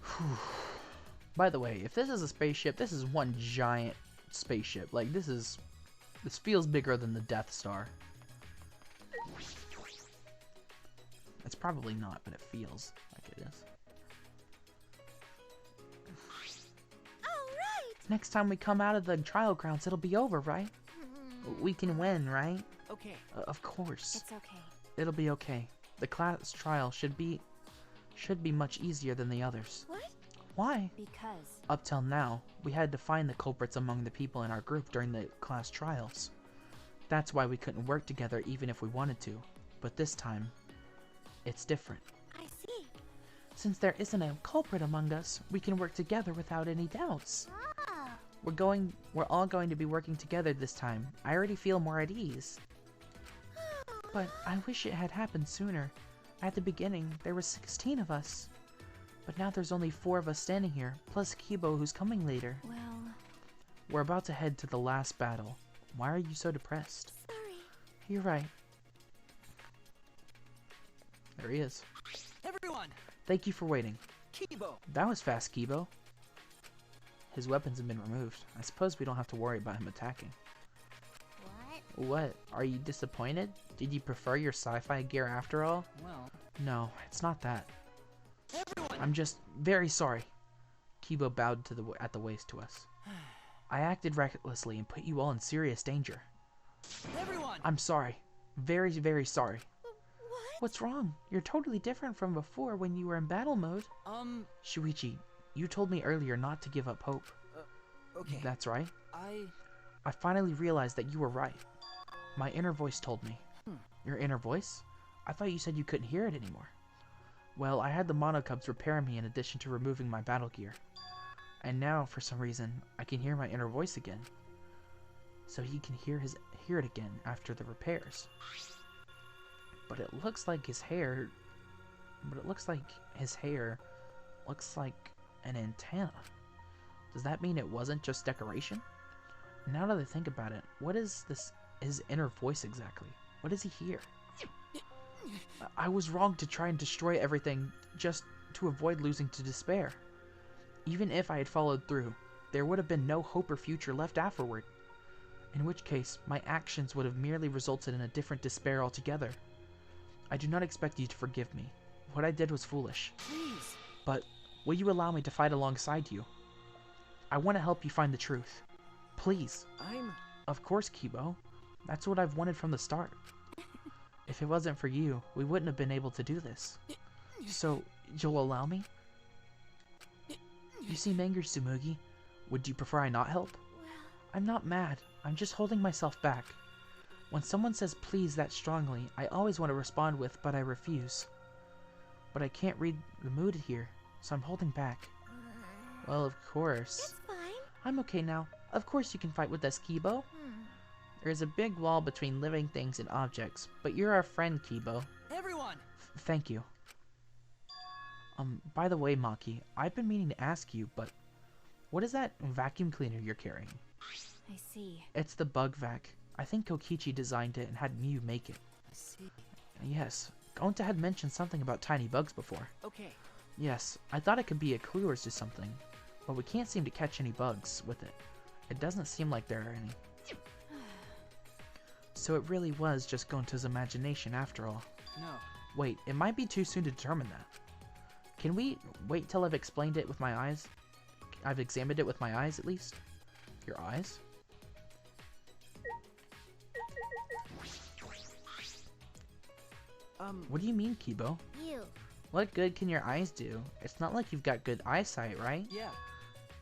Whew. By the way, if this is a spaceship, this is one giant spaceship. Like, this feels bigger than the Death Star. It's probably not, but it feels like it is. Alright! Next time we come out of the trial grounds, it'll be over, right? We can win, right? Okay. Of course. it's okay. It'll be okay. The class trial should be much easier than the others. What? Why? Because Up till now, we had to find the culprits among the people in our group during the class trials. That's why we couldn't work together even if we wanted to. But this time, it's different. I see. Since there isn't a culprit among us, we can work together without any doubts. Ah. We're all going to be working together this time. I already feel more at ease. But I wish it had happened sooner. At the beginning, there were 16 of us. But now there's only 4 of us standing here, plus Kibo who's coming later. well, We're about to head to the last battle. Why are you so depressed? Sorry. You're right. There he is. Everyone, Thank you for waiting. Kibo. That was fast, Kibo. His weapons have been removed. I suppose we don't have to worry about him attacking. What? What? Are you disappointed? Did you prefer your sci-fi gear after all? Well, No, it's not that. everyone. I'm just very sorry. Kibo bowed to at the waist to us. I acted recklessly and put you all in serious danger. Everyone. I'm sorry. Very, very sorry. What? What's wrong? You're totally different from before when you were in battle mode. Shuichi, you told me earlier not to give up hope. Okay. That's right. I finally realized that you were right. My inner voice told me. Your inner voice? I thought you said you couldn't hear it anymore. Well, I had the Monocubs repair me in addition to removing my battle gear. And now, for some reason, I can hear my inner voice again. So he can hear it again after the repairs. But it looks like his hair looks like an antenna. Does that mean it wasn't just decoration? Now that I think about it, what is his inner voice exactly? What does he hear? I was wrong to try and destroy everything just to avoid losing to despair. Even if I had followed through, there would have been no hope or future left afterward. In which case, my actions would have merely resulted in a different despair altogether. I do not expect you to forgive me. What I did was foolish. please. But will you allow me to fight alongside you? I want to help you find the truth. Please. Of course, Kibo. That's what I've wanted from the start. If it wasn't for you, we wouldn't have been able to do this. So, you'll allow me? You seem angry, Tsumugi. Would you prefer I not help? I'm not mad. I'm just holding myself back. When someone says please that strongly, I always want to respond with, but I refuse. But I can't read the mood here, so I'm holding back. Well, of course. It's fine. I'm okay now. Of course you can fight with us, Kibo. There is a big wall between living things and objects, but you're our friend, Kibo. Everyone. Thank you. By the way, Maki, I've been meaning to ask you, but what is that vacuum cleaner you're carrying? I see. It's the bug vac. I think Kokichi designed it and had Mew make it. I see. Yes, Gonta had mentioned something about tiny bugs before. Okay. Yes, I thought it could be a clue or to something, but we can't seem to catch any bugs with it. It doesn't seem like there are any. So it really was just Gonta's imagination after all. No. Wait, it might be too soon to determine that. Can we wait till I've explained it with my eyes? I've examined it with my eyes, at least? Your eyes? What do you mean, Kibo? You. What good can your eyes do? It's not like you've got good eyesight, right? Yeah.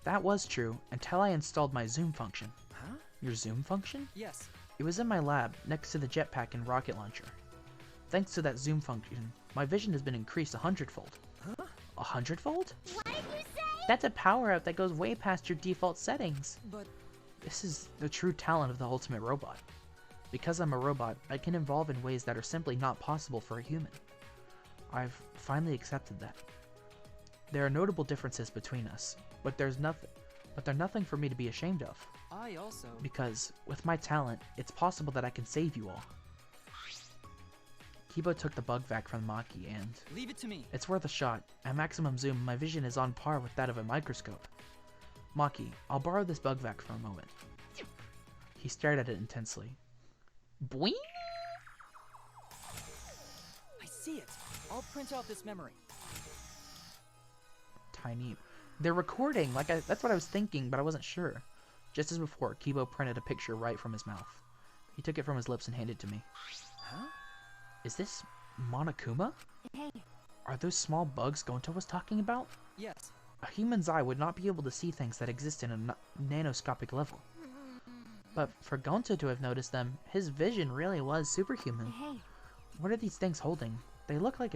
That was true, until I installed my zoom function. Huh? Your zoom function? Yes. It was in my lab, next to the jetpack and rocket launcher. Thanks to that zoom function, my vision has been increased 100-fold. Huh? 100-fold? What did you say? That's a power-up that goes way past your default settings. But This is the true talent of the ultimate robot. Because I'm a robot, I can evolve in ways that are simply not possible for a human. I've finally accepted that. There are notable differences between us, but they're nothing for me to be ashamed of. I also... Because, with my talent, it's possible that I can save you all. Kibo took the bug vac from Maki and... Leave it to me. It's worth a shot. At maximum zoom, my vision is on par with that of a microscope. Maki, I'll borrow this bug vac for a moment. He stared at it intensely. Boing! I see it. I'll print out this memory. Tiny. They're recording, that's what I was thinking, but I wasn't sure. Just as before, Kibo printed a picture right from his mouth. He took it from his lips and handed it to me. Huh? Is this Monokuma? Hey, Are those small bugs Gonto was talking about? Yes. A human's eye would not be able to see things that exist in a nanoscopic level. But for Gonto to have noticed them, his vision really was superhuman. hey. What are these things holding? They look like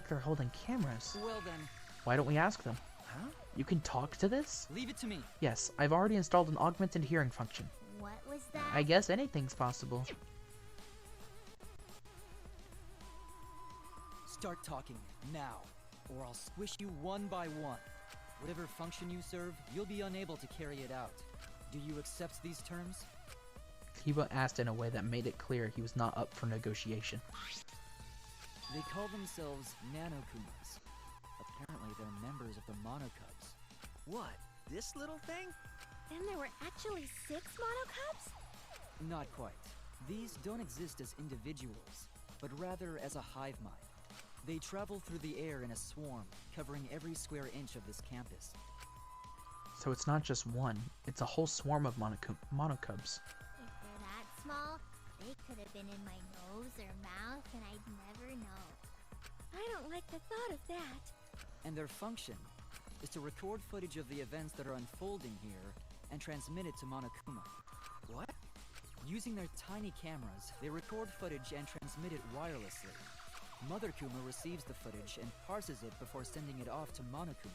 they're holding cameras. Well then, Why don't we ask them? Huh? You can talk to this? leave it to me. Yes, I've already installed an augmented hearing function. What was that? I guess anything's possible. Start talking, now. Or I'll squish you one by one. Whatever function you serve, you'll be unable to carry it out. Do you accept these terms? Kiba asked in a way that made it clear he was not up for negotiation. They call themselves Nanokumas. Apparently they're members of the Monocubs. What? This little thing? And there were actually 6 monocubs? Not quite. These don't exist as individuals, but rather as a hive mind. They travel through the air in a swarm, covering every square inch of this campus. So it's not just one, it's a whole swarm of monocubs. If they're that small, they could have been in my nose or mouth and I'd never know. I don't like the thought of that. And their function is to record footage of the events that are unfolding here and transmit it to Monokuma. What? Using their tiny cameras, they record footage and transmit it wirelessly. Mother Kuma receives the footage and parses it before sending it off to Monokuma.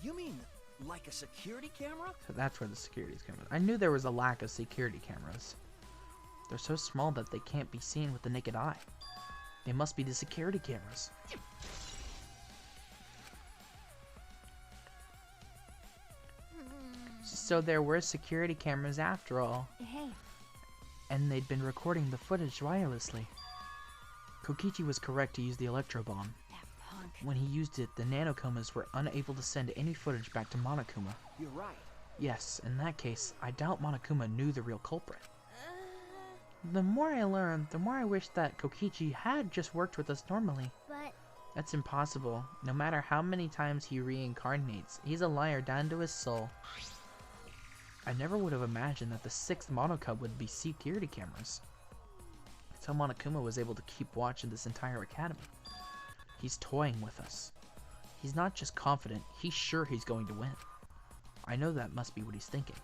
You mean like a security camera? So that's where the security's coming. I knew there was a lack of security cameras. They're so small that they can't be seen with the naked eye. They must be the security cameras. So there were security cameras after all, Hey, and they'd been recording the footage wirelessly. Kokichi was correct to use the electro bomb. that punk. When he used it, the Nanokumas were unable to send any footage back to Monokuma. You're right. Yes, in that case, I doubt Monokuma knew the real culprit. The more I learn, the more I wish that Kokichi had just worked with us normally. But That's impossible. No matter how many times he reincarnates, he's a liar down to his soul. I never would have imagined that the 6th Monokub would be security cameras. That's how Monokuma was able to keep watch of this entire academy. He's toying with us. He's not just confident, he's sure he's going to win. I know that must be what he's thinking.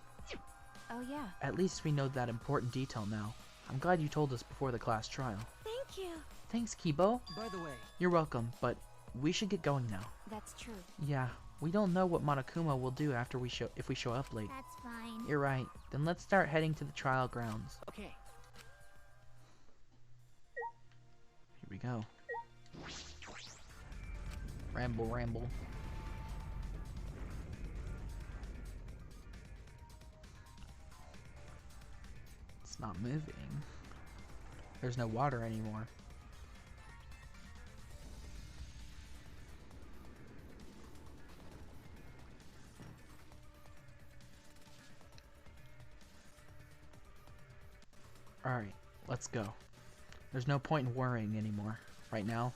Oh yeah, At least we know that important detail now. I'm glad you told us before the class trial. thank you. Thanks, Kibo. By the way, You're welcome, but we should get going now. that's true. Yeah, we don't know what Monokuma will do after if we show up late. That's fine. You're right. Then let's start heading to the trial grounds. Okay. Here we go. Ramble, ramble. It's not moving. There's no water anymore. Alright, let's go. There's no point in worrying anymore. Right now,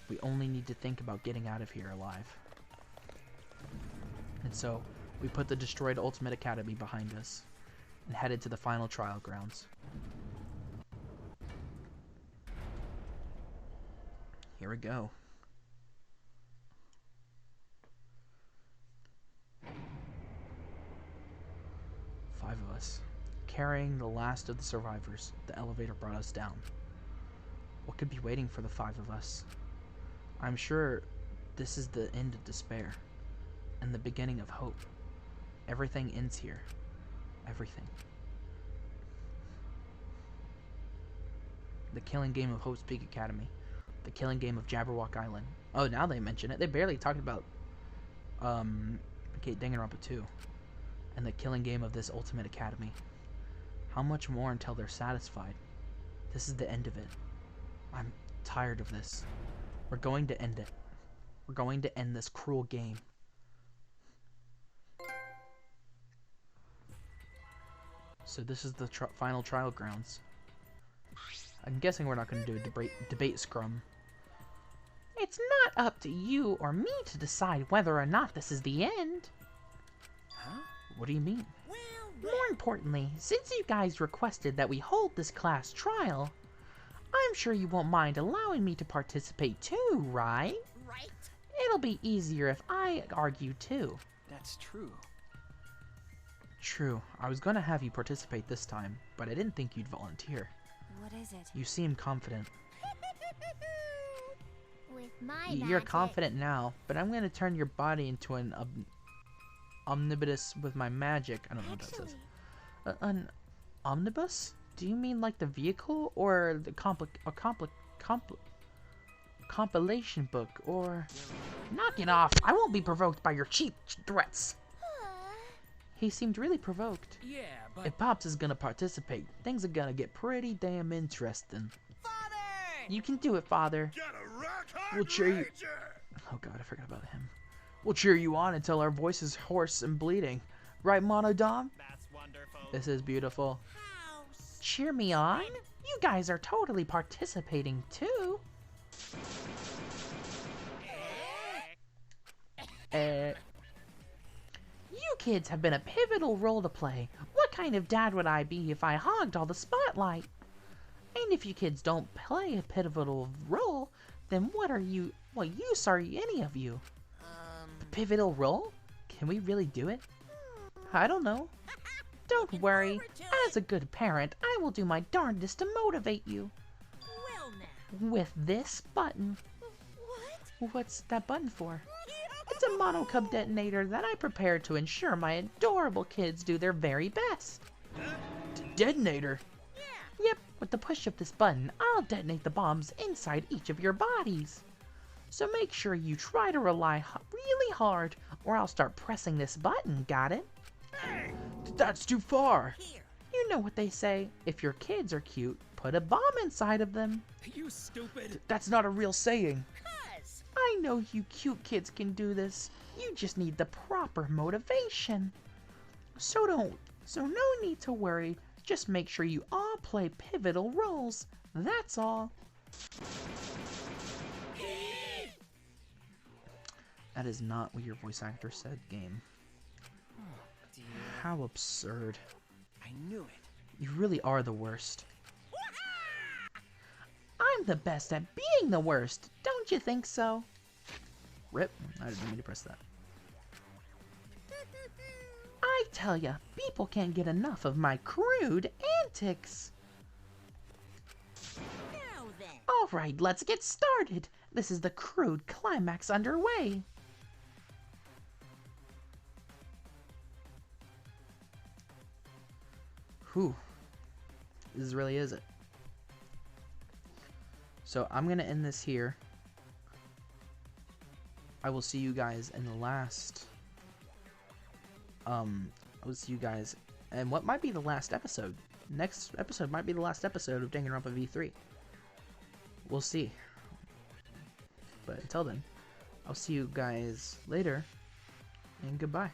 we only need to think about getting out of here alive. And so, we put the destroyed Ultimate Academy behind us, and headed to the final trial grounds. Here we go. carrying the last of the survivors. The elevator brought us down. What could be waiting for the 5 of us? I'm sure this is the end of despair and the beginning of hope. Everything ends here. Everything. The killing game of Hope's Peak Academy. The killing game of Jabberwock Island. Oh, now they mention it. They barely talked about Danganronpa 2. And the killing game of this Ultimate Academy. How much more until they're satisfied? This is the end of it. I'm tired of this. We're going to end it. We're going to end this cruel game. So this is the final trial grounds. I'm guessing we're not going to do a debate scrum. It's not up to you or me to decide whether or not this is the end. Huh? What do you mean? More importantly, since you guys requested that we hold this class trial, I'm sure you won't mind allowing me to participate too, right? Right? It'll be easier if I argue too. That's true. True. I was going to have you participate this time, but I didn't think you'd volunteer. What is it? You seem confident. With my You're magic, confident now, but I'm going to turn your body into an omnibus with my magic. I don't know what that says. An omnibus? Do you mean like the vehicle, or the compilation book, or... Knock it off! I won't be provoked by your cheap threats. He seemed really provoked. Yeah, but... If Pops is gonna participate, things are gonna get pretty damn interesting. Father! You can do it, Father. We'll cheer you... Oh god, I forgot about him. We'll cheer you on until our voice is hoarse and bleeding. Right, Monodom? That's wonderful. This is beautiful. Cheer me on? You guys are totally participating too. You kids have been a pivotal role to play. What kind of dad would I be if I hogged all the spotlight? And if you kids don't play a pivotal role, then what are you? What use are any of you? Pivotal role? Can we really do it? I don't know. Don't worry. As a good parent, I will do my darndest to motivate you. Well now. With this button. What? What's that button for? It's a monocub detonator that I prepared to ensure my adorable kids do their very best. Detonator? Yep, with the push of this button, I'll detonate the bombs inside each of your bodies. So make sure you try to rely really hard, or I'll start pressing this button, got it? That's too far. Here. You know what they say, if your kids are cute, put a bomb inside of them. You stupid! That's not a real saying. Cuz. I know you cute kids can do this. You just need the proper motivation. So no need to worry. Just make sure you all play pivotal roles. That's all. That is not what your voice actor said, game. Dear, How absurd. I knew it. You really are the worst. I'm the best at being the worst. Don't you think so? Rip. I didn't mean to press that. I tell ya, people can't get enough of my crude antics. Now then. Alright, let's get started. This is the crude climax underway. Whew. This really is it. So I'm going to end this here. I will see you guys in the last... I will see you guys in what might be the last episode. Next episode might be the last episode of Danganronpa V3. We'll see. But until then, I'll see you guys later, and goodbye.